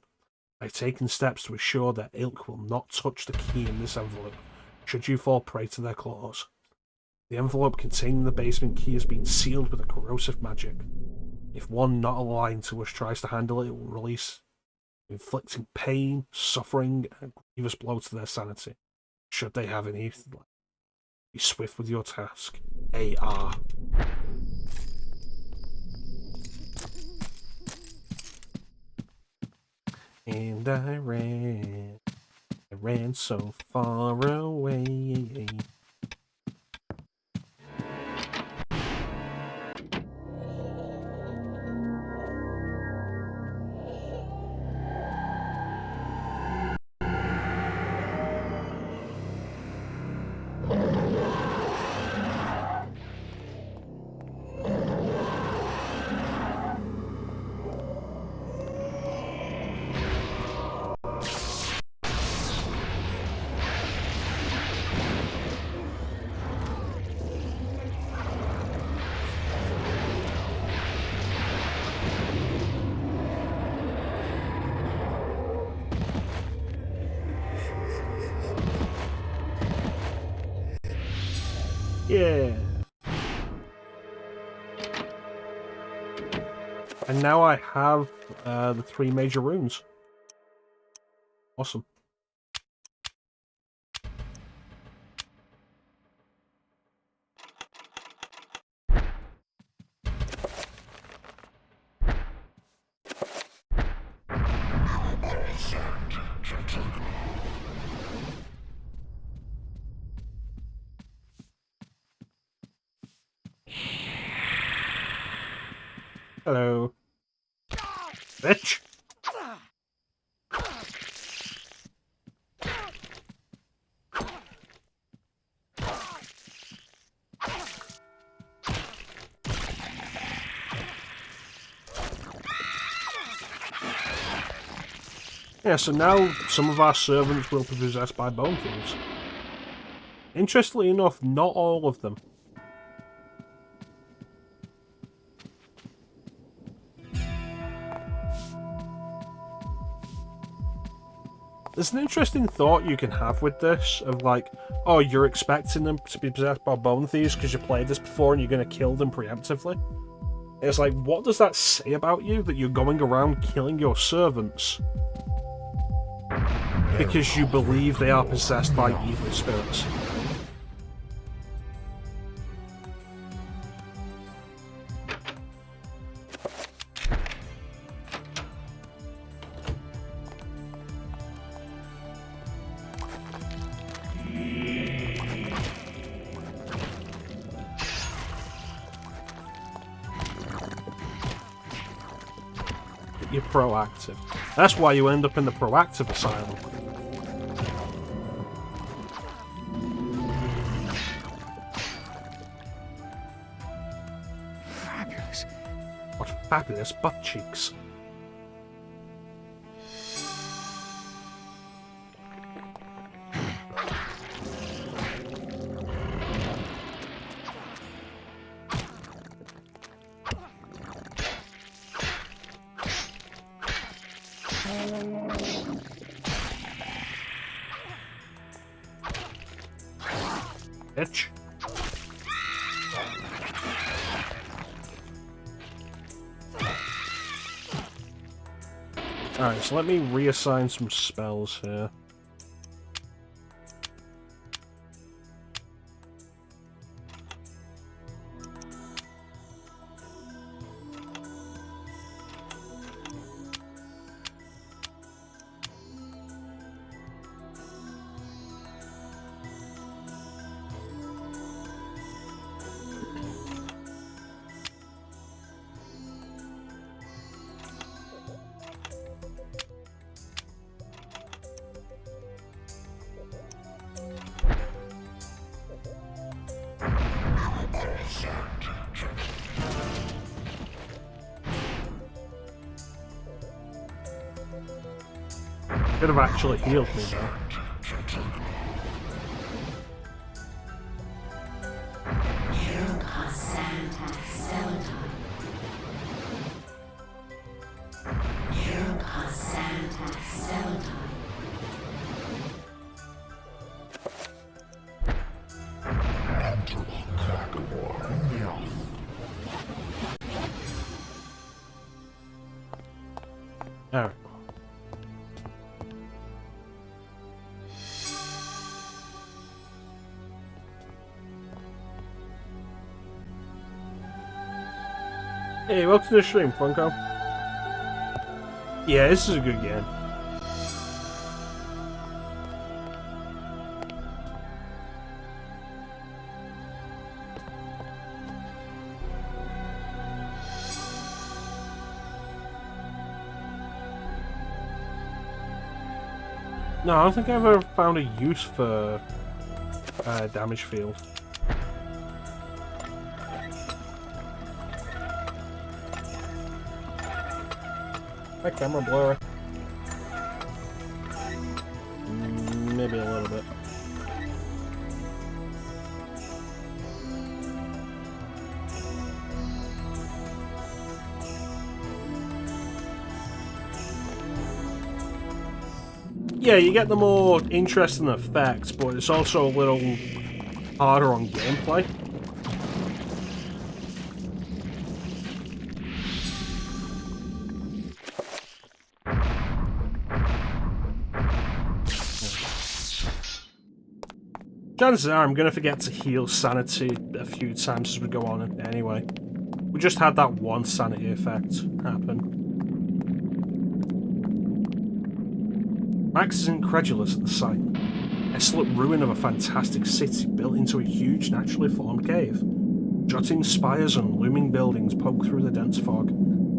I have taken steps to assure that ilk will not touch the key in this envelope, should you fall prey to their claws. The envelope containing the basement key has been sealed with a corrosive magic. If one not aligned to us tries to handle it, it will release, inflicting pain, suffering, and a grievous blow to their sanity. Should they have any, be swift with your task. A.R. And I ran so far away. Yeah. And now I have the 3 major runes. Awesome. Hello. Bitch! Yeah, so now some of our servants will be possessed by bone thieves. Interestingly enough, not all of them. There's an interesting thought you can have with this, of like, oh, you're expecting them to be possessed by bone thieves because you played this before and you're going to kill them preemptively. It's like, what does that say about you, that you're going around killing your servants because you believe they are possessed by evil spirits? You're proactive. That's why you end up in the proactive asylum. Fabulous. What fabulous butt cheeks. Bitch. Alright, so let me reassign some spells here. Could have actually healed me though. Alright. Hey, welcome to the stream, Funko. Yeah, this is a good game. No, I don't think I've ever found a use for damage field. My camera blurry. Maybe a little bit. Yeah, you get the more interesting effects, but it's also a little harder on gameplay. Chances are I'm going to forget to heal Sanity a few times as we go on anyway. We just had that one Sanity effect happen. Max is incredulous at the sight. A desolate ruin of a fantastic city built into a huge naturally formed cave. Jutting spires and looming buildings poke through the dense fog.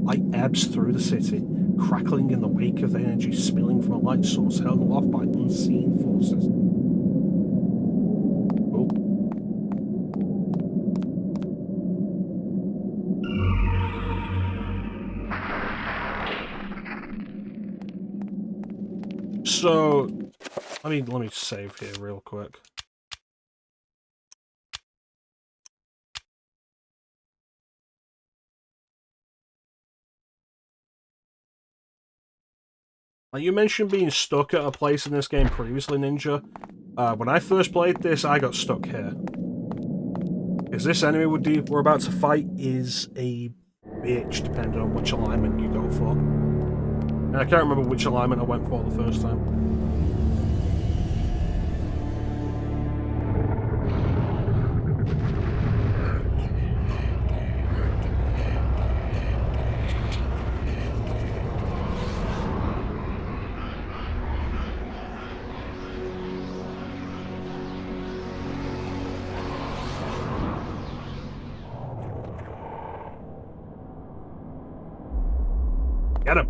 Light ebbs through the city, crackling in the wake of the energy spilling from a light source held aloft by unseen forces. So, let me save here real quick. Like you mentioned being stuck at a place in this game previously, Ninja. When I first played this, I got stuck here. Because this enemy we're about to fight is a bitch, depending on which alignment you go for. And I can't remember which alignment I went for the first time. Get him!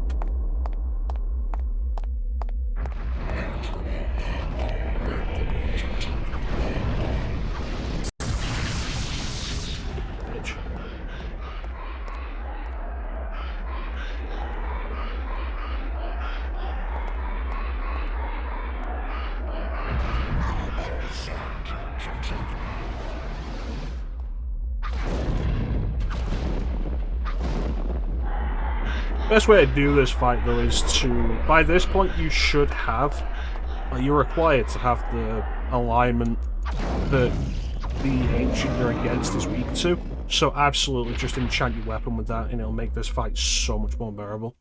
Bitch. Best way to do this fight though is to, by this point you should have, you're required to have the alignment that the ancient you're against is weak to, so absolutely just enchant your weapon with that and it'll make this fight so much more bearable.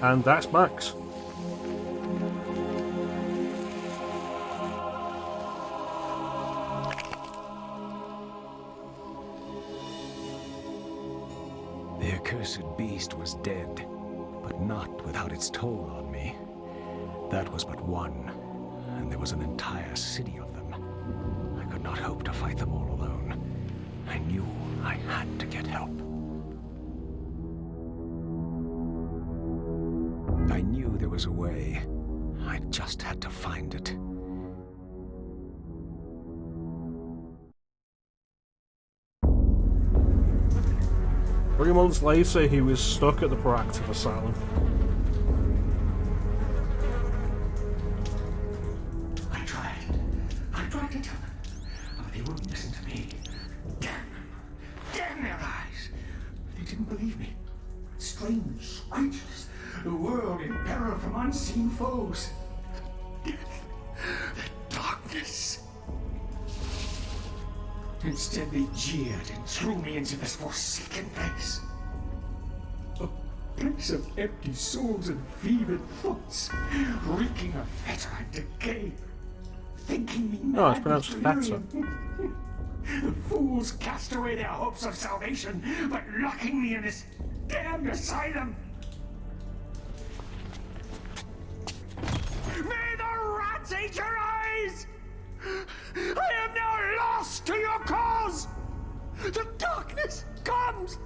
And that's Max. The accursed beast was dead, but not without its toll on me. That was but one, and there was an entire city of them. I could not hope to fight them all alone. I knew I had to get help. I knew there was a way. I just had to find it. 3 months later, he was stuck at the proactive asylum. I tried to tell them, but they wouldn't listen to me. Damn their eyes! They didn't believe me. Strange creatures, the world in peril from unseen foes. The darkness. Instead, they jeered and threw me into this forsaken place. A place of empty souls and fevered thoughts, reeking of fetor and decay. Thinking me mad. Oh, it's pronounced fetter. The fools cast away their hopes of salvation, but locking me in this damned asylum. May the rats eat your eyes! I am now lost to your cause! The darkness comes!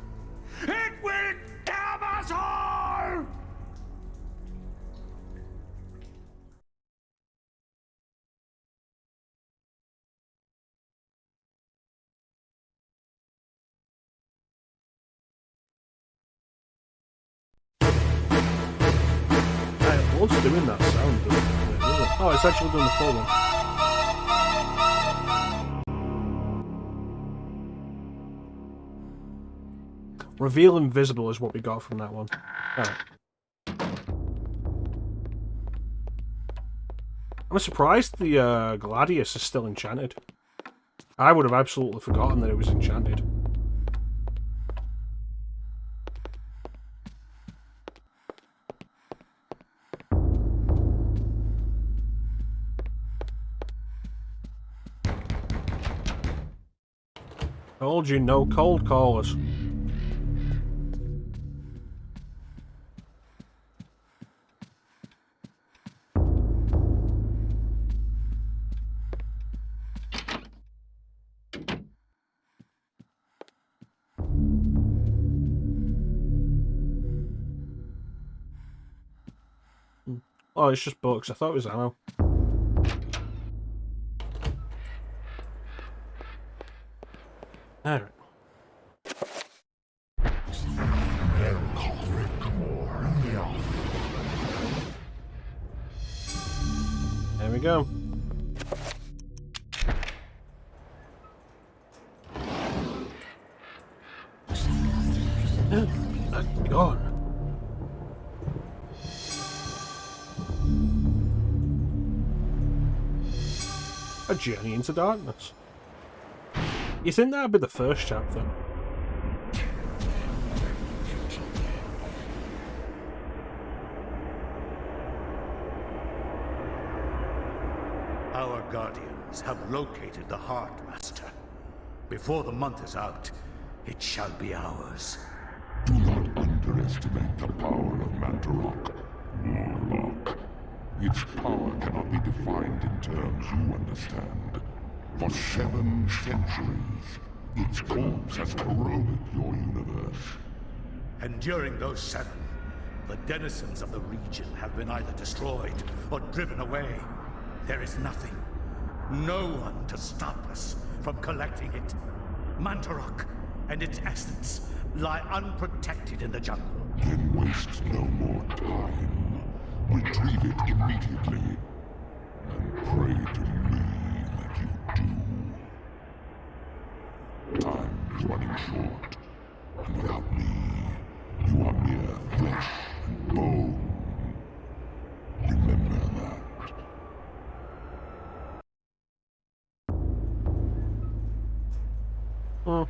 It will damn us all! What's doing that sound? Oh, it's actually doing the full one. Reveal invisible is what we got from that one. Alright. I'm surprised the Gladius is still enchanted. I would have absolutely forgotten that it was enchanted. Told you, no cold callers. Oh, it's just books. I thought it was ammo. Alright. There we go. God. A journey into darkness. You think that'd be the first chapter? Our guardians have located the Heart Master. Before the month is out, it shall be ours. Do not underestimate the power of Mantarok, Warlock. Its power cannot be defined in terms you understand. For 7 centuries, its corpse has corroded your universe. And during those 7, the denizens of the region have been either destroyed or driven away. There is nothing, no one to stop us from collecting it. Mantarok and its essence lie unprotected in the jungle. Then waste no more time. Retrieve it immediately, and pray to me that you do. Time is running short, and without me, you are mere flesh and bone. Remember that. Oh.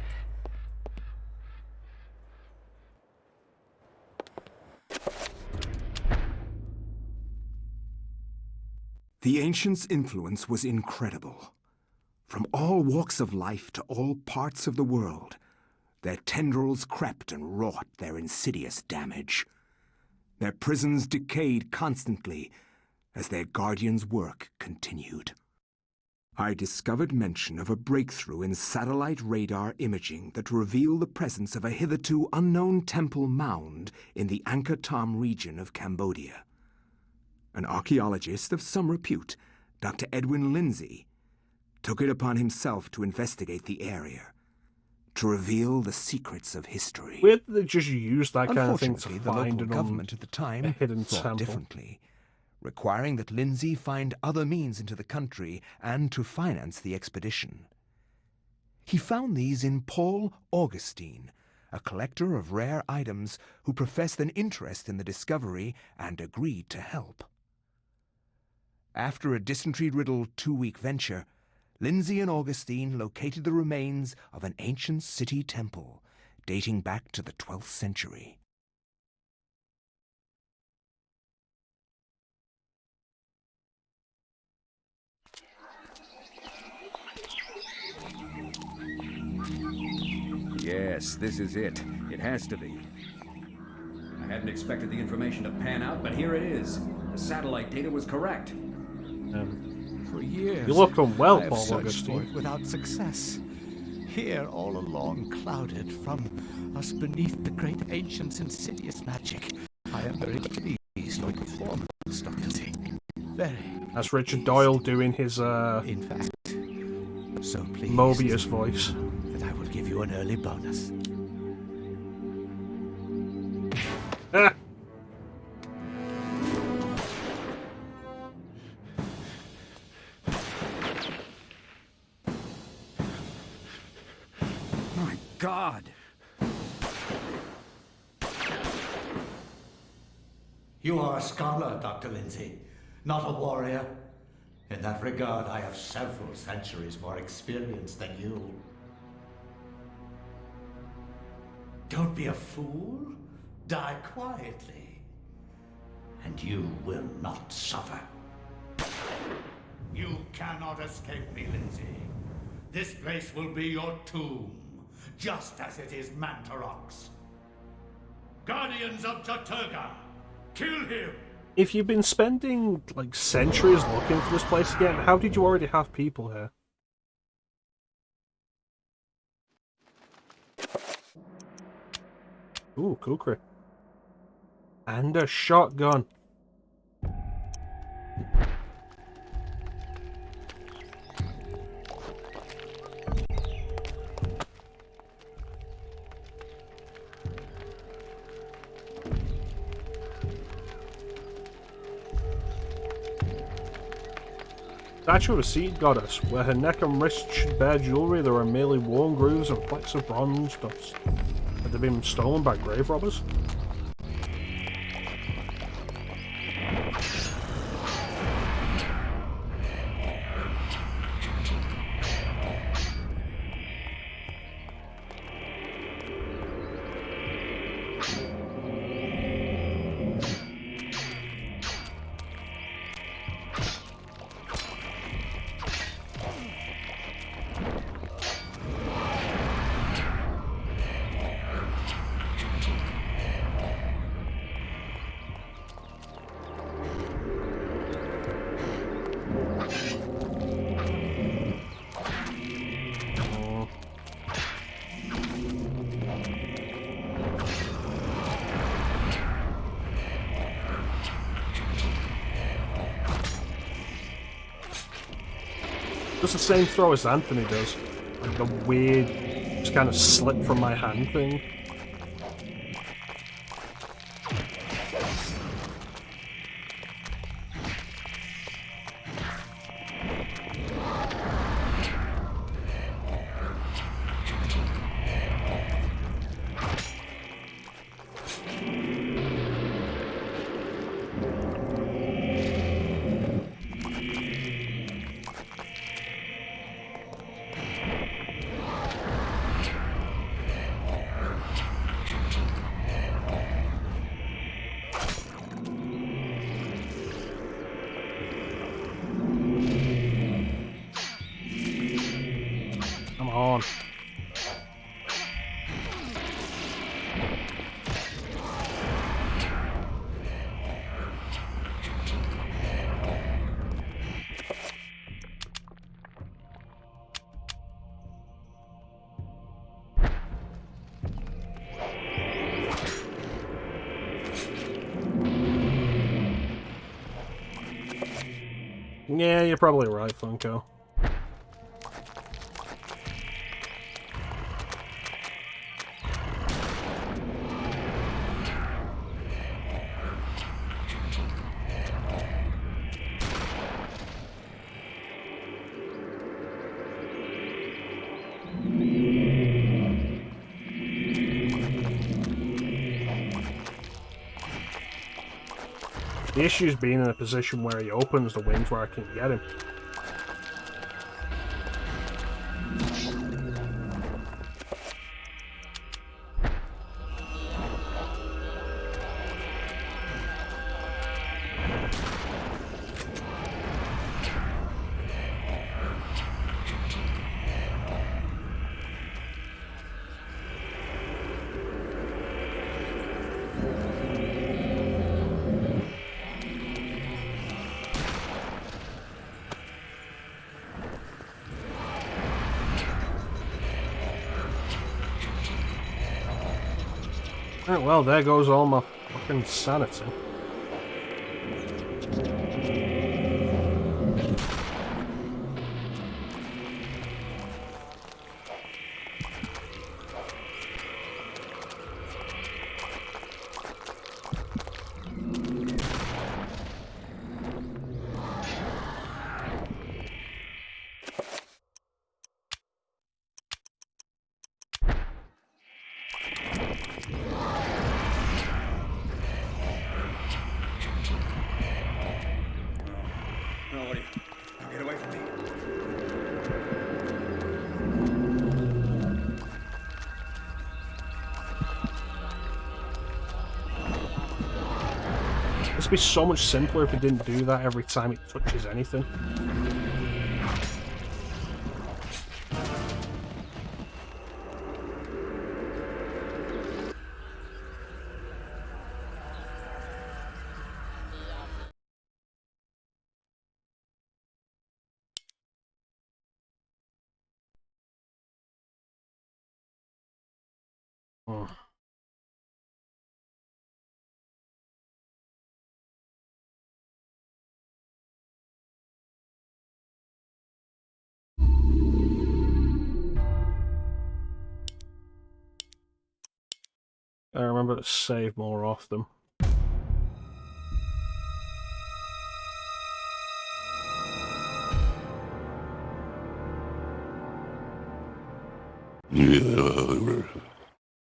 The ancients' influence was incredible. From all walks of life to all parts of the world, their tendrils crept and wrought their insidious damage. Their prisons decayed constantly as their guardians' work continued. I discovered mention of a breakthrough in satellite radar imaging that revealed the presence of a hitherto unknown temple mound in the Angkor Thom region of Cambodia. An archaeologist of some repute, Dr. Edwin Lindsay, took it upon himself to investigate the area, to reveal the secrets of history. Weird that they just used that kind of thing to Unfortunately, the find local government at the time a hidden thought temple. differently, requiring that Lindsay find other means into the country and to finance the expedition. He found these in Paul Augustine, a collector of rare items who professed an interest in the discovery and agreed to help. After a dysentery-riddled 2-week venture, Lindsay and Augustine located the remains of an ancient city temple dating back to the 12th century. Yes, this is it. It has to be. I hadn't expected the information to pan out, but here it is. The satellite data was correct. For years, You look unwell, I have Paul searched Augustine. for it without success. Here, all along, clouded from us beneath the great ancient's insidious magic. I am very pleased with the performance, Dr. T. Very. That's Richard Doyle doing his In fact, so pleased Mobius voice. that I will give you an early bonus. Ah. My God! You are a scholar, Dr. Lindsay, not a warrior. In that regard, I have several centuries more experience than you. Don't be a fool. Die quietly. And you will not suffer. You cannot escape me, Lindsay. This place will be your tomb, just as it is Mantarok's. Guardians of Jaturga, kill him! If you've been spending like centuries looking for this place again, how did you already have people here? Ooh, kukri. And a shotgun. Statue of a seed goddess, where her neck and wrists should bear jewellery, there are merely worn grooves and flecks of bronze dust. Had they been stolen by grave robbers? Does the same throw as Anthony does. Like the weird, just kind of slip from my hand thing. Shaun. Yeah, you're probably right, Funko. The issue's being in a position where he opens the wings where I can get him. Right, well, there goes all my fucking sanity. Get away from me. This would be so much simpler if it didn't do that every time it touches anything. I remember to save more often.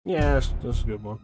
Yeah, that's a good one.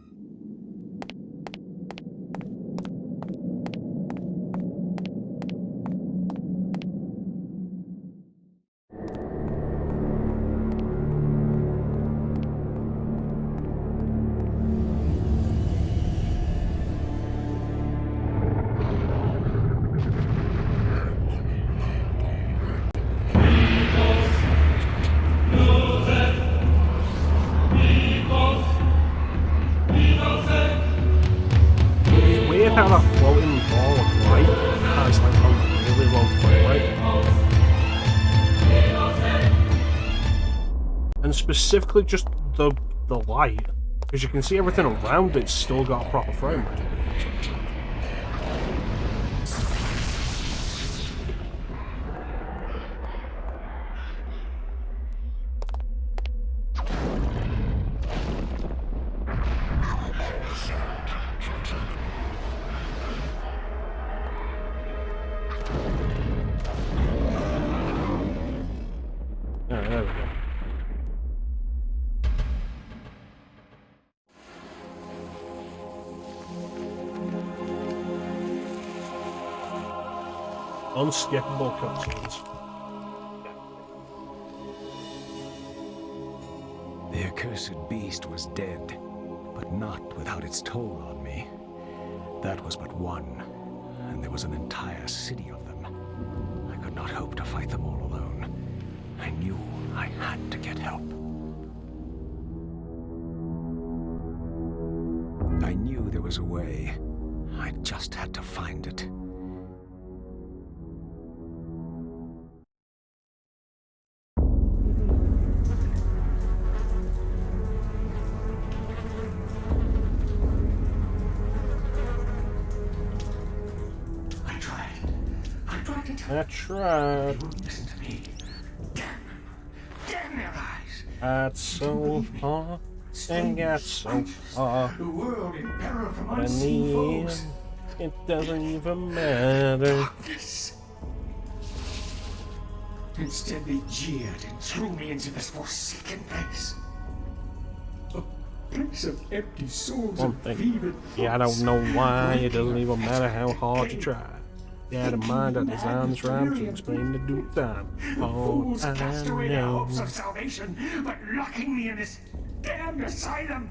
How that floating ball of light has like a really low frame rate. And specifically just the light, because you can see everything around it's still got a proper frame rate. There we go. Unskippable cutscenes. The accursed beast was dead, but not without its toll on me. That was but one, and there was an entire city of them. I could not hope to fight them all alone. I knew I had to get help. I knew there was a way. I just had to find it. I tried. Listen to me. Damn their eyes. Got so far and got so far. The world in peril from But in unseen the foes. end, it doesn't even matter. Darkness. Instead, they jeered and threw me into this forsaken place. A place of empty souls One and thing. fevered Yeah, I don't thoughts. know why. It doesn't even matter how hard you try. Got a mind that designed this rhyme to explain the due time. All Fools I cast away their know. hopes of salvation, but locking me in this damned asylum.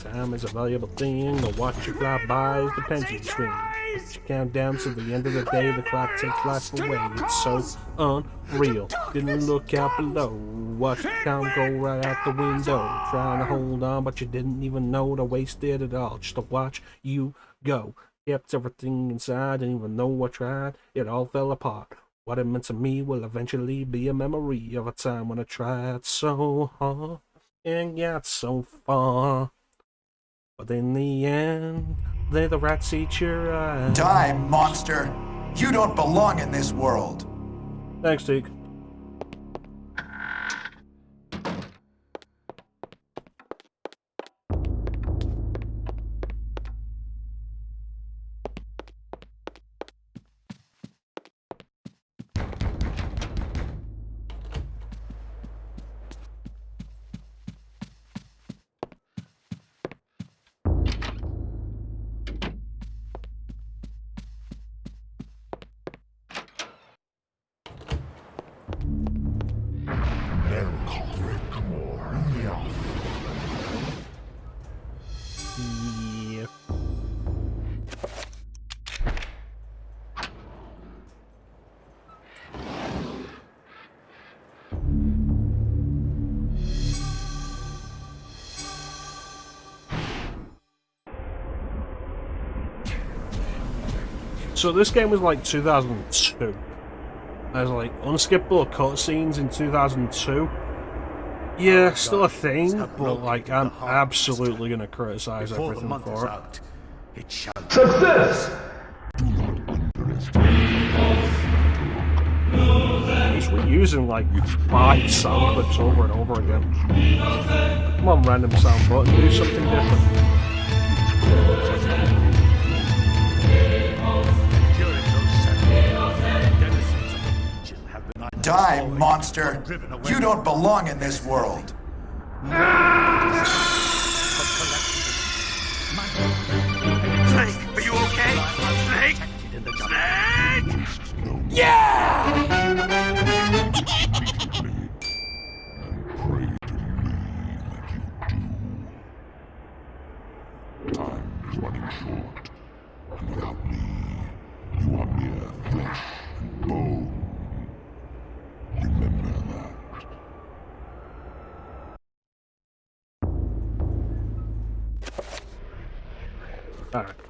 Time is a valuable thing. The watch you fly by is the pendulum swing. But you count down to the end of the day. The clock takes life away. It's so unreal. Didn't look out below. Watch the time go right out the window. Trying to hold on, but you didn't even know to wasted it all just to watch you go. Kept everything inside, didn't even know I tried. It all fell apart. What it meant to me will eventually be a memory of a time when I tried so hard and got so far. But in the end, they the rats eat your eyes. Die, monster! You don't belong in this world! Thanks, Teak. Yeah. So this game was like 2002. There's like unskippable cutscenes in 2002. Yeah, still a thing, but like I'm absolutely gonna criticize everything for it. Success! He's reusing like 5 sound clips over and over again. Come on, random sound button, do something different. Die, monster! You don't belong in this world! Snake, are you okay? Snake? Snake? Yeah! Time is running short, and without me, you are mere flesh and bone. Remember that. Alright.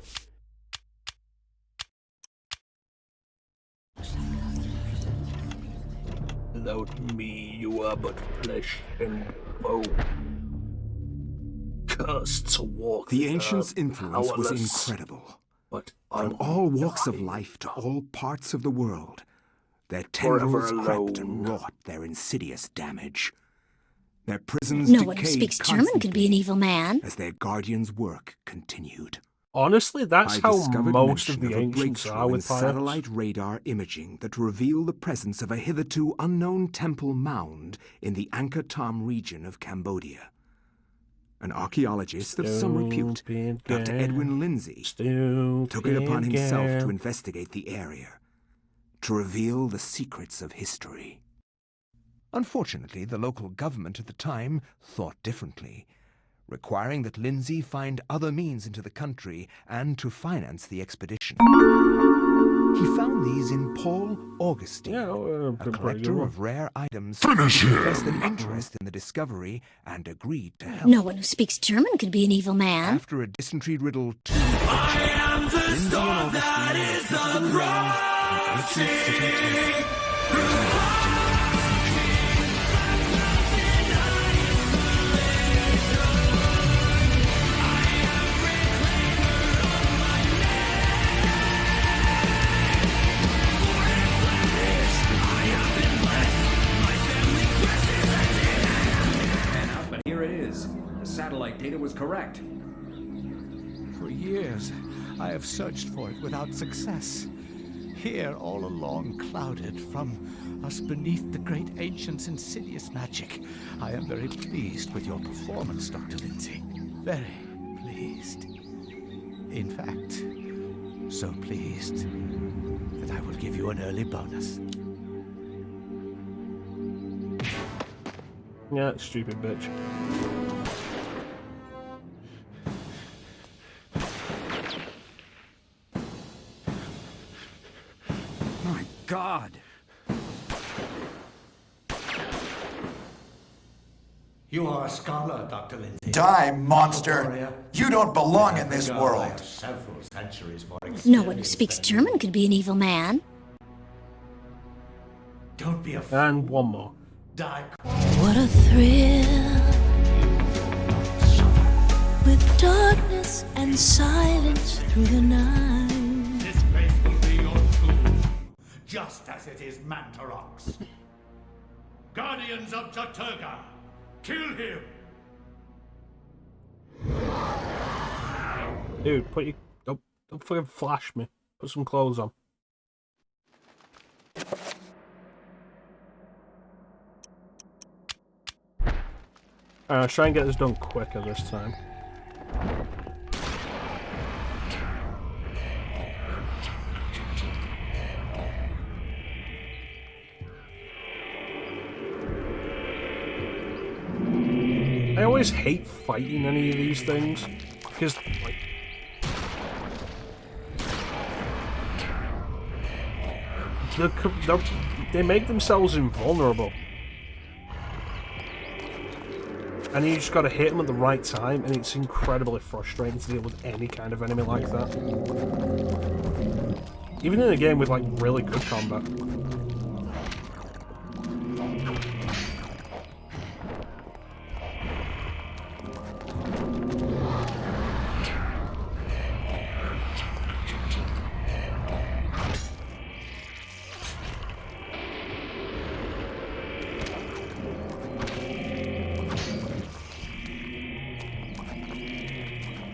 Without me, you are but flesh and bone. Cursed to walk The ancients' influence was incredible. But from all walks of life to all parts of the world, their tendrils crept and wrought their insidious damage. Their prisons No one who decayed speaks German could be an evil man. as their guardians' work continued. Honestly, that's I how discovered most of mention the a ancients breakthrough are in with pirates. satellite radar imaging that revealed the presence of a hitherto unknown temple mound in the Angkor Thom region of Cambodia. An archaeologist of some repute, Dr. Edwin Lindsay, took it upon himself to investigate the area, to reveal the secrets of history. Unfortunately, the local government at the time thought differently, requiring that Lindsay find other means into the country and to finance the expedition. He found these in Paul Augustine, a collector of rare items who expressed an interest in the discovery and agreed to help. No one who speaks German could be an evil man. After a dysentery riddle too I am the storm that is the But here it is. The satellite data was correct. For years, I have searched for it without success. Here, all along, clouded from us beneath the great ancient's insidious magic. I am very pleased with your performance, Dr. Lindsay. Very pleased. In fact, so pleased that I will give you an early bonus. Yeah, stupid bitch. My God! You are a scholar, Dr. Lindsay. Die, monster! You don't belong in this world. Several centuries more No one who speaks German could be an evil man. Don't be afraid. And one more. Die. What a thrill, with darkness and silence through the night. This place will be your tomb, just as it is Mantarok's. Guardians of Jaturga, kill him! Dude, put your... Don't fucking flash me. Put some clothes on. Let's try and get this done quicker this time. I always hate fighting any of these things because, like, they make themselves invulnerable. And you just gotta hit them at the right time, and it's incredibly frustrating to deal with any kind of enemy like that. Even in a game with, like, really good combat.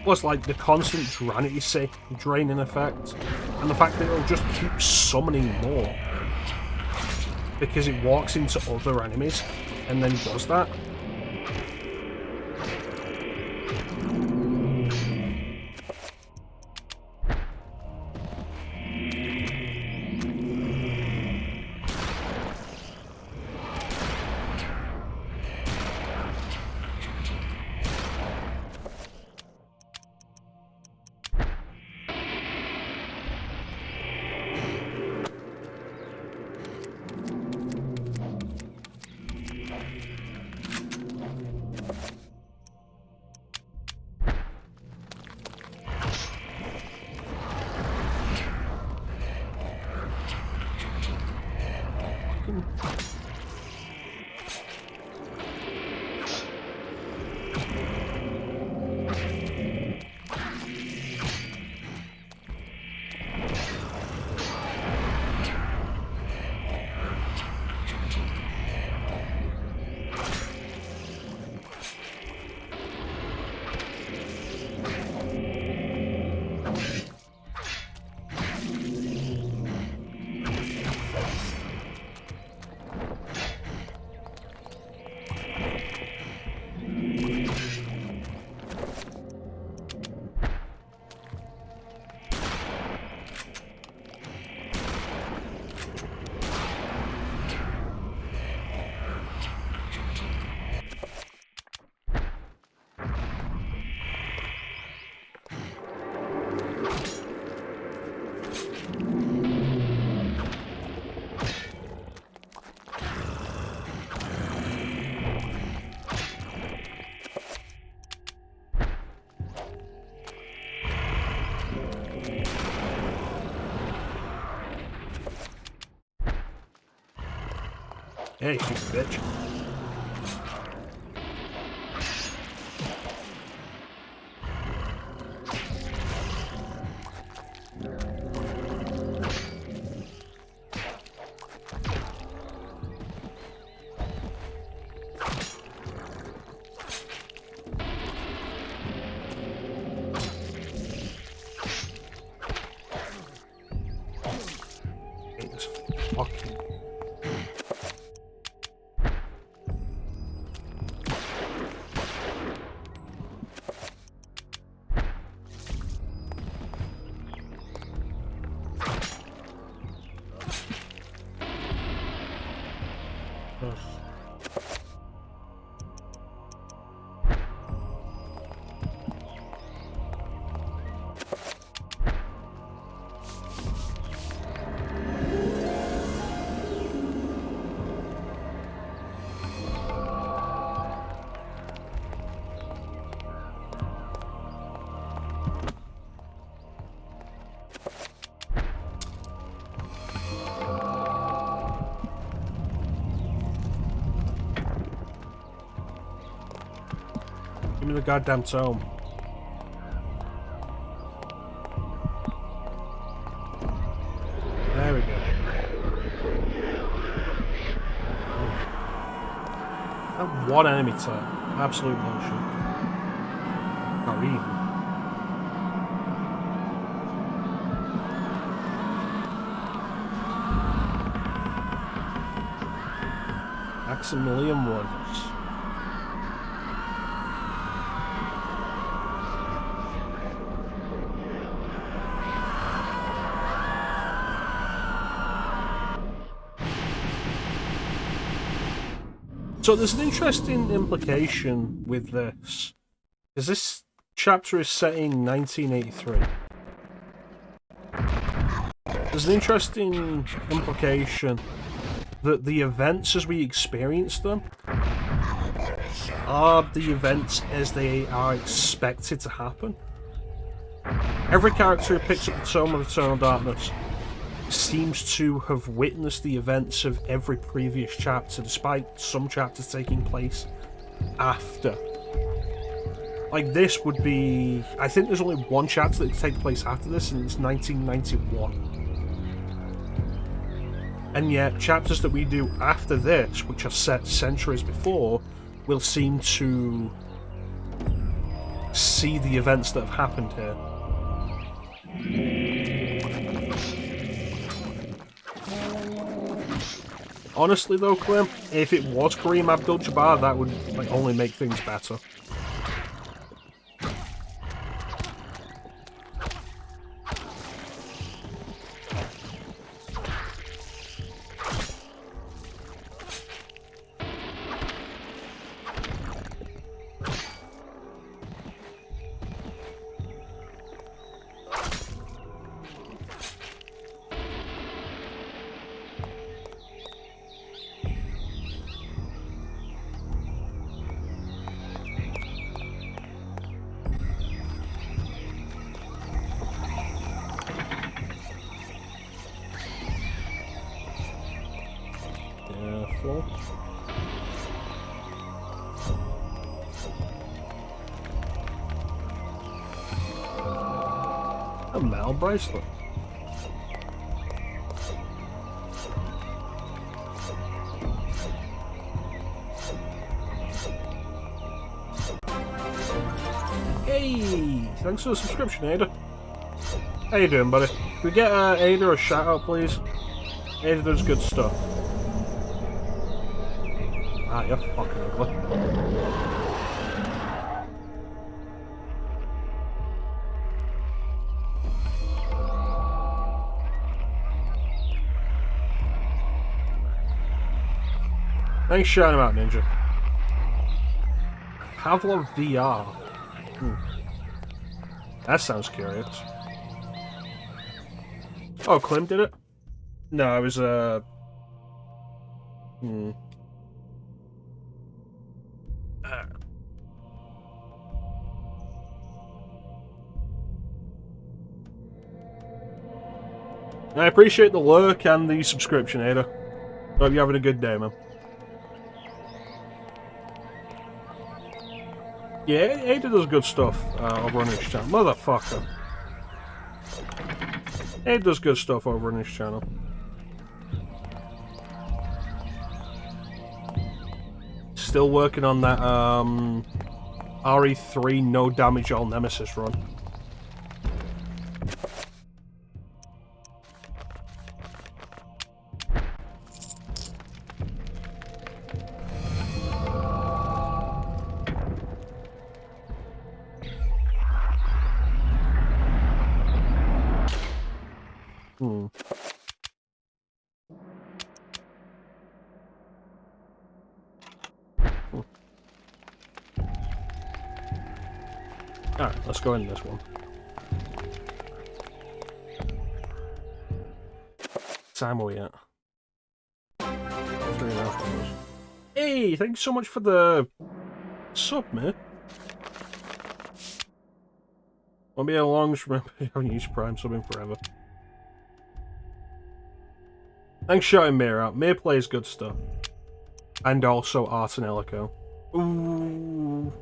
Plus, like, the constant draining effect, and the fact that it'll just keep summoning more because it walks into other enemies and then does that. Hey, you bitch. It's fucking... Give me the goddamn tome. There we go. That one enemy type. Absolute bullshit. Not even. Maximilian Rogers. So there's an interesting implication with this, because this chapter is set in 1983. There's an interesting implication that the events as we experience them are the events as they are expected to happen. Every character who picks up the Tome of Eternal Darkness seems to have witnessed the events of every previous chapter, despite some chapters taking place after. Like, this would be... I think there's only one chapter that takes place after this, and it's 1991. And yet, chapters that we do after this, which are set centuries before, will seem to see the events that have happened here. Honestly though, Clem, if it was Kareem Abdul-Jabbar, that would only make things better. A metal bracelet. Hey, thanks for the subscription, Ada. How you doing, buddy? Can we get Ada a shout out, please? Ada does good stuff. Ah, you're fucking ugly. Thanks for shouting him out, Ninja. Pavlov VR. That sounds curious. Oh, Clem did it? No, it was I appreciate the lurk and the subscription, Ada. Hope you're having a good day, man. Yeah, Ada does good stuff over on his channel. Motherfucker. Ada does good stuff over on his channel. Still working on that RE3 no damage all nemesis run. Alright, let's go in this one. Time are we at? 3.5 hours. Hey, thanks so much for the sub, man. Won't be a long remember you haven't used Prime subbing forever. Thanks shouting Mir out. Mir plays good stuff. And also Art and Elico. Ooh.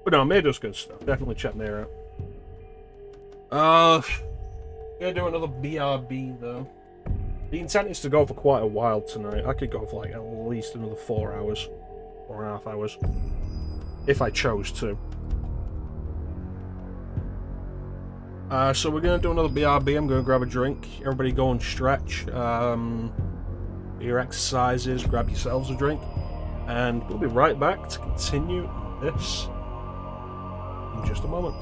But no, Mir does good stuff. Definitely check Mir out. Gonna do another BRB though. The intent is to go for quite a while tonight. I could go for like at least another 4 hours. 4.5 hours. If I chose to. So we're gonna do another BRB. I'm gonna grab a drink. Everybody go and stretch. Do your exercises, grab yourselves a drink. And we'll be right back to continue this in just a moment.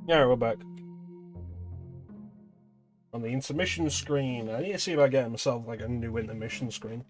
Yeah, we're back. On the intermission screen. I need to see if I get myself like a new intermission screen.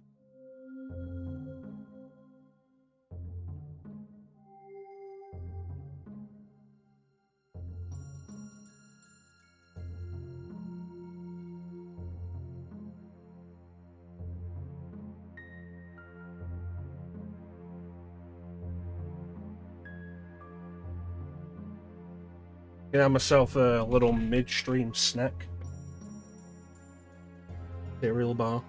Have myself a little midstream snack. Cereal bar.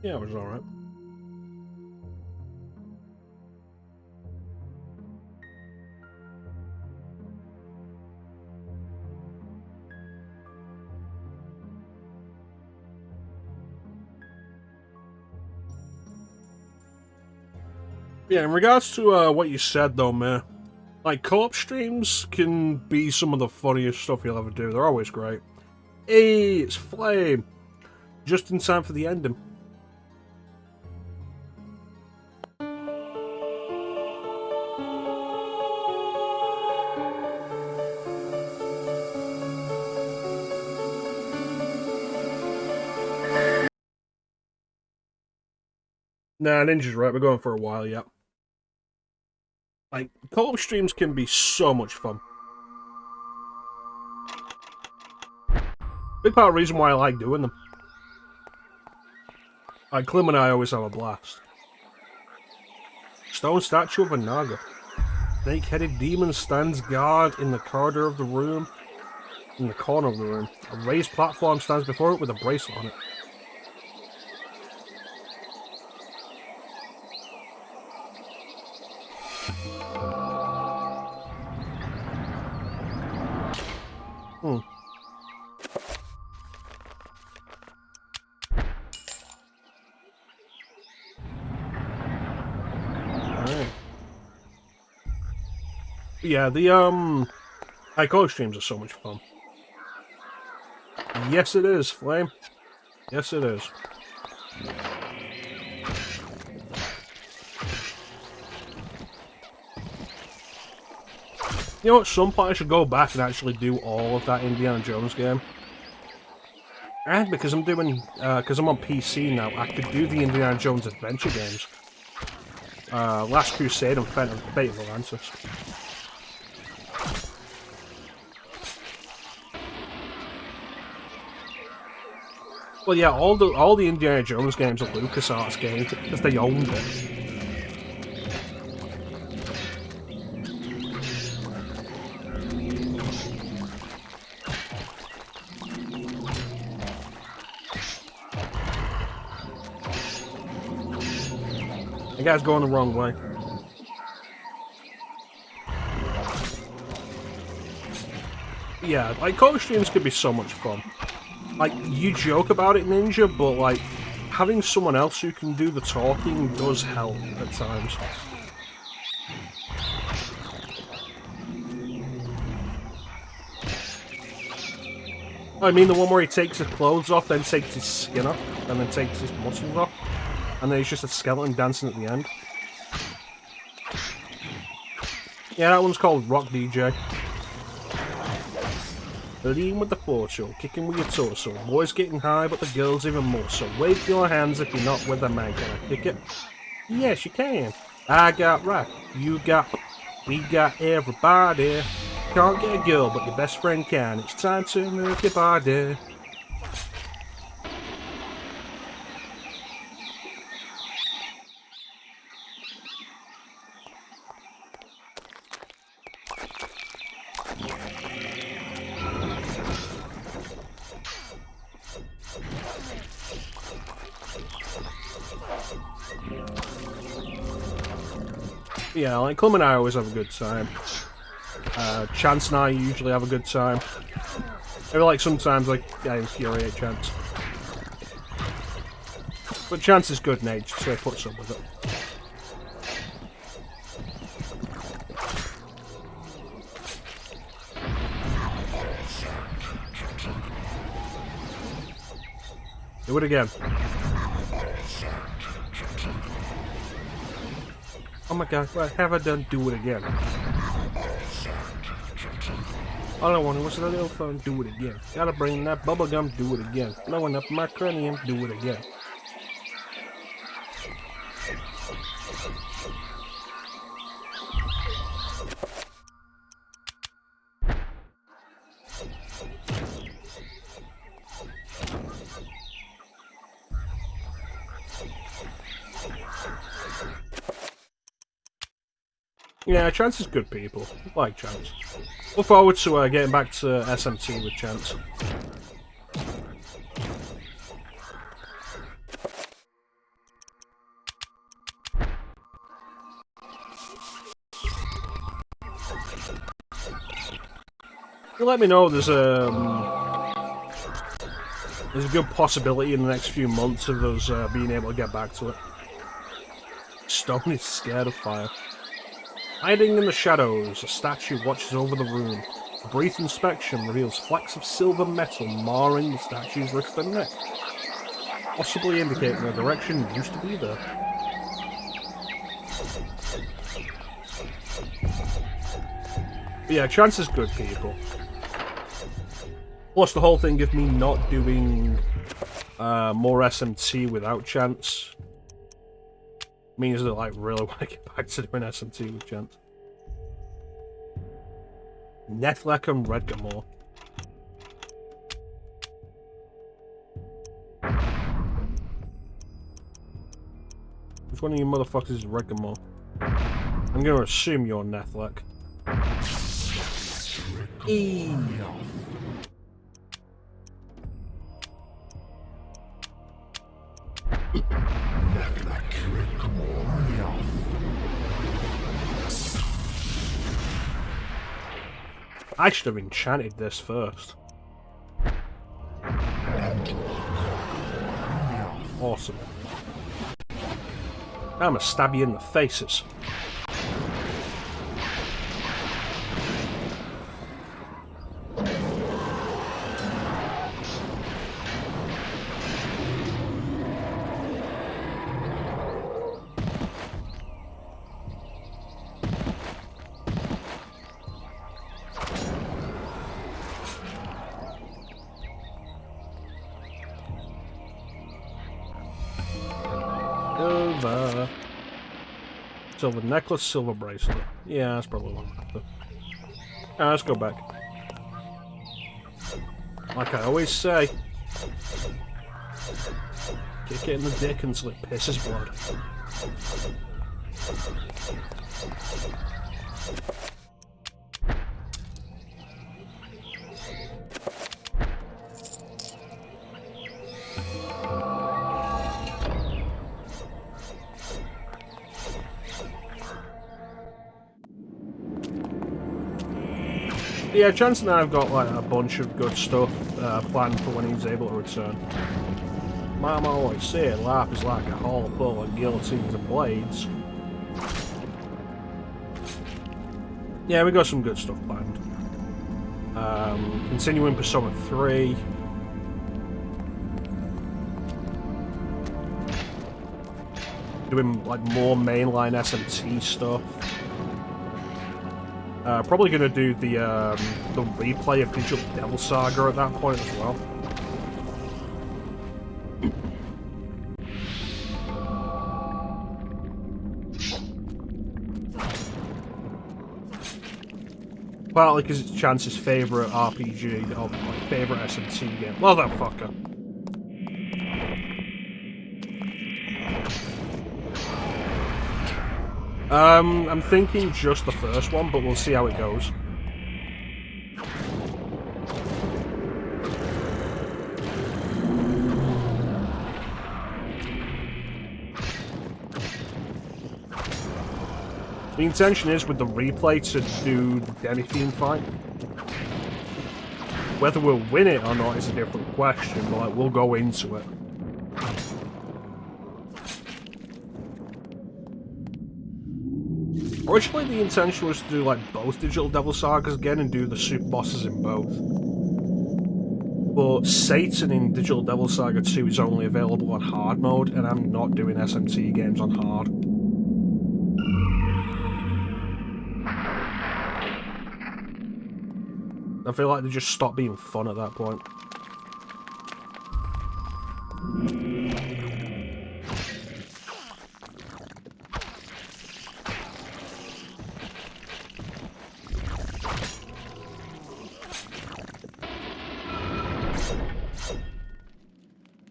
Yeah, it was alright. Yeah, in regards to what you said though, man, like co-op streams can be some of the funniest stuff you'll ever do. They're always great. Hey, it's Flame! Just in time for the ending. Nah, Ninja's right, we're going for a while yet. Like, co-op streams can be so much fun. Big part of the reason why I like doing them. Like, Clem and I always have a blast. Stone statue of a Naga. Snake-headed demon stands guard in the corner of the room. In the corner of the room. A raised platform stands before it with a bracelet on it. Yeah, the Ico streams are so much fun. Yes, it is, Flame. Yes, it is. You know, at some point I should go back and actually do all of that Indiana Jones game. And because I'm doing, because I'm on PC now, I could do the Indiana Jones adventure games. Last Crusade and Fate of Atlantis. Well, yeah, all the Indiana Jones games are LucasArts games because they owned it. The guy's going the wrong way. Yeah, like, co-op streams could be so much fun. Like, you joke about it, Ninja, but, like, having someone else who can do the talking does help at times. I mean the one where he takes his clothes off, then takes his skin off, and then takes his muscles off, and then he's just a skeleton dancing at the end. Yeah, that one's called Rock DJ. Lean with the fortune, kicking with your torso. Boys getting high, but the girls even more. So wave your hands if you're not with a man. Can I kick it? Yes, you can. I got rap, you got, we got everybody. Can't get a girl, but your best friend can. It's time to move your body. Yeah, like, Clum and I always have a good time. Chance and I usually have a good time. I feel like sometimes, like, I infuriate Chance. But Chance is good-natured, so he puts up with it. Do it again. Oh my god, what have I done? Do it again. All I wanted was a little fun, do it again. Gotta bring that bubblegum, do it again. Blowing up my cranium, do it again. Yeah, Chance is good people. I like Chance. Look forward to getting back to SMT with Chance. You let me know there's a good possibility in the next few months of us being able to get back to it. Stone is scared of fire. Hiding in the shadows, a statue watches over the room. A brief inspection reveals flecks of silver metal marring the statue's wrist and neck, possibly indicating the direction used to be there. But yeah, chance is good, people. Plus, the whole thing of me not doing more SMT without chance means that, like, really want to get back to doing SMT with chance. Nethlek and Redgamore. Which one of you motherfuckers is Redgamore? I'm gonna assume you're Nethlek. I should have enchanted this first. Awesome. I'm gonna stab you in the faces. Silver necklace, silver bracelet. Yeah, that's probably one. Let's go back. Like I always say, kick it in the dick until it pisses blood. Yeah, Chance and I have got like a bunch of good stuff planned for when he's able to return. Mom always said life is like a hall full of guillotines and blades. Yeah, we got some good stuff planned. Continuing Persona 3. Doing like more mainline SMT stuff. Probably going to do the replay of Digital Devil Saga at that point as well. Partly because it's Chance's favourite RPG, or like, favourite SMT game. Motherfucker. I'm thinking just the first one, but we'll see how it goes. The intention is with the replay to do the Demi-Fiend fight. Whether we'll win it or not is a different question, but like, we'll go into it. Originally, the intention was to do like both Digital Devil Sagas again and do the super bosses in both. But Satan in Digital Devil Saga 2 is only available on hard mode, and I'm not doing SMT games on hard. I feel like they just stopped being fun at that point.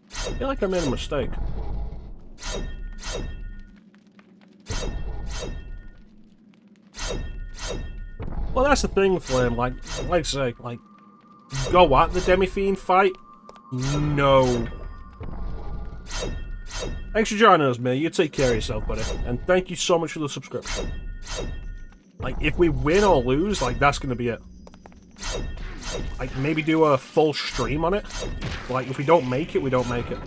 I feel like I made a mistake. Well, that's the thing, Flame. Like I say, like, go at the Demi-Fiend fight? No. Thanks for joining us, man. You take care of yourself, buddy. And thank you so much for the subscription. Like, if we win or lose, like, that's gonna be it. like, maybe do a full stream on it. Like, if we don't make it, we don't make it.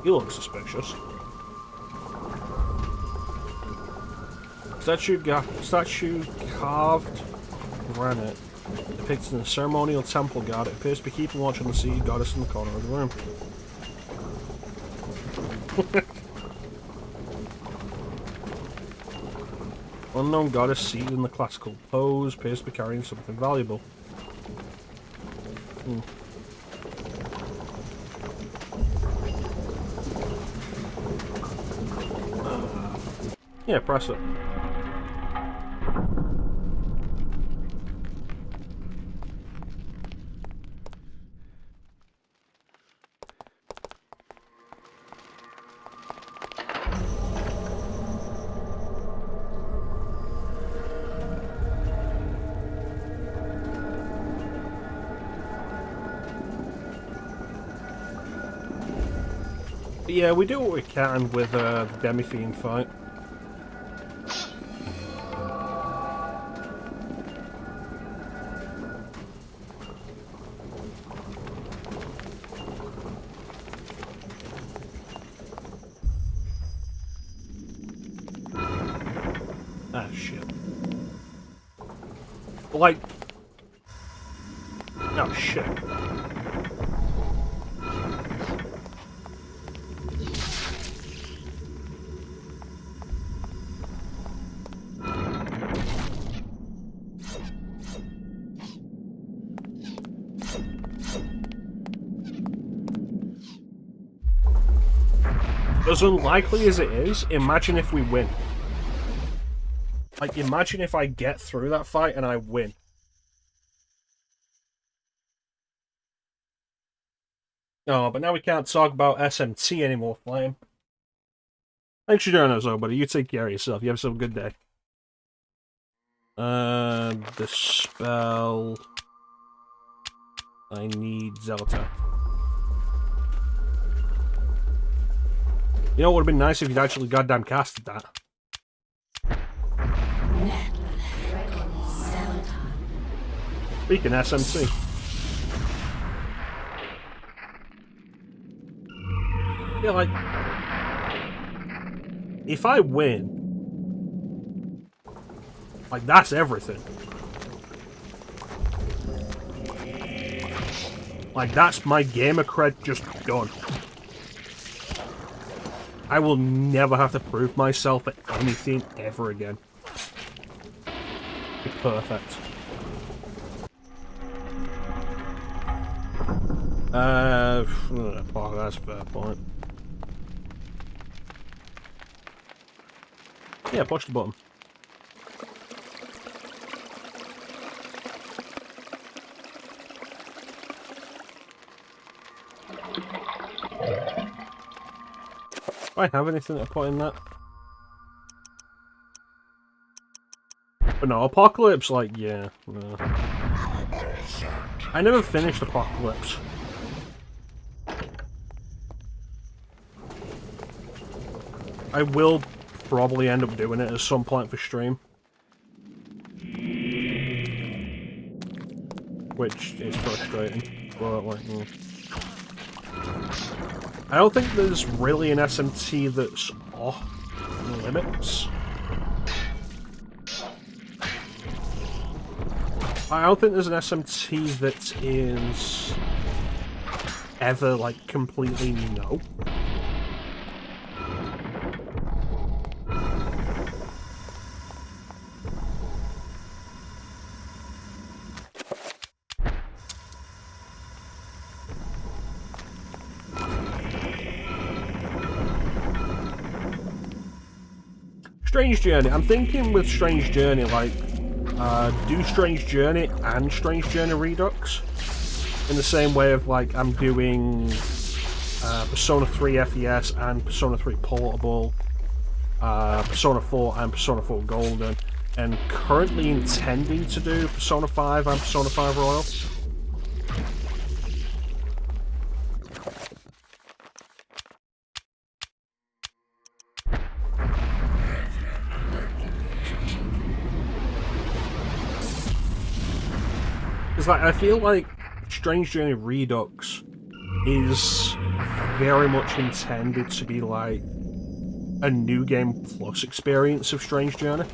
You look suspicious. Statue carved granite depicting a ceremonial temple god. It appears to be keeping watch on the sea goddess in the corner of the room. Unknown goddess seated in the classical pose appears to be carrying something valuable. Yeah, press it. But yeah, we do what we can with the Demi-Fiend fight. Ah, shit. Like... Oh, shit. As unlikely as it is, imagine if we win. Like, imagine if I get through that fight and I win. Oh, but now we can't talk about SMT anymore, Flame. Thanks for joining us, though, buddy. You take care of yourself. You have some good day. The spell... I need Zelta. You know, it would have been nice if you'd actually goddamn casted that. Speaking SMC. Yeah, like... If I win... Like, that's everything. Like, that's my gamer cred just done. I will never have to prove myself at anything ever again. Be perfect. That's a fair point. Yeah, push the button. Do I have anything to put in that? But no, Apocalypse, like, yeah. No. I never finished Apocalypse. I will probably end up doing it at some point for stream. Which is frustrating, but like, I don't think there's really an SMT that's off limits. I don't think there's an SMT that is ever, like, completely no. Strange Journey. I'm thinking with Strange Journey, like, do Strange Journey and Strange Journey Redux. In the same way of, like, I'm doing Persona 3 FES and Persona 3 Portable, Persona 4 and Persona 4 Golden, and currently intending to do Persona 5 and Persona 5 Royal. Because I feel like Strange Journey Redux is very much intended to be like a New Game Plus experience of Strange Journey.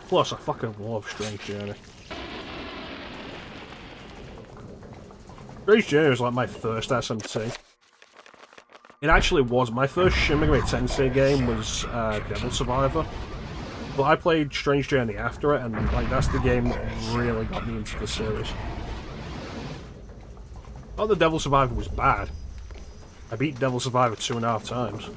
Plus, I fucking love Strange Journey. Strange Journey was like my first SMT. It actually was. My first Shin Megami Tensei game was Devil Survivor. But I played Strange Journey after it, and like that's the game that really got me into the series. Not that Devil Survivor was bad. I beat Devil Survivor 2.5 times.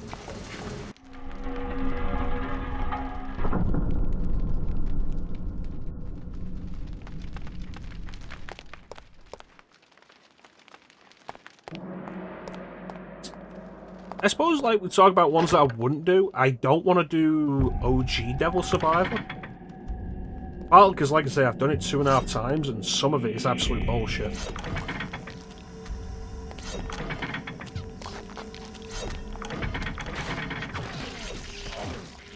I suppose, like, we talk about ones that I wouldn't do. I don't want to do OG Devil Survivor. Well, because, like I say, I've done it 2.5 times, and some of it is absolute bullshit.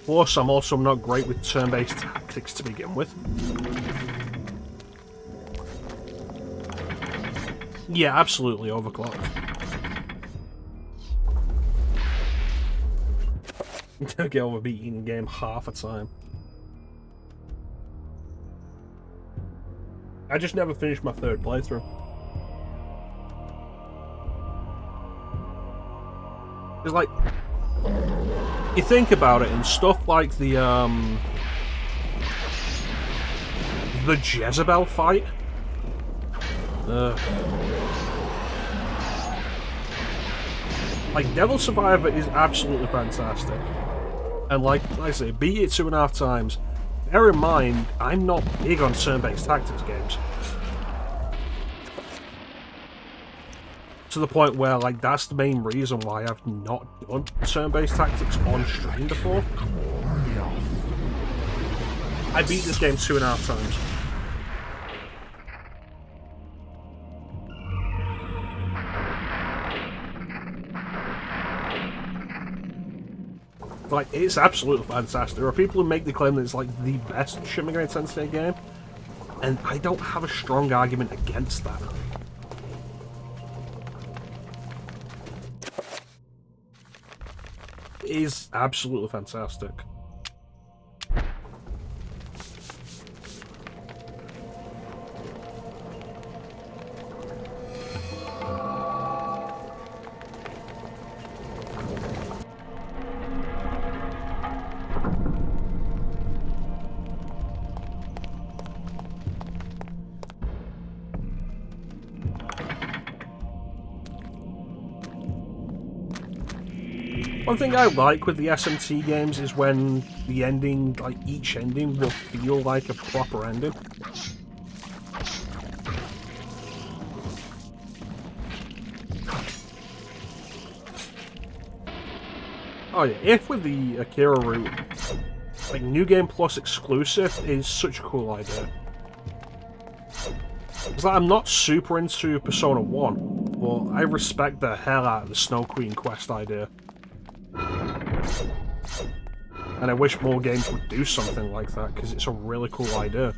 Plus, I'm also not great with turn-based tactics to begin with. Yeah, absolutely overclocked. Get overbeaten in game half a time. I just never finished my 3rd playthrough. It's like, you think about it, and stuff like the Jezebel fight. Like, Devil Survivor is absolutely fantastic. And like I say, beat it 2.5 times. Bear in mind, I'm not big on turn-based tactics games. To the point where, like, that's the main reason why I've not done turn-based tactics on stream before. I beat this game 2.5 times. Like, it's absolutely fantastic. There are people who make the claim that it's like the best Shin Megami Tensei game, and I don't have a strong argument against that. It is absolutely fantastic. One thing I like with the SMT games is when the ending, like each ending, will feel like a proper ending. Oh yeah, if with the Akira route, like New Game Plus exclusive is such a cool idea. It's like, I'm not super into Persona 1, but I respect the hell out of the Snow Queen quest idea. And I wish more games would do something like that, because it's a really cool idea.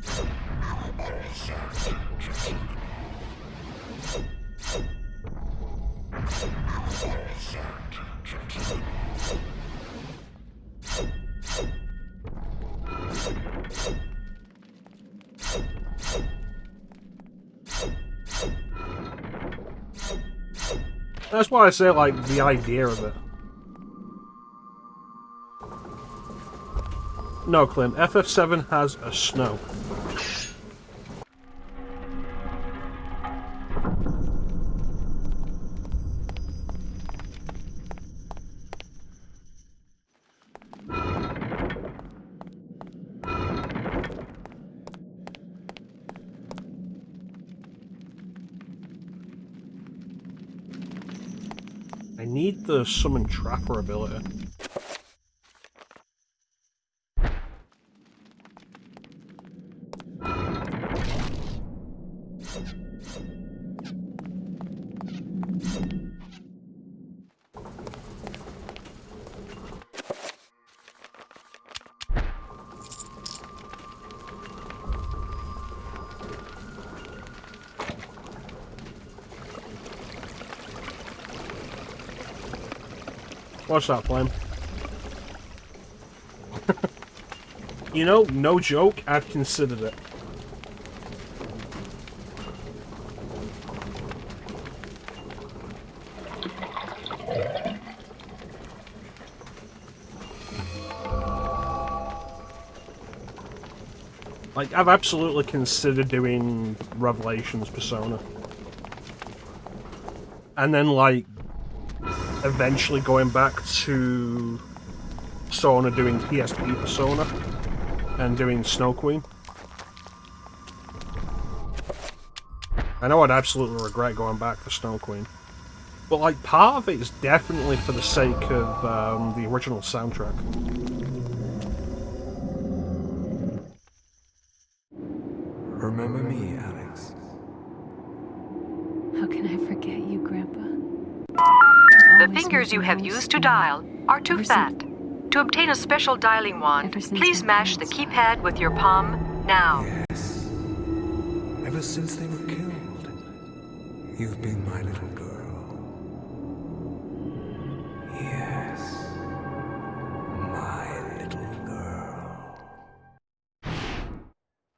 That's why I say, like, the idea of it. No, Clem, FF7 has a snow. I need the Summon Trapper ability. Watch that flame. You know, no joke, I've considered it. Like, I've absolutely considered doing Revelations Persona. And then, like, eventually going back to Persona, doing PSP Persona, and doing Snow Queen. I know I'd absolutely regret going back for Snow Queen. But, like, part of it is definitely for the sake of the original soundtrack. Remember me, Alex. How can I forget you, Grandpa? The fingers you have used to dial are too fat. To obtain a special dialing wand, please mash the keypad with your palm now. Yes. Ever since they were killed, you've been my little girl. Yes. My little girl.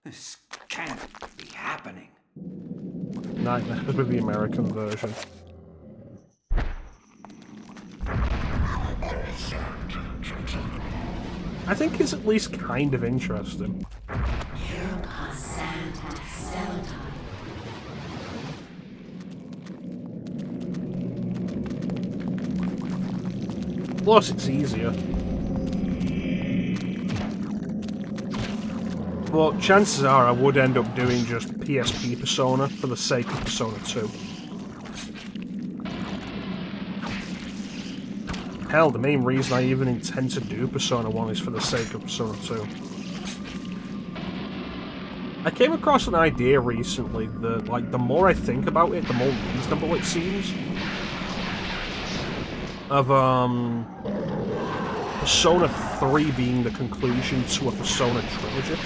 This can't be happening. Nightmare with the American version. I think it's at least kind of interesting. Plus, it's easier. Well, chances are I would end up doing just PSP Persona for the sake of Persona 2. Hell, the main reason I even intend to do Persona 1 is for the sake of Persona 2. I came across an idea recently that, like, the more I think about it, the more reasonable it seems. Of, Persona 3 being the conclusion to a Persona trilogy.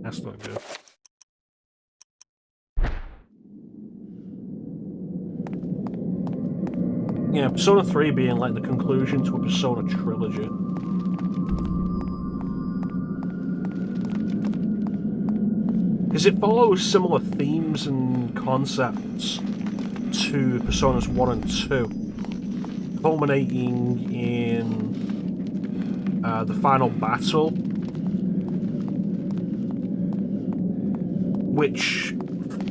That's not good. Yeah, Persona 3 being like the conclusion to a Persona trilogy. Because it follows similar themes and concepts to Personas 1 and 2, culminating in the final battle, which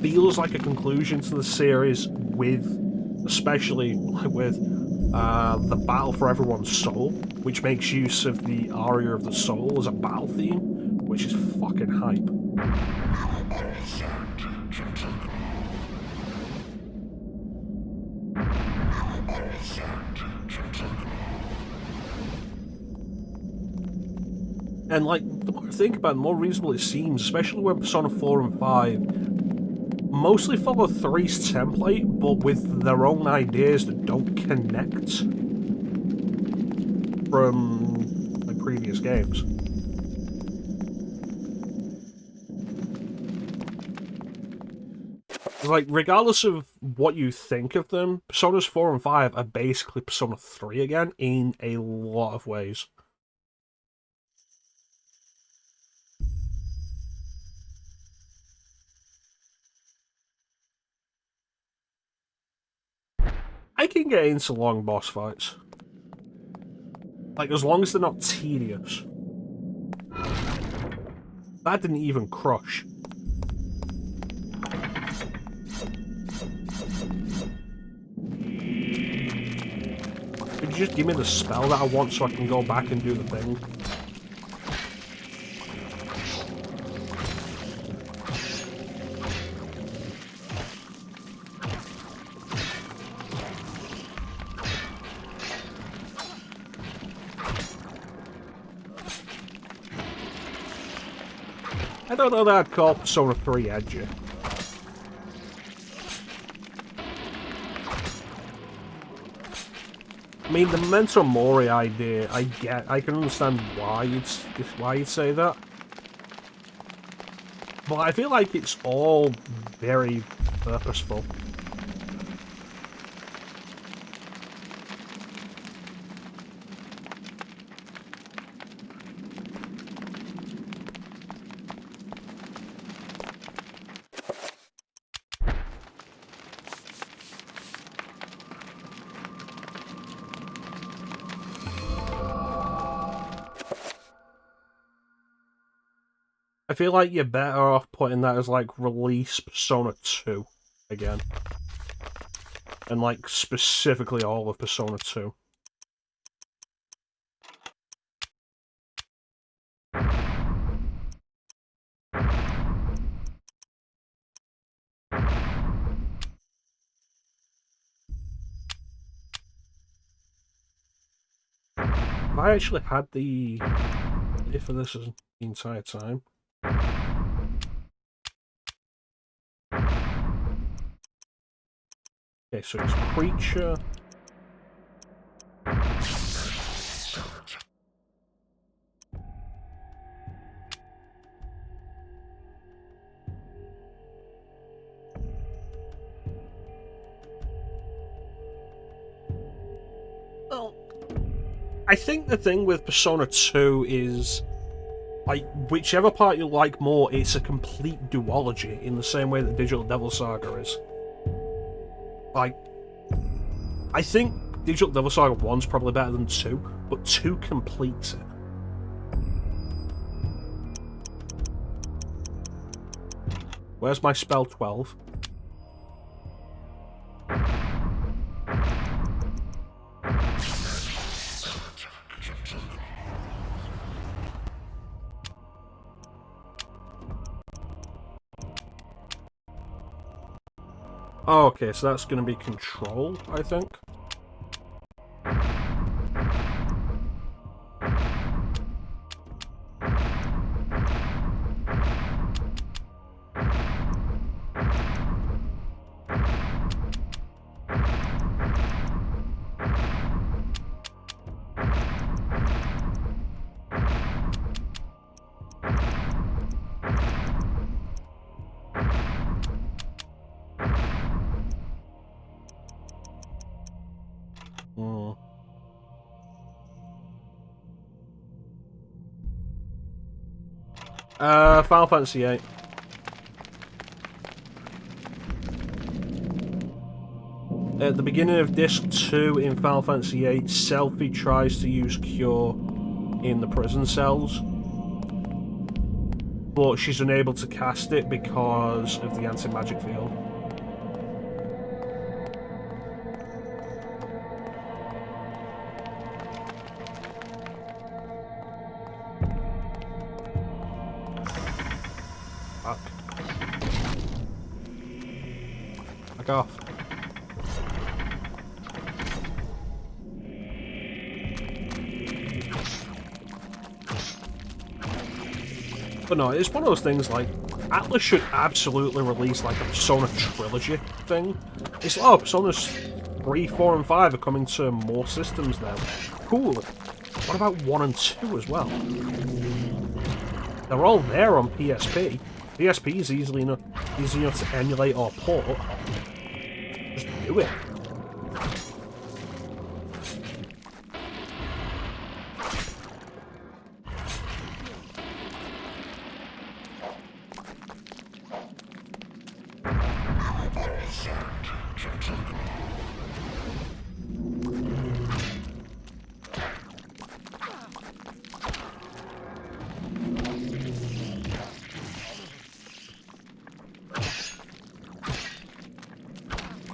feels like a conclusion to the series, especially with the battle for everyone's soul, which makes use of the aria of the soul as a battle theme, which is fucking hype. And, like, the more I think about it, the more reasonable it seems, especially when Persona 4 and 5 mostly follow 3's template, but with their own ideas that don't connect from, like, previous games. Like, regardless of what you think of them, Personas 4 and 5 are basically Persona 3 again, in a lot of ways. I can get into long boss fights. Like, as long as they're not tedious. That didn't even crush. Could you just give me the spell that I want so I can go back and do the thing? I don't know that I'd call Persona 3 edgy. I mean, the Memento Mori idea, I can understand why you'd say that. But I feel like it's all very purposeful. I feel like you're better off putting that as, like, release Persona 2 again. And, like, specifically all of Persona 2. Have I actually had the for this the entire time? Okay, so it's creature. Well, I think the thing with Persona 2 is, like, whichever part you like more, it's a complete duology in the same way that Digital Devil Saga is. Like, I think Digital Devil Saga 1's probably better than 2, but 2 completes it. Where's my spell 12? Oh, okay, so that's going to be control, I think. Final Fantasy VIII. At the beginning of Disc 2 in Final Fantasy VIII, Selphie tries to use Cure in the prison cells, but she's unable to cast it because of the anti-magic field. Fuck. Back off. But no, it's one of those things, like, Atlas should absolutely release, like, a Persona trilogy thing. It's like, oh, Personas 3, 4, and 5 are coming to more systems now. Cool. What about 1 and 2 as well? They're all there on PSP. PSP is easy enough to emulate or port. Just do it.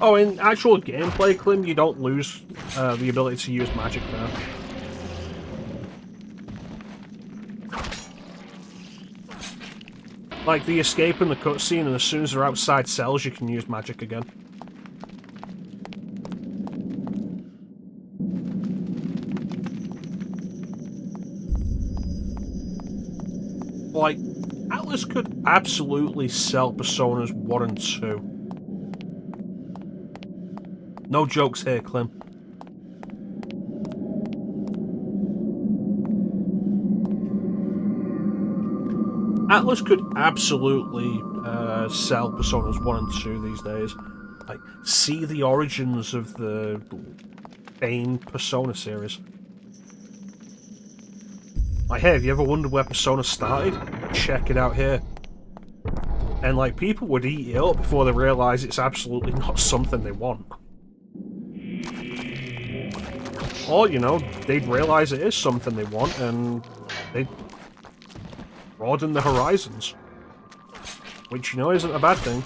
Oh, in actual gameplay, Klim, you don't lose the ability to use magic there. Like the escape in the cutscene, and as soon as they're outside cells, you can use magic again. Like, Atlas could absolutely sell Personas 1 and 2. No jokes here, Clem. Atlas could absolutely sell Personas 1 and 2 these days. Like, see the origins of the main Persona series. Like, hey, have you ever wondered where Persona started? Check it out here. And, like, people would eat it up before they realise it's absolutely not something they want. Or, you know, they'd realise it is something they want, and they'd broaden the horizons. Which, you know, isn't a bad thing.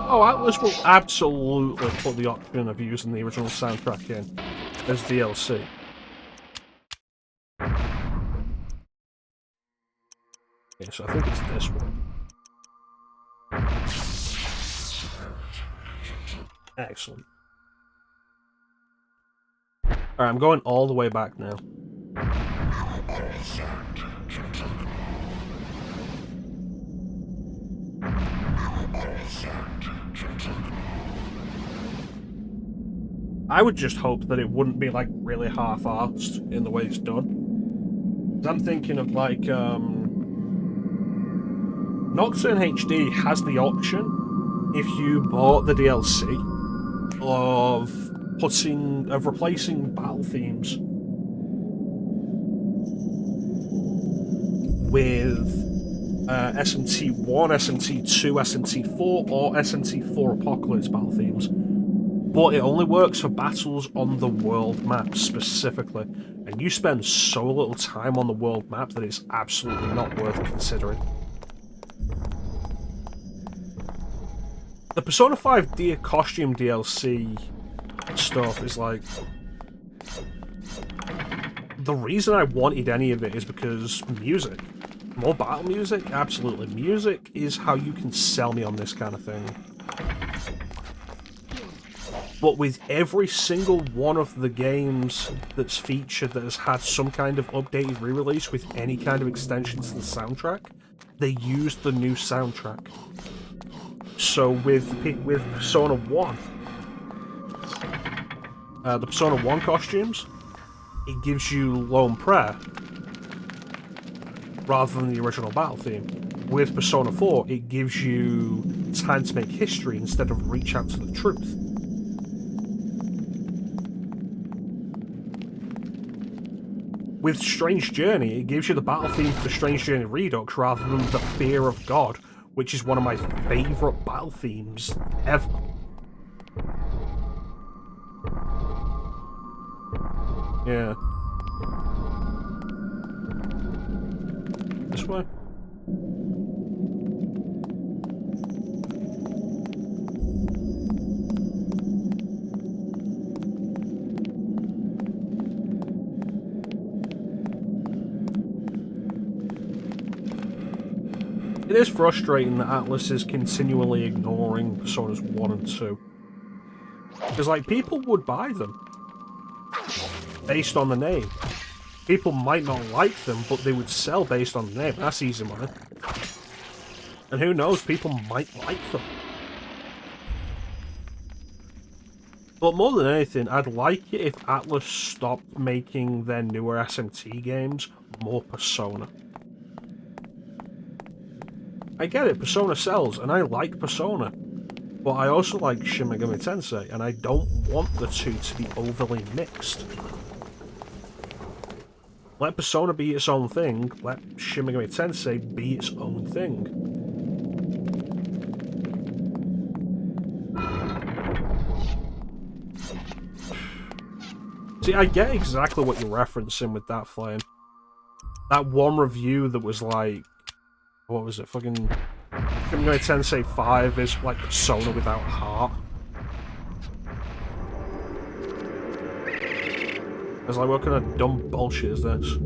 Oh, Atlas will absolutely put the option of using the original soundtrack in as DLC. Okay, so I think it's this one. Excellent. Alright, I'm going all the way back now. I would just hope that it wouldn't be, like, really half-arsed in the way it's done. I'm thinking of, like, Nocturne HD has the option, if you bought the DLC, of replacing battle themes with SMT1, SMT2, SMT4, or SMT4 Apocalypse battle themes. But it only works for battles on the world map specifically, and you spend so little time on the world map that it's absolutely not worth considering. The Persona 5 Deer costume DLC stuff is like... The reason I wanted any of it is because music. More battle music? Absolutely. Music is how you can sell me on this kind of thing. But with every single one of the games that's featured that has had some kind of updated re-release with any kind of extension to the soundtrack, they used the new soundtrack. So with Persona 1, the Persona 1 costumes, it gives you Lone Prayer rather than the original battle theme. With Persona 4, it gives you Time to Make History instead of Reach Out to the Truth. With Strange Journey, it gives you the battle theme for Strange Journey Redux rather than the Fear of God, which is one of my favourite battle themes ever. Yeah. This way? It is frustrating that Atlas is continually ignoring Personas 1 and 2. Because, like, people would buy them based on the name. People might not like them, but they would sell based on the name. That's easy money. And who knows, people might like them. But more than anything, I'd like it if Atlas stopped making their newer SMT games more Persona. I get it, Persona sells, and I like Persona. But I also like Shin Megami Tensei, and I don't want the two to be overly mixed. Let Persona be its own thing, let Shin Megami Tensei be its own thing. See, I get exactly what you're referencing with that, Flame. That one review that was like... What was it? Fucking... Shin Megami Tensei 5 is like Persona without heart. I was like, what kind of dumb bullshit is this?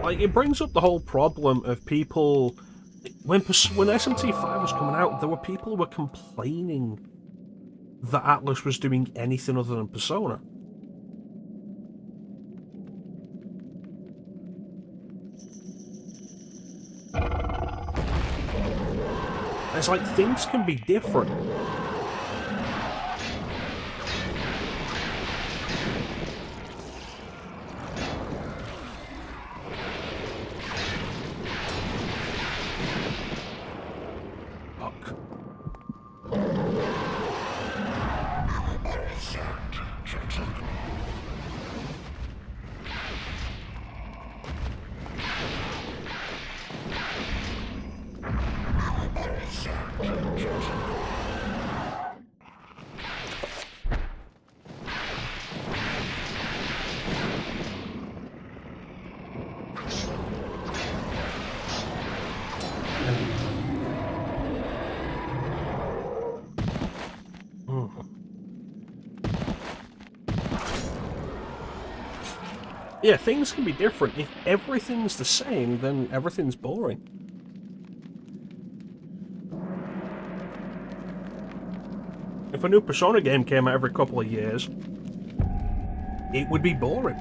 like, it brings up the whole problem of people... When SMT5 was coming out, there were people who were complaining that Atlas was doing anything other than Persona. It's like, things can be different. Yeah, things can be different. If everything's the same, then everything's boring. If a new Persona game came out every couple of years, it would be boring.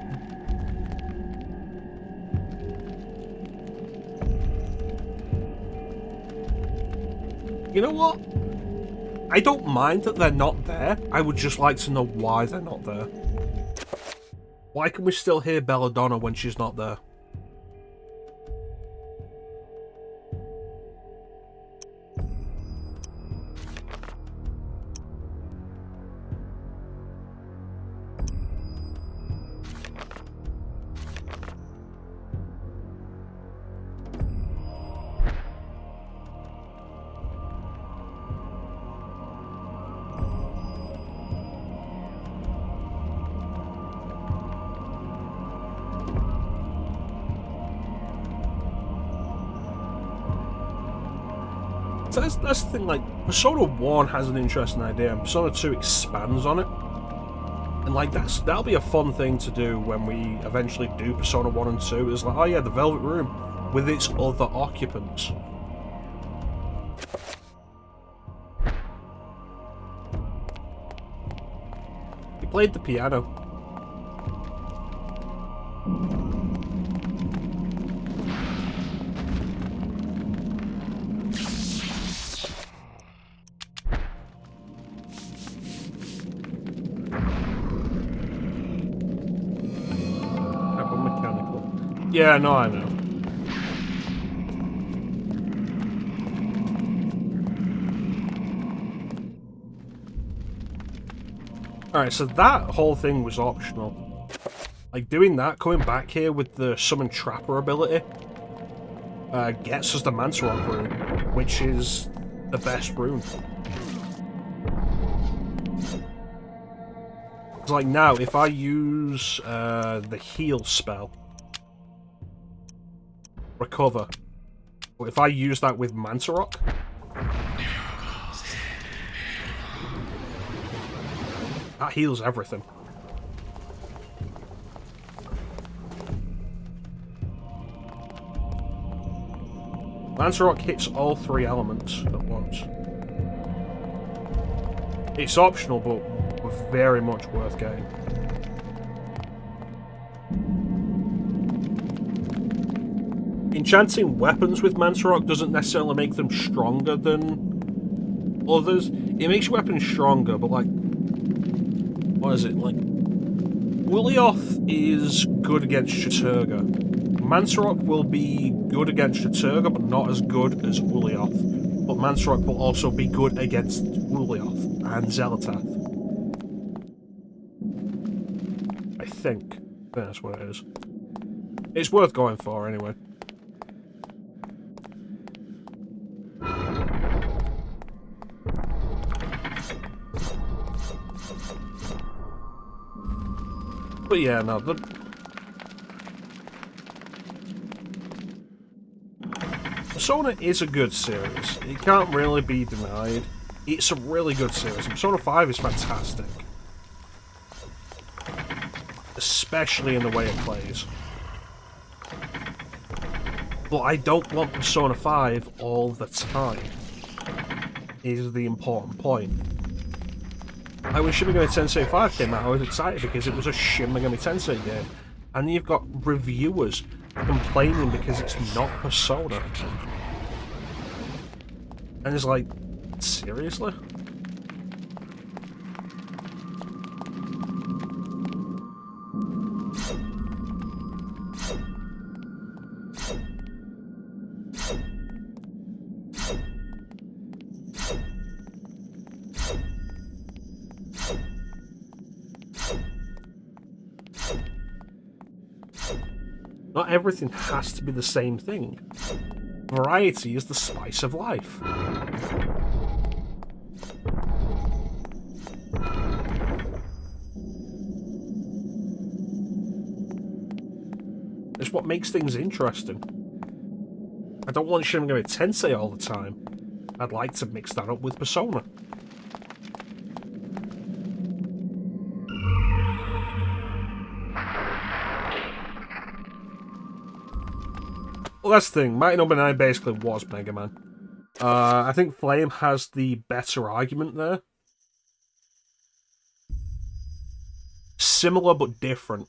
You know what? I don't mind that they're not there. I would just like to know why they're not there. Why can we still hear Belladonna when she's not there? That's the thing, like, Persona 1 has an interesting idea, and Persona 2 expands on it. And, like, that'll be a fun thing to do when we eventually do Persona 1 and 2. It's like, oh yeah, the Velvet Room, with its other occupants. He played the piano. Yeah, no, I know. Alright, so that whole thing was optional. Like, doing that, coming back here with the Summon Trapper ability, gets us the Mantarok rune, which is the best rune. It's like, now, if I use the heal spell, Recover. But if I use that with Mantarok, that heals everything. Mantarok hits all three elements at once. It's optional, but very much worth getting. Enchanting weapons with Mantarok doesn't necessarily make them stronger than others. It makes your weapons stronger, but like... What is it? Like... Ulioth is good against Chaturga. Mantarok will be good against Chaturga, but not as good as Ulioth. But Mantarok will also be good against Ulioth and Zelatath. I think that's what it is. It's worth going for anyway. But yeah, no, Persona is a good series. It can't really be denied. It's a really good series. Persona 5 is fantastic. Especially in the way it plays. But I don't want Persona 5 all the time, is the important point. Like when Shin Megami Tensei 5 came out, I was excited because it was a Shin Megami Tensei game. And you've got reviewers complaining because it's not Persona. And it's like, seriously? Not everything has to be the same thing. Variety is the spice of life. It's what makes things interesting. I don't want Shin Megami Tensei all the time. I'd like to mix that up with Persona. Well, that's the thing. Mighty No. 9 basically was Mega Man. I think Flame has the better argument there. Similar but different.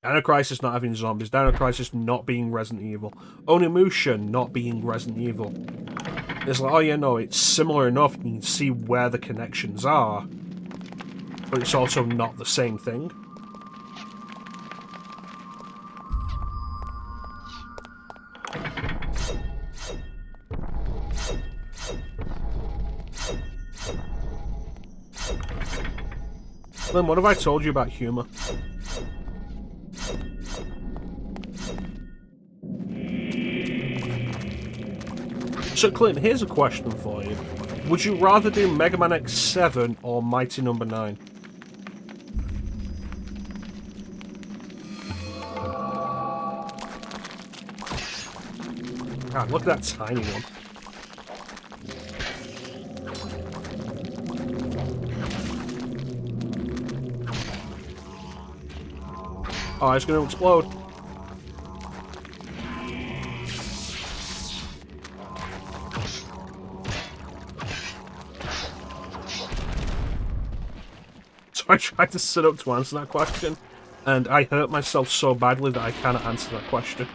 Dino Crisis not having zombies. Dino Crisis not being Resident Evil. Onimusha not being Resident Evil. It's like, oh yeah, no, it's similar enough. You can see where the connections are. But it's also not the same thing. Then what have I told you about humor? So Clint, here's a question for you. Would you rather do Mega Man X7 or Mighty No. 9? God, look at that tiny one. Oh, it's going to explode. So I tried to sit up to answer that question, and I hurt myself so badly that I cannot answer that question.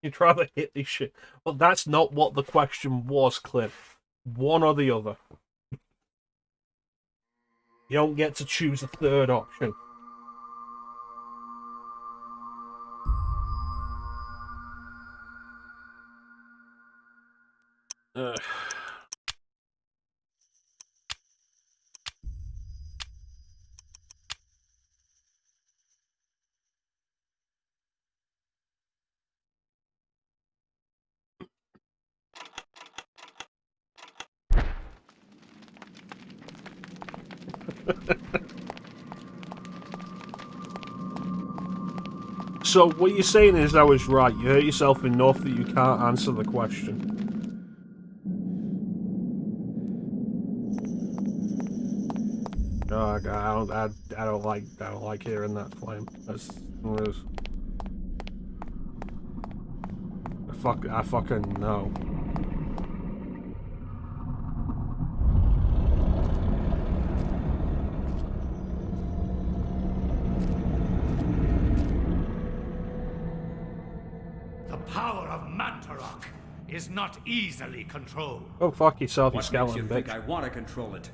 You'd rather hit this shit. Well, that's not what the question was, Cliff. One or the other. You don't get to choose a third option. Ugh. So what you're saying is I was right. You hurt yourself enough that you can't answer the question. Oh God, I don't like hearing that, Flame. That's I fucking know. The power of Mantarok is not easily controlled. Oh, fuck yourself, you What makes skeleton you think bitch. I want to control it?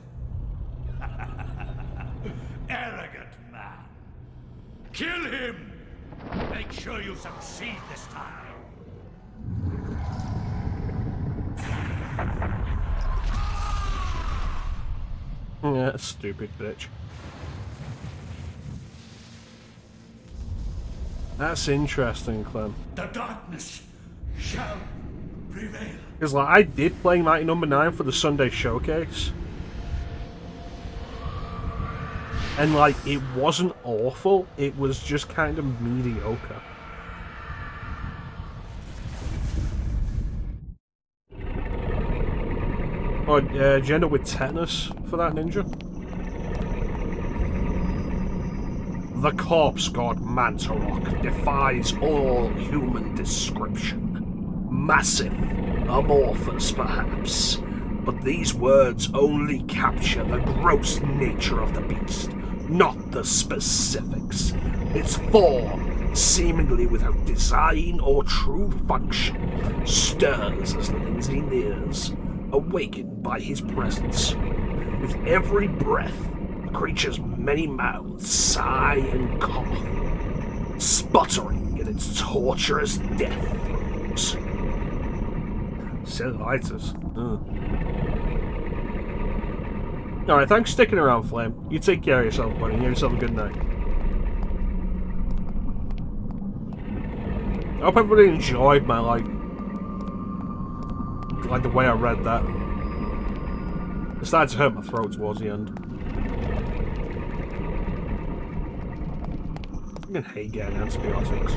Arrogant man. Kill him! Make sure you succeed this time. Yeah, stupid bitch. That's interesting, Clem. The darkness shall prevail. Because like I did play Mighty No. 9 for the Sunday showcase. And, like, it wasn't awful, it was just kind of mediocre. Oh, do you end up with tetanus for that, ninja? The corpse god Mantarok defies all human description. Massive, amorphous perhaps, but these words only capture the gross nature of the beast, not the specifics. Its form, seemingly without design or true function, stirs as Lindsay nears, awakened by his presence. With every breath, the creature's many mouths sigh and cough, sputtering in its torturous death throes. Cellulitis. Alright, thanks for sticking around, Flame. You take care of yourself, buddy, and have yourself a good night. I hope everybody enjoyed my, like the way I read that. It started to hurt my throat towards the end. I hate getting antibiotics.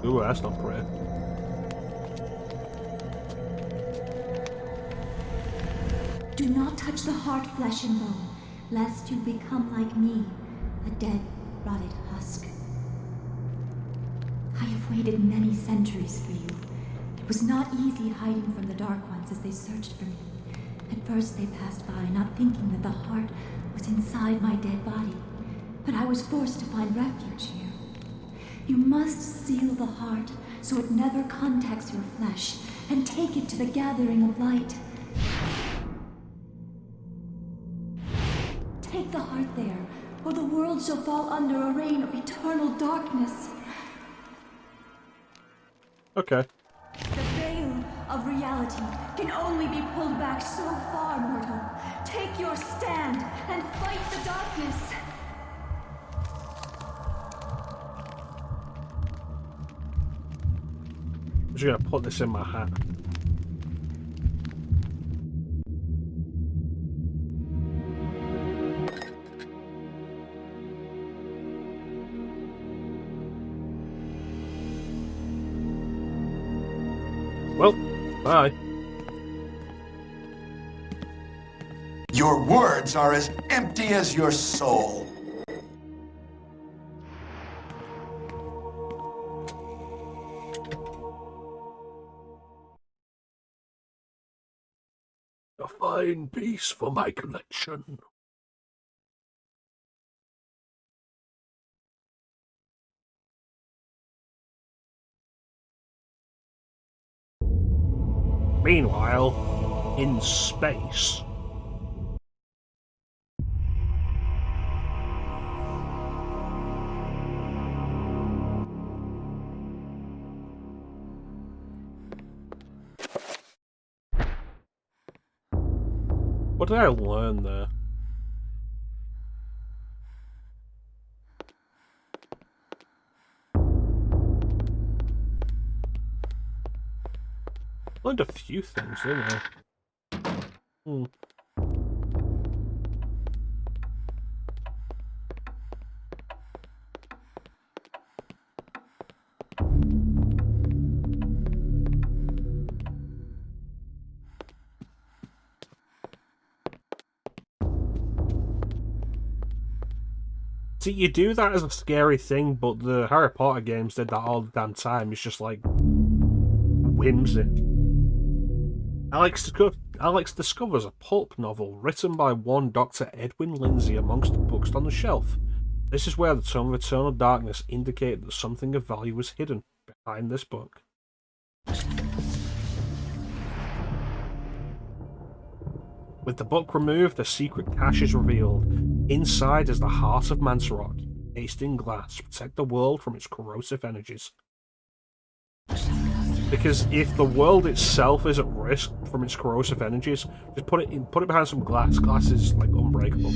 Ooh, that's not great. Do not touch the heart, flesh and bone, lest you become like me, a dead, rotted husk. I have waited many centuries for you. It was not easy hiding from the Dark Ones as they searched for me. At first they passed by, not thinking that the heart was inside my dead body. But I was forced to find refuge here. You must seal the heart so it never contacts your flesh, and take it to the gathering of light. Take the heart there, or the world shall fall under a reign of eternal darkness. Okay. The veil of reality can only be pulled back so far, mortal. Take your stand and fight the darkness. I'm just gonna put this in my hat. Well, bye. Your words are as empty as your soul. A fine piece for my collection. Meanwhile, in space. What did I learn there? Learned a few things, didn't I? See, you do that as a scary thing, but the Harry Potter games did that all the damn time. It's just like whimsy. Alex discovers a pulp novel written by one Dr. Edwin Lindsay amongst the books on the shelf. This is where the Tome of Eternal Darkness indicated that something of value was hidden behind this book. With the book removed, the secret cache is revealed. Inside is the heart of Mantarok, encased in glass to protect the world from its corrosive energies. Because if the world itself is at risk from its corrosive energies, just put it behind some glass. Glass is like unbreakable.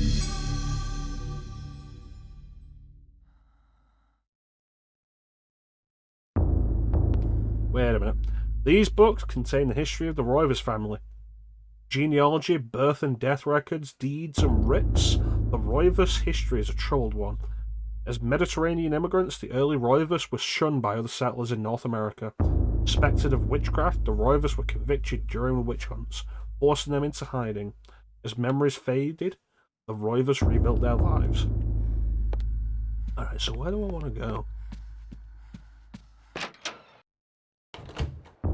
Wait a minute. These books contain the history of the Roivers family. Genealogy, birth and death records, deeds and writs. The Roivus history is a troubled one. As Mediterranean immigrants, the early Roivus were shunned by other settlers in North America. Suspected of witchcraft, the Roivus were convicted during witch hunts, forcing them into hiding. As memories faded, the Roivus rebuilt their lives. Alright, so where do I want to go?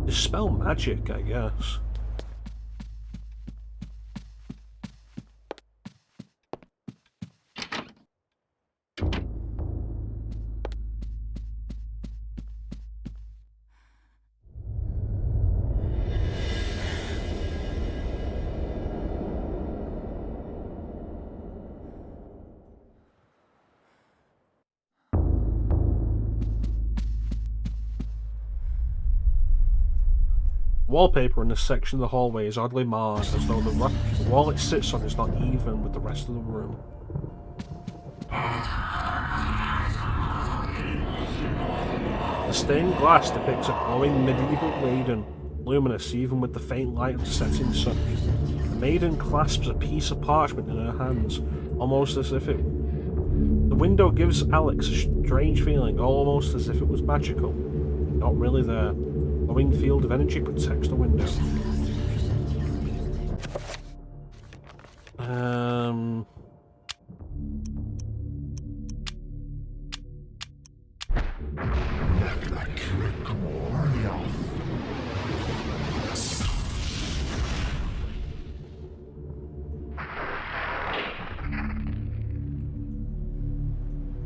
Dispel magic, I guess. Wallpaper in this section of the hallway is oddly marred, as though the wall it sits on is not even with the rest of the room. The stained glass depicts a glowing medieval maiden, luminous even with the faint light of the setting sun. The maiden clasps a piece of parchment in her hands, almost as if it... The window gives Alex a strange feeling, almost as if it was magical. Not really there. A glowing field of energy protects the window.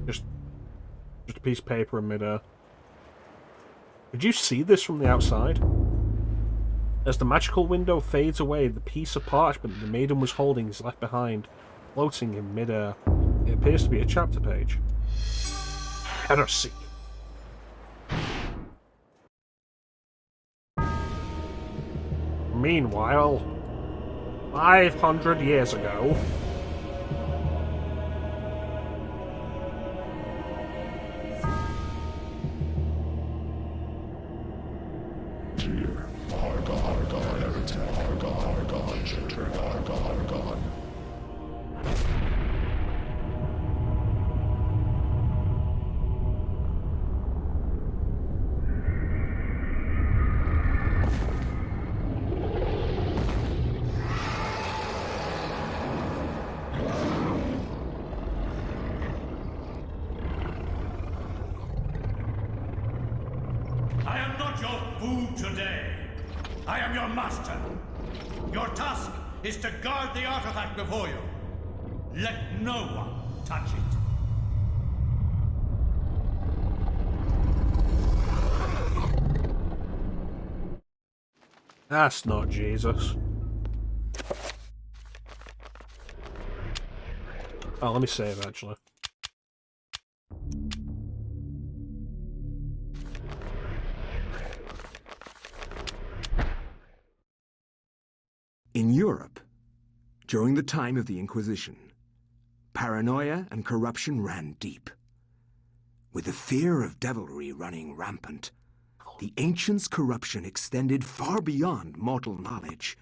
Just a piece of paper in midair. Could you see this from the outside? As the magical window fades away, the piece of parchment the maiden was holding is left behind, floating in midair. It appears to be a chapter page. Heresy. Meanwhile, 500 years ago... I am not your food today. I am your master. Your task is to guard the artifact before you. Let no one touch it. That's not Jesus. Oh, let me save, actually. In Europe, during the time of the Inquisition, paranoia and corruption ran deep. With the fear of devilry running rampant, the ancients' corruption extended far beyond mortal knowledge,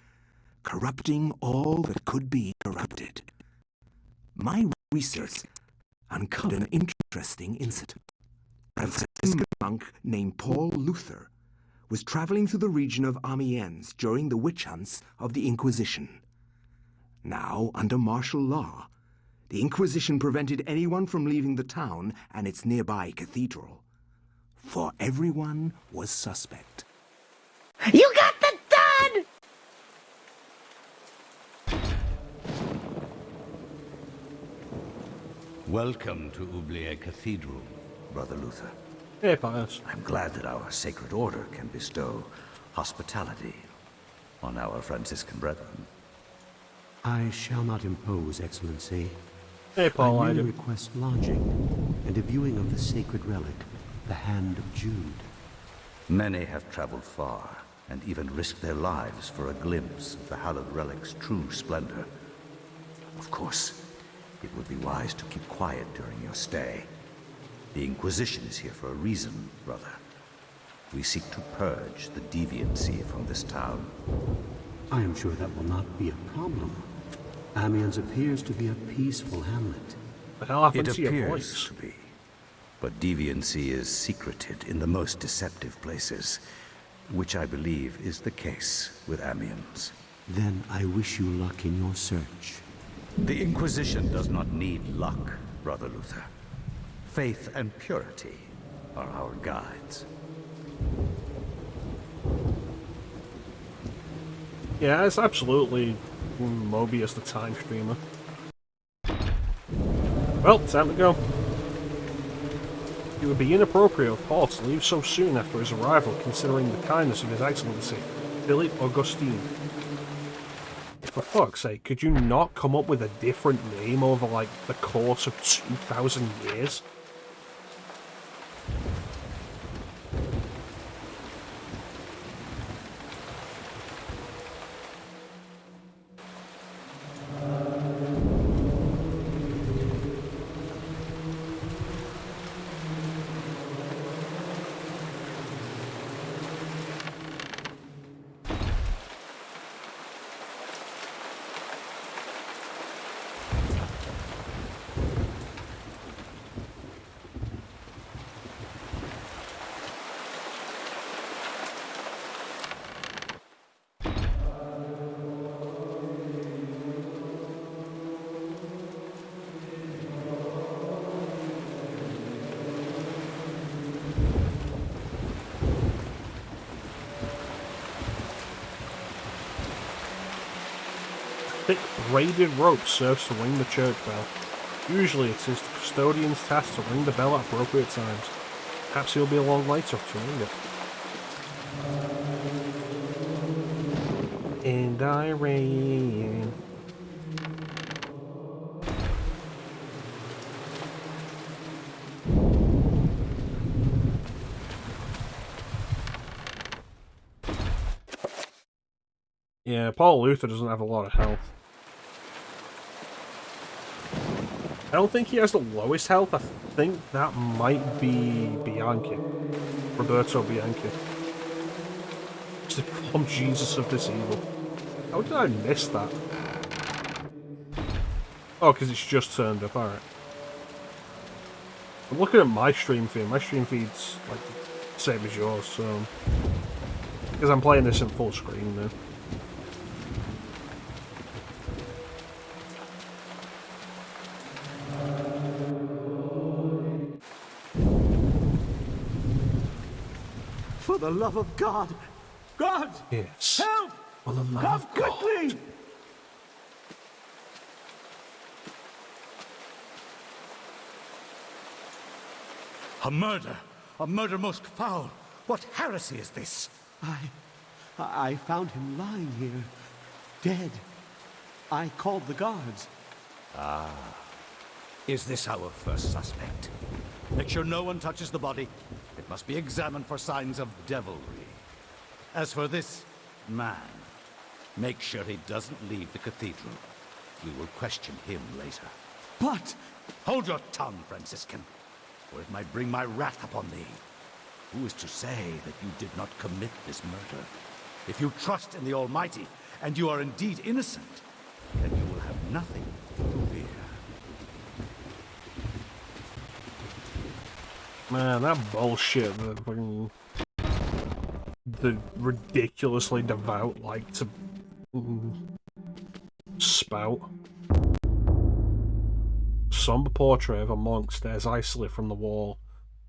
corrupting all that could be corrupted. My research uncovered an interesting incident. A Franciscan monk named Paul Luther was traveling through the region of Amiens during the witch hunts of the Inquisition. Now, under martial law, the Inquisition prevented anyone from leaving the town and its nearby cathedral, for everyone was suspect. You got the done! Welcome to Oubliette Cathedral, Brother Luther. Hey, Pius. I'm glad that our sacred order can bestow hospitality on our Franciscan brethren. I shall not impose, Excellency. Hey, Paul, I merely request lodging and a viewing of the sacred relic, the Hand of Jude. Many have traveled far and even risked their lives for a glimpse of the hallowed relic's true splendor. Of course, it would be wise to keep quiet during your stay. The Inquisition is here for a reason, brother. We seek to purge the deviancy from this town. I am sure that will not be a problem. Amiens appears to be a peaceful hamlet. The hell happened It to your appears voice? to be. But deviancy is secreted in the most deceptive places, which I believe is the case with Amiens. Then I wish you luck in your search. The Inquisition does not need luck, Brother Luther. Faith and purity are our guides. Yeah, it's absolutely Mobius the Time Streamer. Well, time to go. It would be inappropriate of Paul to leave so soon after his arrival, considering the kindness of His Excellency, Philip Augustine. For fuck's sake, could you not come up with a different name over, like, the course of 2,000 years? Thick braided rope serves to ring the church bell. Usually it is the custodian's task to ring the bell at appropriate times. Perhaps he'll be along later to ring it. And I ran. Yeah, Paul Luther doesn't have a lot of health. I don't think he has the lowest health. I think that might be Bianchi. Roberto Bianchi. It's the form Jesus of this evil. How did I miss that? Oh, because it's just turned up, alright. I'm looking at my stream feed. My stream feed's like the same as yours, so... Because I'm playing this in full screen now. For the love of God! God! Yes. Help! For the love Come of God. quickly! A murder! A murder most foul! What heresy is this? I found him lying here, dead. I called the guards. Ah. Is this our first suspect? Make sure no one touches the body. It must be examined for signs of devilry. As for this man, make sure he doesn't leave the cathedral. We will question him later. But... Hold your tongue, Franciscan, or it might bring my wrath upon thee. Who is to say that you did not commit this murder? If you trust in the Almighty, and you are indeed innocent, then you will have nothing to fear. Man, that bullshit that fucking... The ridiculously devout like to... spout. Somber portrait of a monk stares icily from the wall.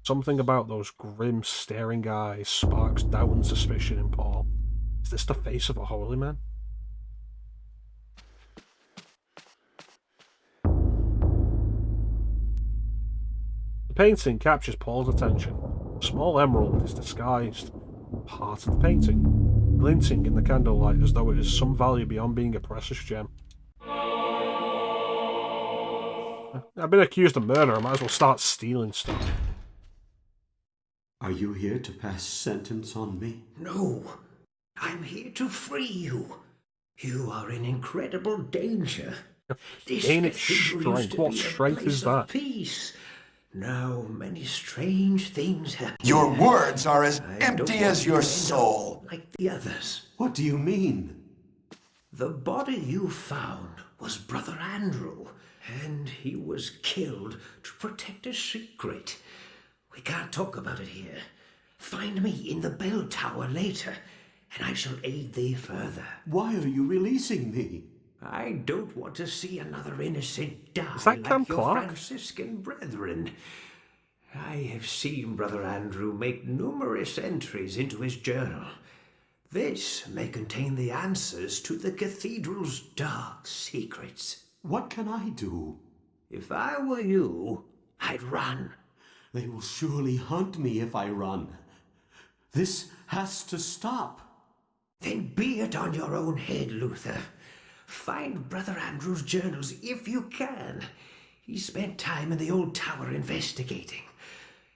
Something about those grim, staring eyes sparks doubt and suspicion in Paul. Is this the face of a holy man? The painting captures Paul's attention. A small emerald is disguised part of the painting, glinting in the candlelight as though it has some value beyond being a precious gem. I've been accused of murder, I might as well start stealing stuff. Are you here to pass sentence on me? No, I'm here to free you. You are in incredible danger. Ain't it strength? What strength is that? Peace. Now many strange things happen. Your words are as empty as your soul. Like the others. What do you mean? The body you found was Brother Andrew, and he was killed to protect a secret. We can't talk about it here. Find me in the bell tower later, and I shall aid thee further. Why are you releasing me? I don't want to see another innocent die Is that like Cam your Clark? Franciscan brethren. I have seen Brother Andrew make numerous entries into his journal. This may contain the answers to the cathedral's dark secrets. What can I do? If I were you, I'd run. They will surely hunt me if I run. This has to stop. Then be it on your own head, Luther. Find Brother Andrew's journals if you can. He spent time in the old tower investigating.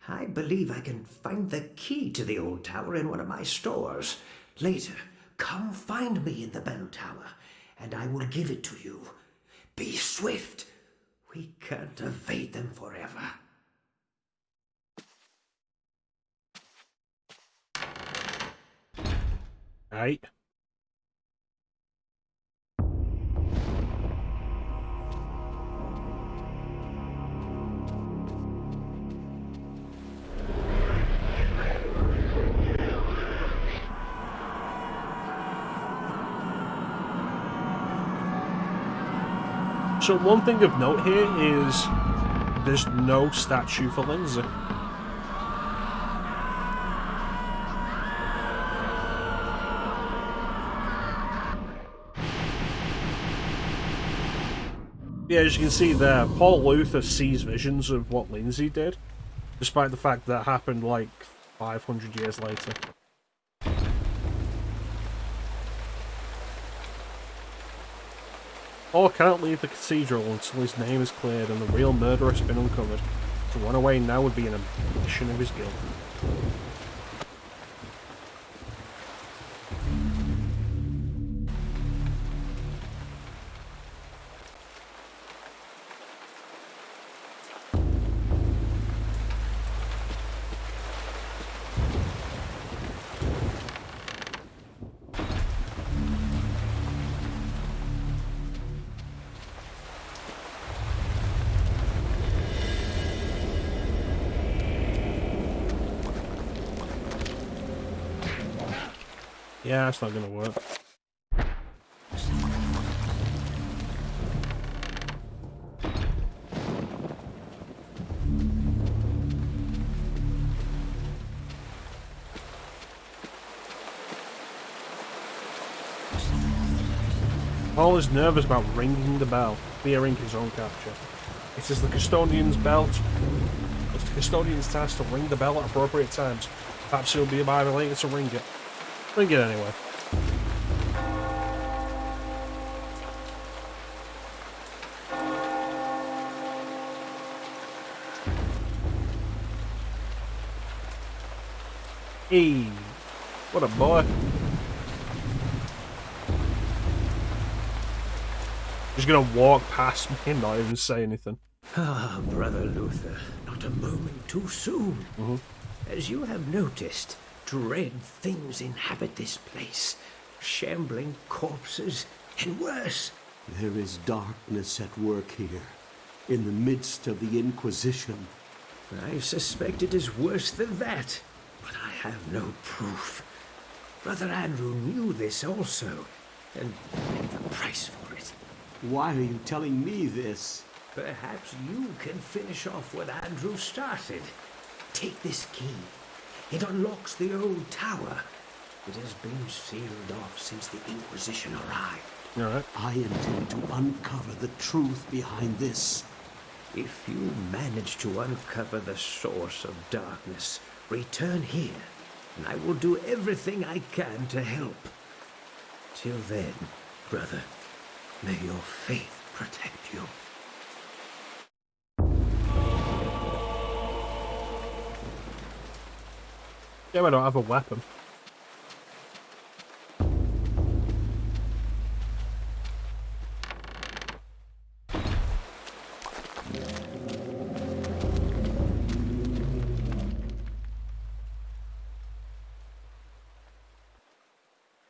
I believe I can find the key to the old tower in one of my stores. Later, come find me in the bell tower, and I will give it to you. Be swift. We can't evade them forever. Right. So one thing of note here is there's no statue for Lindsay. Yeah, as you can see there, Paul Luther sees visions of what Lindsay did, despite the fact that happened like 500 years later. Paul cannot leave the cathedral until his name is cleared and the real murderer has been uncovered. To run away now would be an admission of his guilt. Yeah, that's not gonna work. Paul is nervous about ringing the bell, fearing his own capture. It is the custodian's belt. It's the custodian's task to ring the bell at appropriate times. Perhaps he'll be by later to ring it. Ring it anyway. Hey, what a boy. Just gonna walk past me and not even say anything. Ah, Brother Luther, not a moment too soon. As you have noticed, dread things inhabit this place. Shambling corpses, and worse. There is darkness at work here, in the midst of the Inquisition. I suspect it is worse than that, but I have no proof. Brother Andrew knew this also, and paid the price for it. Why are you telling me this? Perhaps you can finish off what Andrew started. Take this key. It unlocks the old tower. It has been sealed off since the Inquisition arrived. Alright. I intend to uncover the truth behind this. If you manage to uncover the source of darkness, return here, and I will do everything I can to help. Till then, brother, may your faith protect you. Yeah, I don't have a weapon.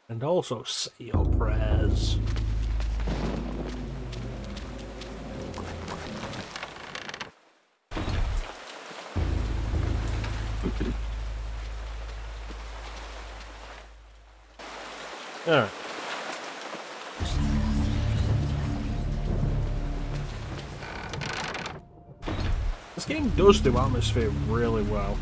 And also say your prayers. Alright. This game does do atmosphere really well.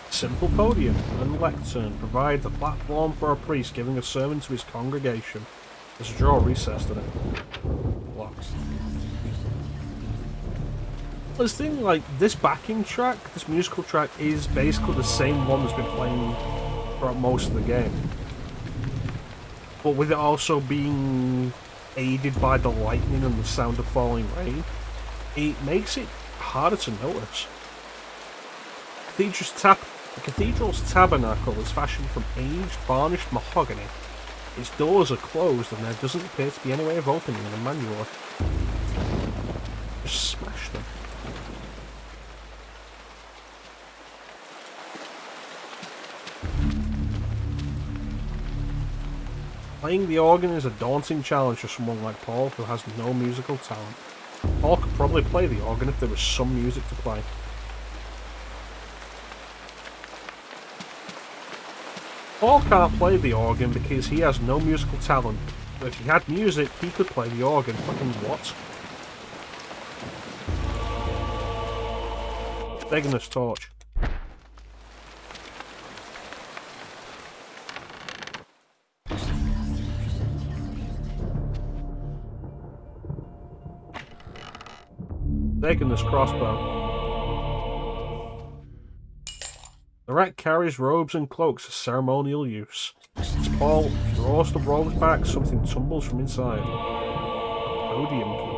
Simple podium and lectern provide the platform for a priest giving a sermon to his congregation. There's a drawer recessed in it. Blocks. This thing, like, this backing track, this musical track, is basically the same one that's been playing throughout most of the game. But with it also being aided by the lightning and the sound of falling rain, it makes it harder to notice. The cathedral's tabernacle is fashioned from aged, varnished mahogany. Its doors are closed and there doesn't appear to be any way of opening them manually. Just smash them. Playing the organ is a daunting challenge for someone like Paul who has no musical talent. Paul could probably play the organ if there was some music to play. Paul can't play the organ because he has no musical talent, but if he had music, he could play the organ. Fucking what? Begging this torch. Taking this crossbow. The rat carries robes and cloaks for ceremonial use. As Paul draws the robes back, something tumbles from inside. A podium key.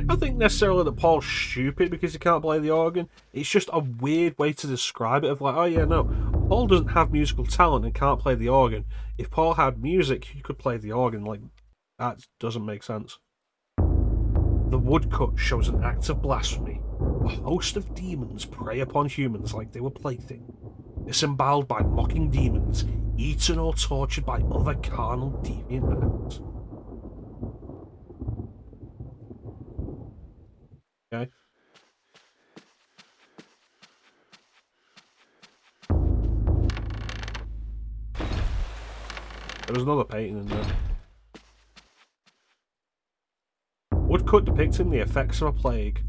I don't think necessarily that Paul's stupid because he can't play the organ. It's just a weird way to describe it of like, oh yeah, no, Paul doesn't have musical talent and can't play the organ. If Paul had music, he could play the organ. Like, that doesn't make sense. The woodcut shows an act of blasphemy. A host of demons prey upon humans like they were playthings, disemboweled by mocking demons, eaten or tortured by other carnal deviant acts. Okay. There was another painting in there. Woodcut depicting the effects of a plague.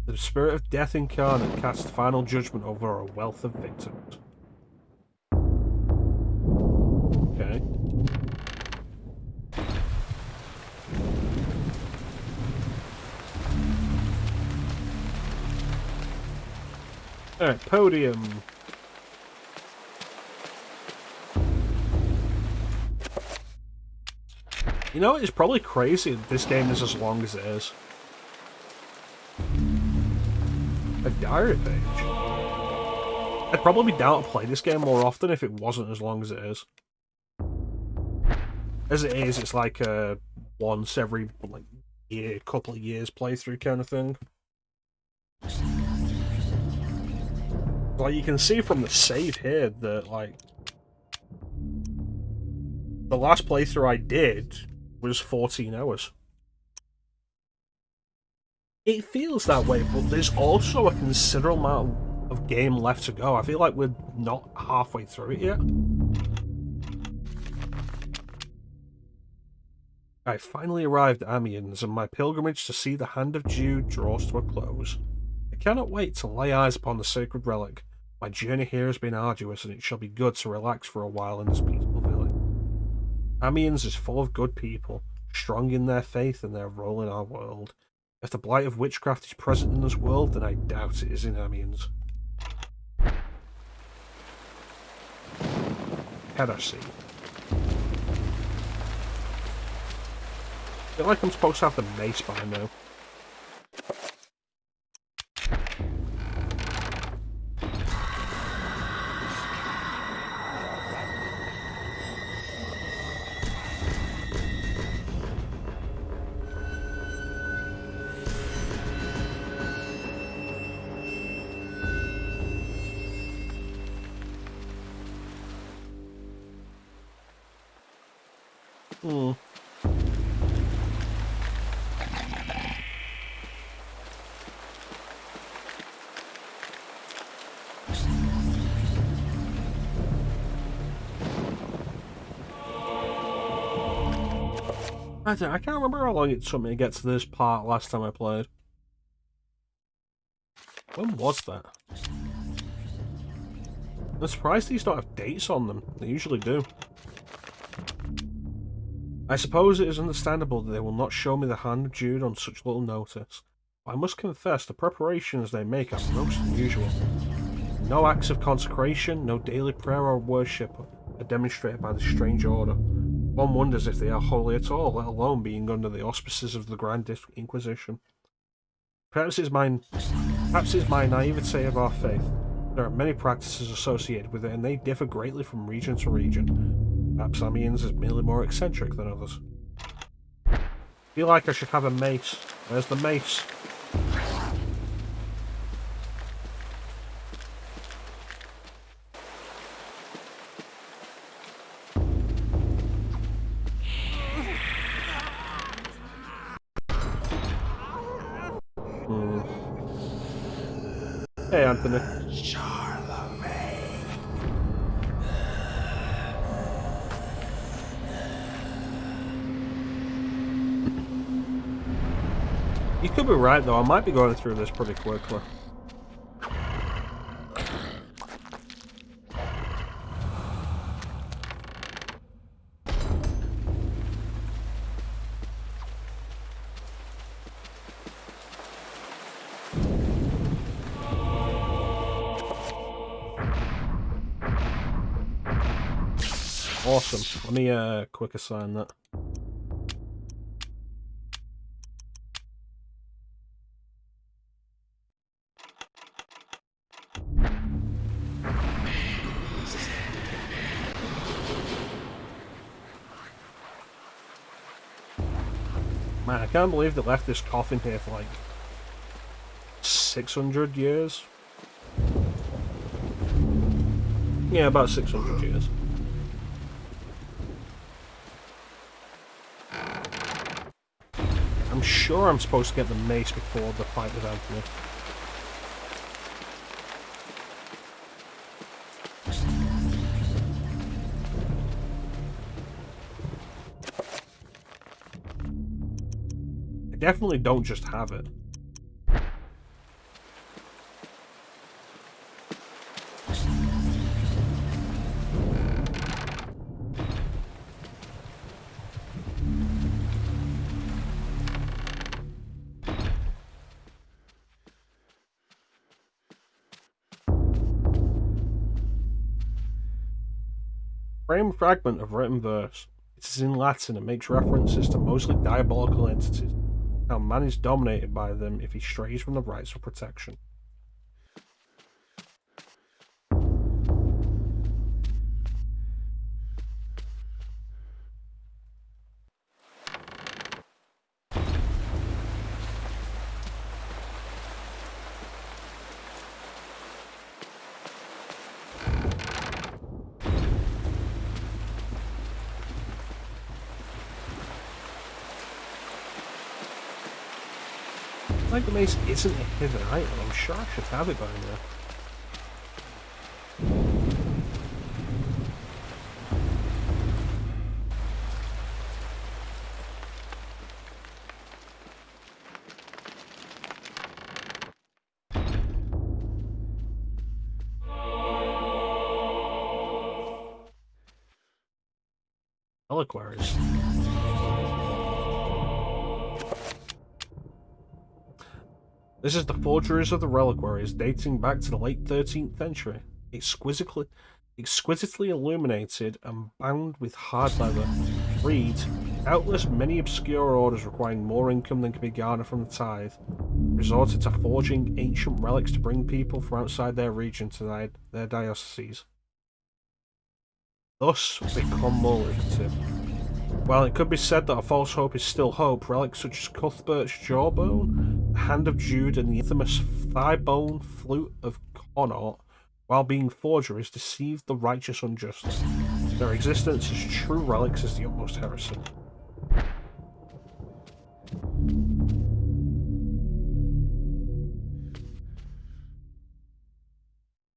The spirit of death incarnate casts final judgment over a wealth of victims. Okay. Alright, podium. You know, it's probably crazy that this game is as long as it is. A diary page. I'd probably be down to play this game more often if it wasn't as long as it is. As it is, it's like a once every like year, couple of years playthrough kind of thing. Like you can see from the save here that like the last playthrough I did was 14 hours. It feels that way, but there's also a considerable amount of game left to go. I feel like we're not halfway through it yet. I finally arrived at Amiens, and my pilgrimage to see the Hand of Jude draws to a close. I cannot wait to lay eyes upon the sacred relic. My journey here has been arduous, and it shall be good to relax for a while in this peaceful village. Amiens is full of good people, strong in their faith and their role in our world. If the blight of witchcraft is present in this world, then I doubt it is in Amiens. Heresy. I feel like I'm supposed to have the mace by now. Hmm. I can't remember how long it took me to get to this part last time I played. When was that? I'm surprised these don't have dates on them. They usually do. I suppose it is understandable that they will not show me the hand of Jude on such little notice. But I must confess the preparations they make are most unusual. No acts of consecration, no daily prayer or worship are demonstrated by the strange order. One wonders if they are holy at all, let alone being under the auspices of the Grand Inquisition. Perhaps it's my naivete of our faith. There are many practices associated with it, and they differ greatly from region to region. Perhaps Amiens is merely more eccentric than others. I feel like I should have a mace. Where's the mace? Hey, Anthony. You could be right, though. I might be going through this pretty quickly. Awesome. Let me quick assign that. Man, I can't believe they left this coffin here for like 600 years. Yeah, about 600 years. I'm sure I'm supposed to get the mace before the fight with Anthony. I definitely don't just have it. Frame fragment of written verse. It is in Latin and makes references to mostly diabolical entities. How man is dominated by them if he strays from the rights of protection. Like the mace isn't a hidden item, I'm sure I should have it by now. Reliquaries. This is the forgeries of the reliquaries dating back to the late 13th century, exquisitely illuminated and bound with hard leather. Read, doubtless many obscure orders requiring more income than can be garnered from the tithe resorted to forging ancient relics to bring people from outside their region to their dioceses. Thus become more lucrative. While it could be said that a false hope is still hope, relics such as Cuthbert's jawbone, the hand of Jude, and the infamous thigh bone flute of Connaught, while being forgeries, deceived the righteous unjustly. Their existence as true relics is the utmost heresy.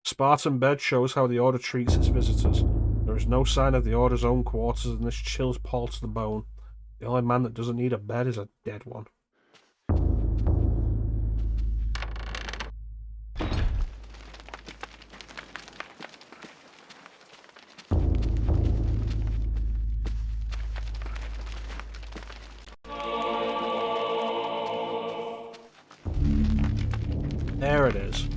Spartan bed shows how the Order treats its visitors. There is no sign of the Order's own quarters, and this chills Paul to the bone. The only man that doesn't need a bed is a dead one. There it is.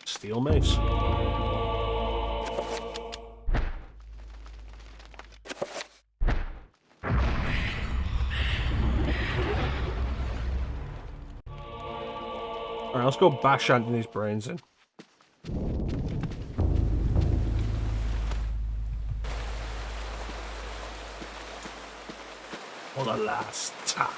Steel mace. Alright, let's go bash Anthony's brains in. For the last time.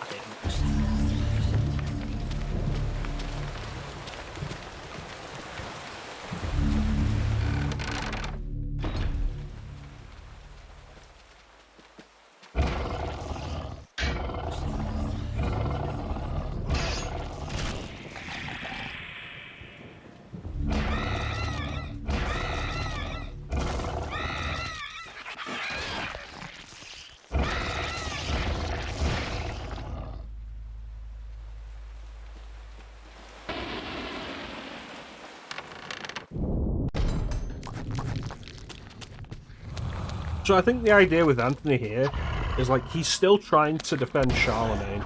So I think the idea with Anthony here is like he's still trying to defend Charlemagne.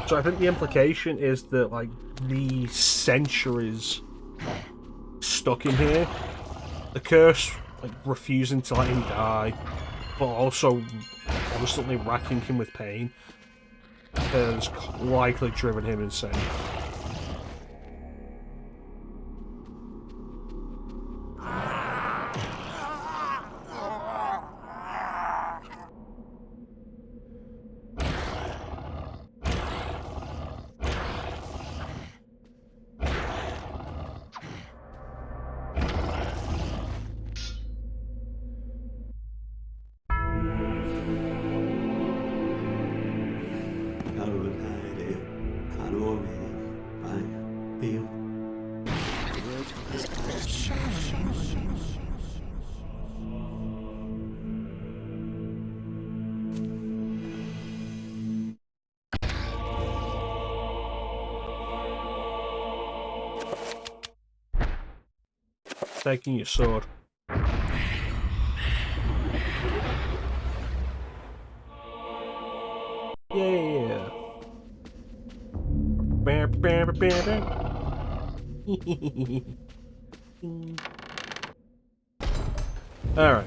So I think the implication is that like the centuries stuck in here, the curse like refusing to let him die, but also constantly racking him with pain, has likely driven him insane. Taking your sword. Yeah. Alright,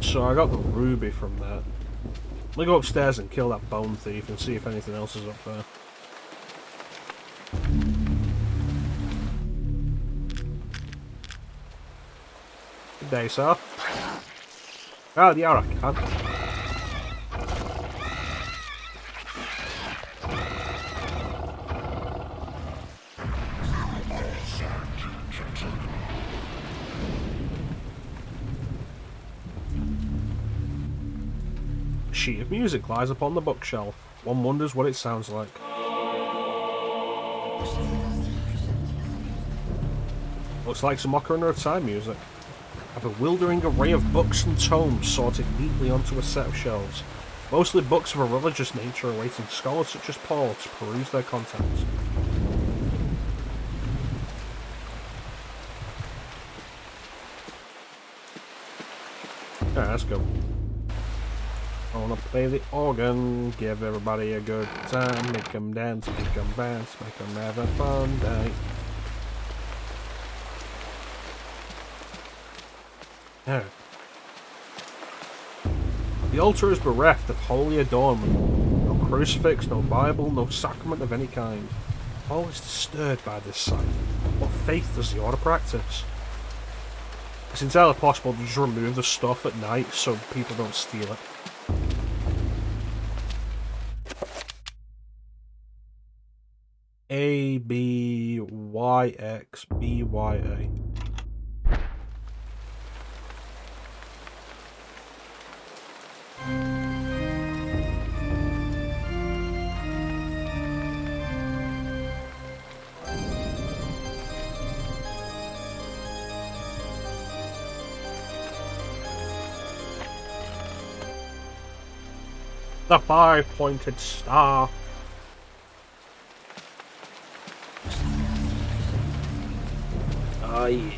so I got the ruby from that. Let me go upstairs and kill that bone thief and see if anything else is up there. Good day, sir. Oh, yeah, I can. A sheet of music lies upon the bookshelf. One wonders what it sounds like. Looks like some Ocarina of Time music. A bewildering array of books and tomes sorted neatly onto a set of shelves. Mostly books of a religious nature awaiting scholars such as Paul to peruse their contents. Alright, let's go. I wanna play the organ, give everybody a good time, make them dance, make them dance, make them have a fun day. Alright. The altar is bereft of holy adornment. No crucifix, no Bible, no sacrament of any kind. Paul is disturbed by this sight. What faith does the order practice? It's entirely possible to just remove the stuff at night so people don't steal it. A, B, Y, X, B, Y, A. The 5-pointed star. Oh yeah.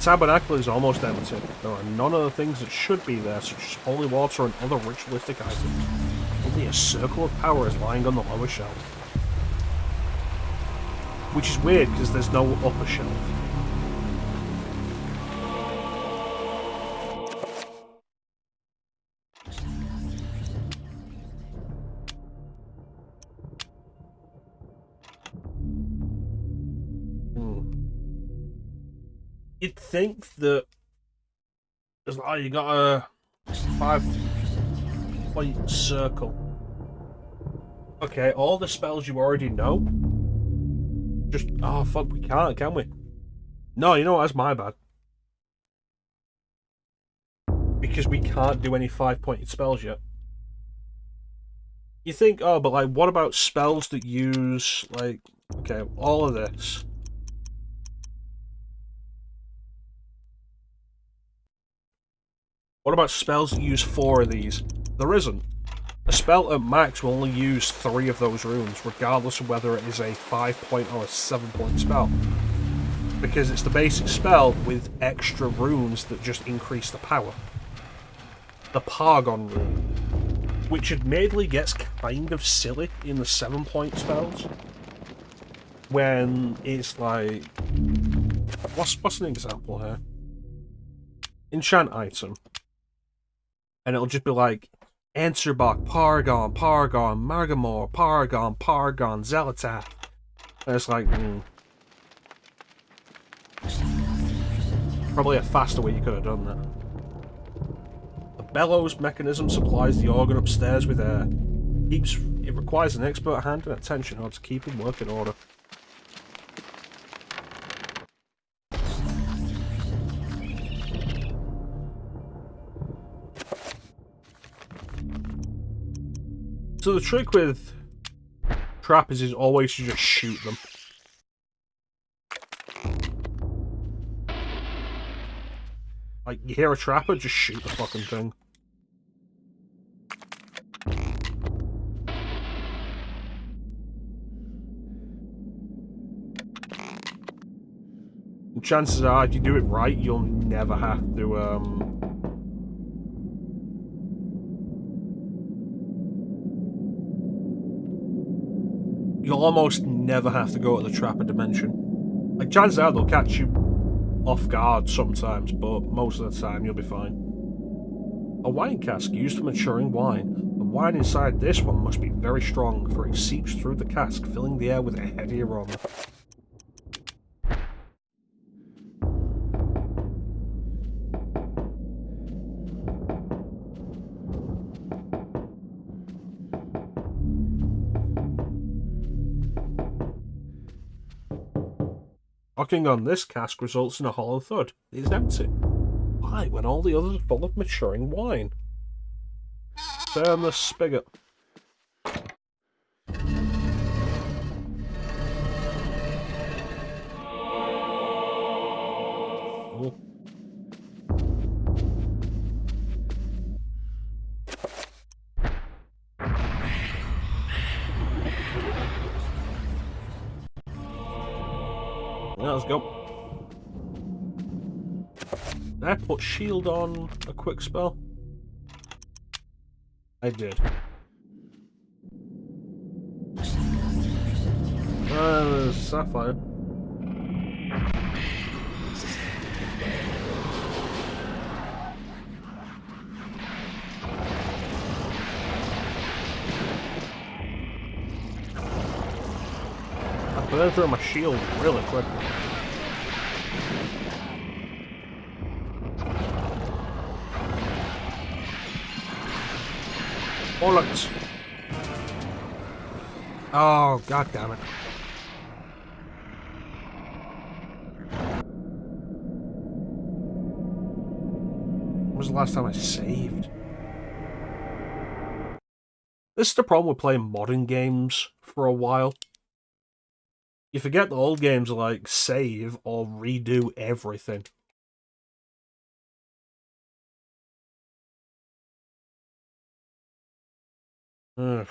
Tabernacle is almost empty. There are none of the things that should be there, such as holy water and other ritualistic items. Only a circle of power is lying on the lower shelf. Which is weird, because there's no upper shelf. You'd think that as like you got a 5-point circle. Okay, all the spells you already know. Just oh fuck, we can't, can we? No, you know what? That's my bad. Because we can't do any 5-pointed spells yet. You think, oh, but like, what about spells that use like, okay, all of this. What about spells that use 4 of these? There isn't. A spell at max will only use 3 of those runes, regardless of whether it is a 5-point or a 7-point spell. Because it's the basic spell with extra runes that just increase the power. The Pargon rune. Which admittedly gets kind of silly in the 7-point spells. When it's like... What's an example here? Enchant item. And it'll just be like, Enterbach, Paragon, Paragon, Margamore, Paragon, Paragon, Zelatath. And it's like, probably a faster way you could have done that. The bellows mechanism supplies the organ upstairs with air. It requires an expert hand and attention in order to keep in working order. So the trick with trappers is always to just shoot them. Like, you hear a trapper, just shoot the fucking thing. And chances are, if you do it right, you'll never have to, you'll almost never have to go to the trapper dimension. Like, chances are they'll catch you off guard sometimes, but most of the time you'll be fine. A wine cask used for maturing wine. The wine inside this one must be very strong, for it seeps through the cask, filling the air with a heady aroma. Knocking on this cask results in a hollow thud. It is empty. Why, when all the others are full of maturing wine? Turn the spigot. Oh. Yeah, let's go. Did I put shield on a quick spell? I did. There's Sapphire. I burned through my shield really quick. Bollocks. Oh, god damn it. When was the last time I saved? This is the problem with playing modern games for a while. You forget the old games are like save or redo everything. Ugh.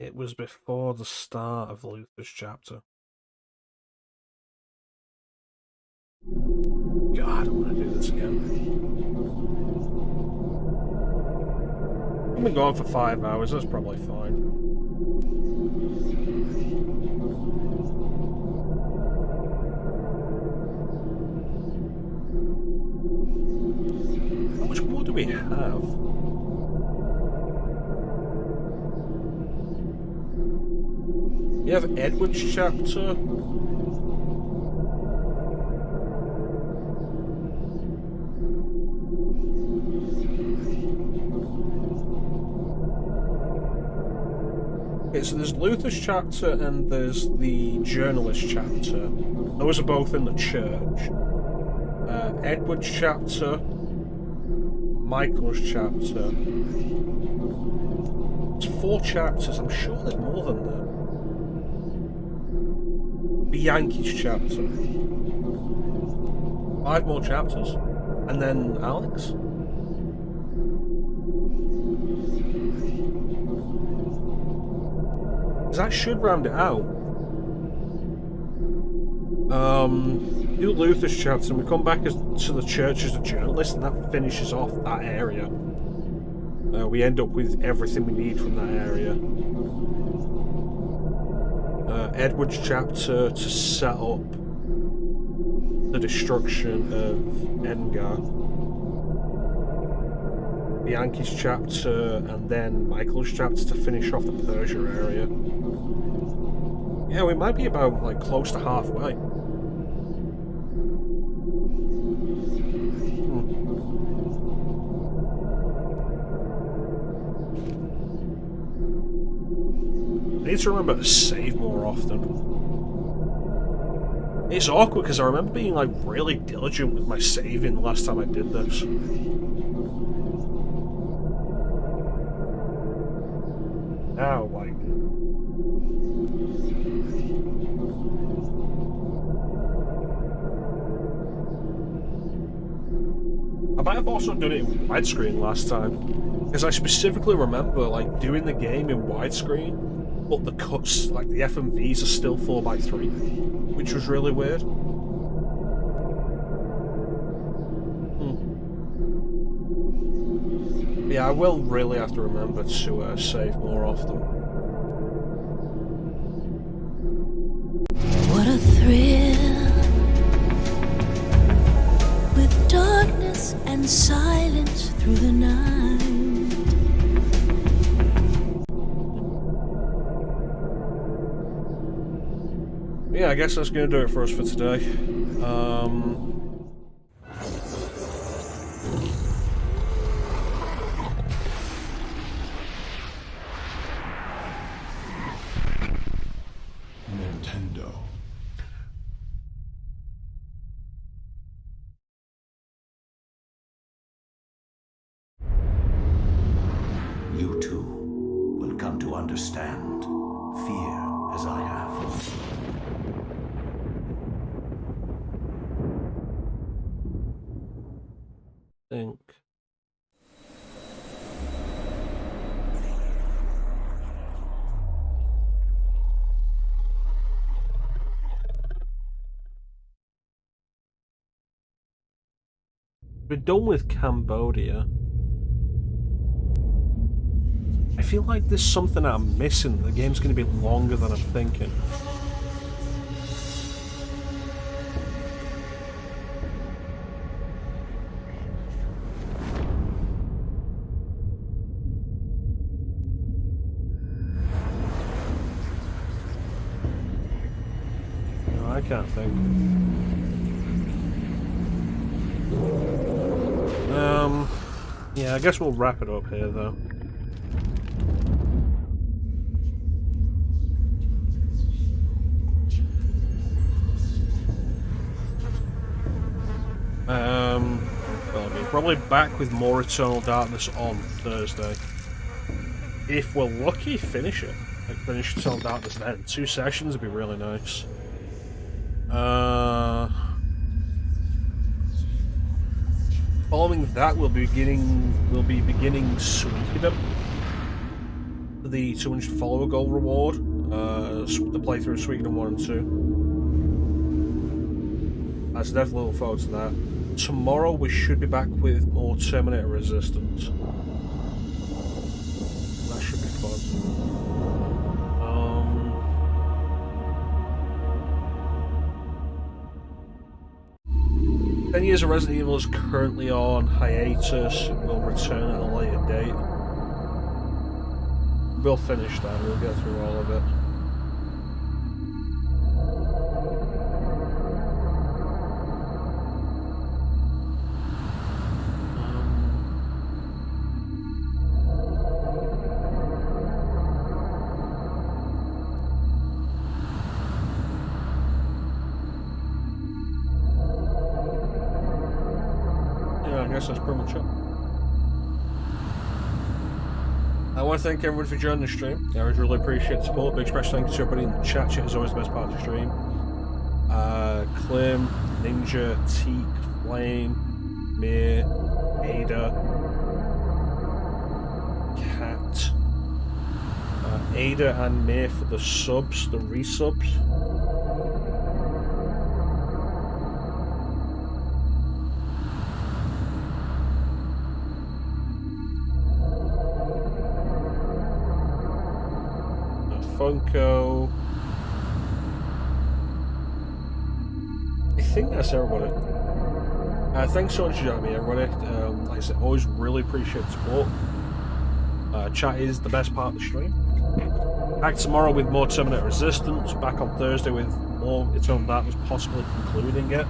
It was before the start of Luther's chapter. God, I don't want to do this again. I've been going for 5 hours, that's probably fine. How much more do we have? We have Edward's chapter. Okay, so there's Luther's chapter and there's the journalist chapter. Those are both in the church. Edward's chapter, Michael's chapter. It's 4 chapters, I'm sure there's more than that. Bianchi's chapter. 5 more chapters. And then Alex? That should round it out. Do Luther's chapter and we come back to the church as a journalist and that finishes off that area. We end up with everything we need from that area. Edward's chapter to set up the destruction of Engar. Bianchi's chapter and then Michael's chapter to finish off the Persia area. Yeah, we might be about like close to halfway. I need to remember to save more often. It's awkward because I remember being like really diligent with my saving the last time I did this. Now, like... I might have also done it in widescreen last time, because I specifically remember like doing the game in widescreen, but the cuts, like the FMVs, are still 4:3, which was really weird. Yeah, I will really have to remember to save more often. What a thrill, with darkness and silence through the night. Yeah, I guess that's going to do it for us for today. Nintendo. You too will come to understand fear as I have. Think. We're done with Cambodia. I feel like there's something I'm missing. The game's going to be longer than I'm thinking. I can't think. Yeah, I guess we'll wrap it up here, though. Well, we're probably back with more Eternal Darkness on Thursday. If we're lucky, finish it. Like, finish Eternal Darkness then. 2 sessions would be really nice. Following that, we'll be beginning Suikoden, the 200 follower goal reward. The playthrough of Suikoden 1 and 2. I definitely look forward to that. Tomorrow we should be back with more Terminator Resistance. That should be fun. 10 Years of Resident Evil is currently on hiatus. It will return at a later date. We'll finish that. We'll get through all of it. That's pretty much it. I want to thank everyone for joining the stream. I really appreciate the support. Big special thank you to everybody in the chat. Chat is always the best part of the stream. Clem, Ninja, Teak, Flame, Mir, Ada, Cat, Ada and Mir for the subs, the resubs. Funko. I think that's everybody. Thanks so much for joining me, everybody. Like I said, always really appreciate the support. Chat is the best part of the stream. Back tomorrow with more Terminator Resistance. Back on Thursday with more Eternal Darkness, possibly concluding it.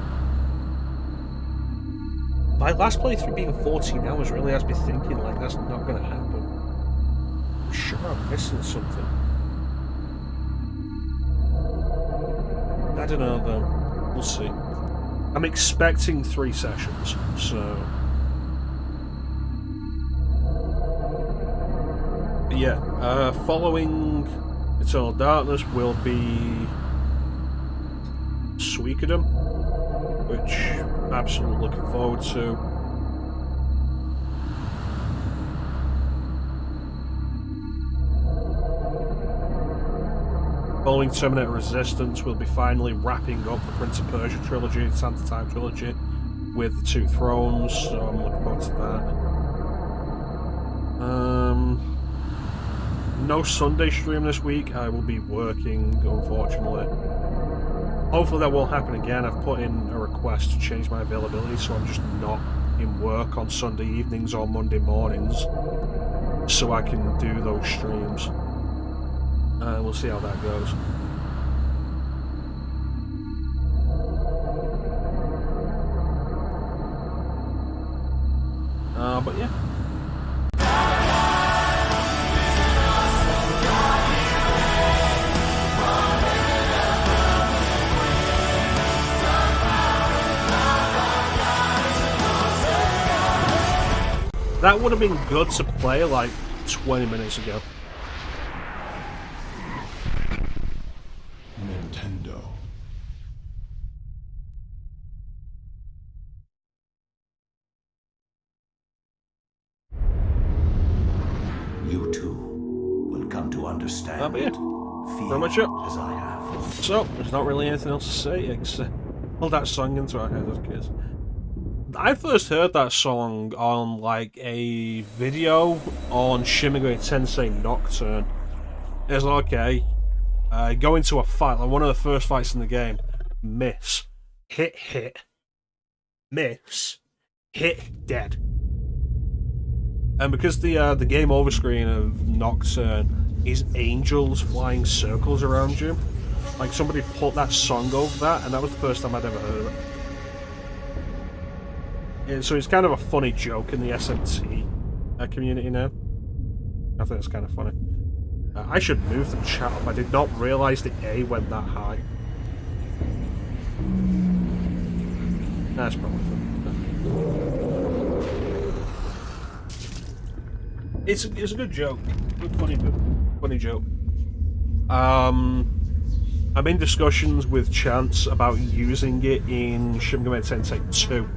My last playthrough being 14 hours really has me thinking like that's not going to happen. I'm sure I'm missing something. I don't know though. We'll see. I'm expecting 3 sessions, so. But yeah, following Eternal Darkness will be Suikoden, which I'm absolutely looking forward to. Following Terminator Resistance, we'll be finally wrapping up the Prince of Persia trilogy, the Sanity Time trilogy, with the 2 Thrones, so I'm looking forward to that. No Sunday stream this week. I will be working, unfortunately. Hopefully that won't happen again. I've put in a request to change my availability, so I'm just not in work on Sunday evenings or Monday mornings, so I can do those streams. We'll see how that goes. But yeah. That would have been good to play like 20 minutes ago. Nintendo. You too will come to understand. That'll be it. Very much it. As I have. So, there's not really anything else to say except all that song into our head as kids. I first heard that song on like a video on Shin Megami Tensei Nocturne. It was like, okay, go into a fight, like one of the first fights in the game, miss, hit, miss, hit, dead. And because the game over screen of Nocturne is angels flying circles around you, Like, somebody put that song over that, and that was the first time I'd ever heard of it. Yeah, so it's kind of a funny joke in the SMT community now. I think it's kind of funny. I should move the chat up. I did not realise the A went that high. That's probably fun. It's a good joke. Good, funny joke. I'm in discussions with Chance about using it in Shin Megami Tensei 2.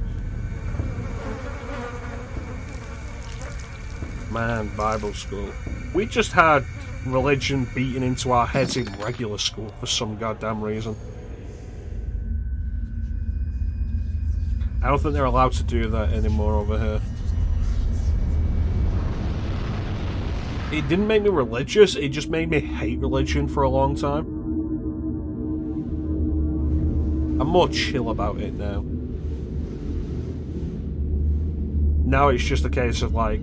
Man, Bible school. We just had religion beaten into our heads in regular school for some goddamn reason. I don't think they're allowed to do that anymore over here. It didn't make me religious, it just made me hate religion for a long time. I'm more chill about it now. Now it's just a case of like,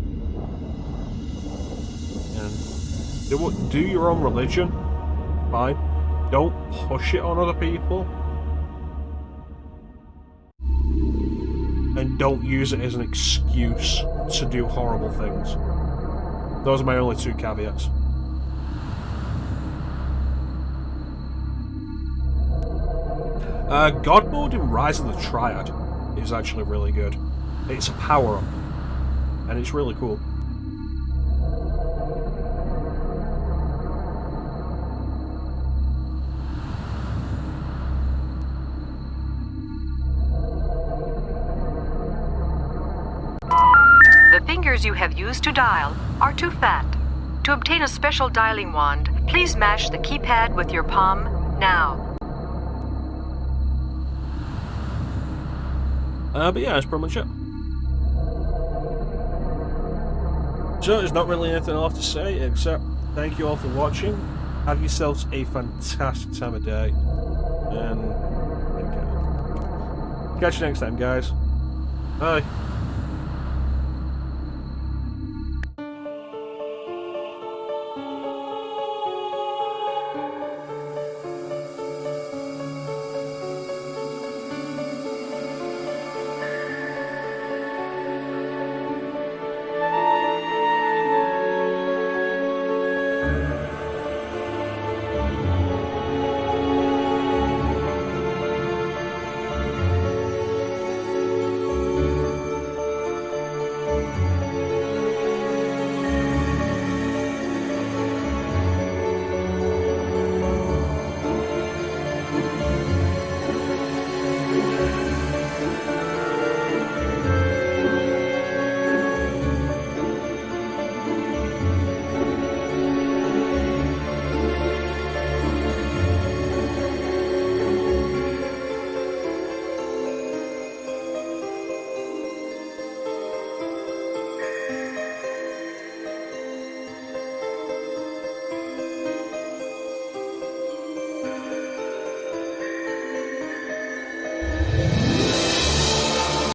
do your own religion, fine. Don't push it on other people. And don't use it as an excuse to do horrible things. Those are my only two caveats. God mode in Rise of the Triad is actually really good. It's a power-up, and it's really cool. The fingers you have used to dial are too fat. To obtain a special dialing wand, please mash the keypad with your palm now. But yeah, that's pretty much it. So there's not really anything I'll have to say except thank you all for watching. Have yourselves a fantastic time of day. And take care. Catch you next time, guys. Bye.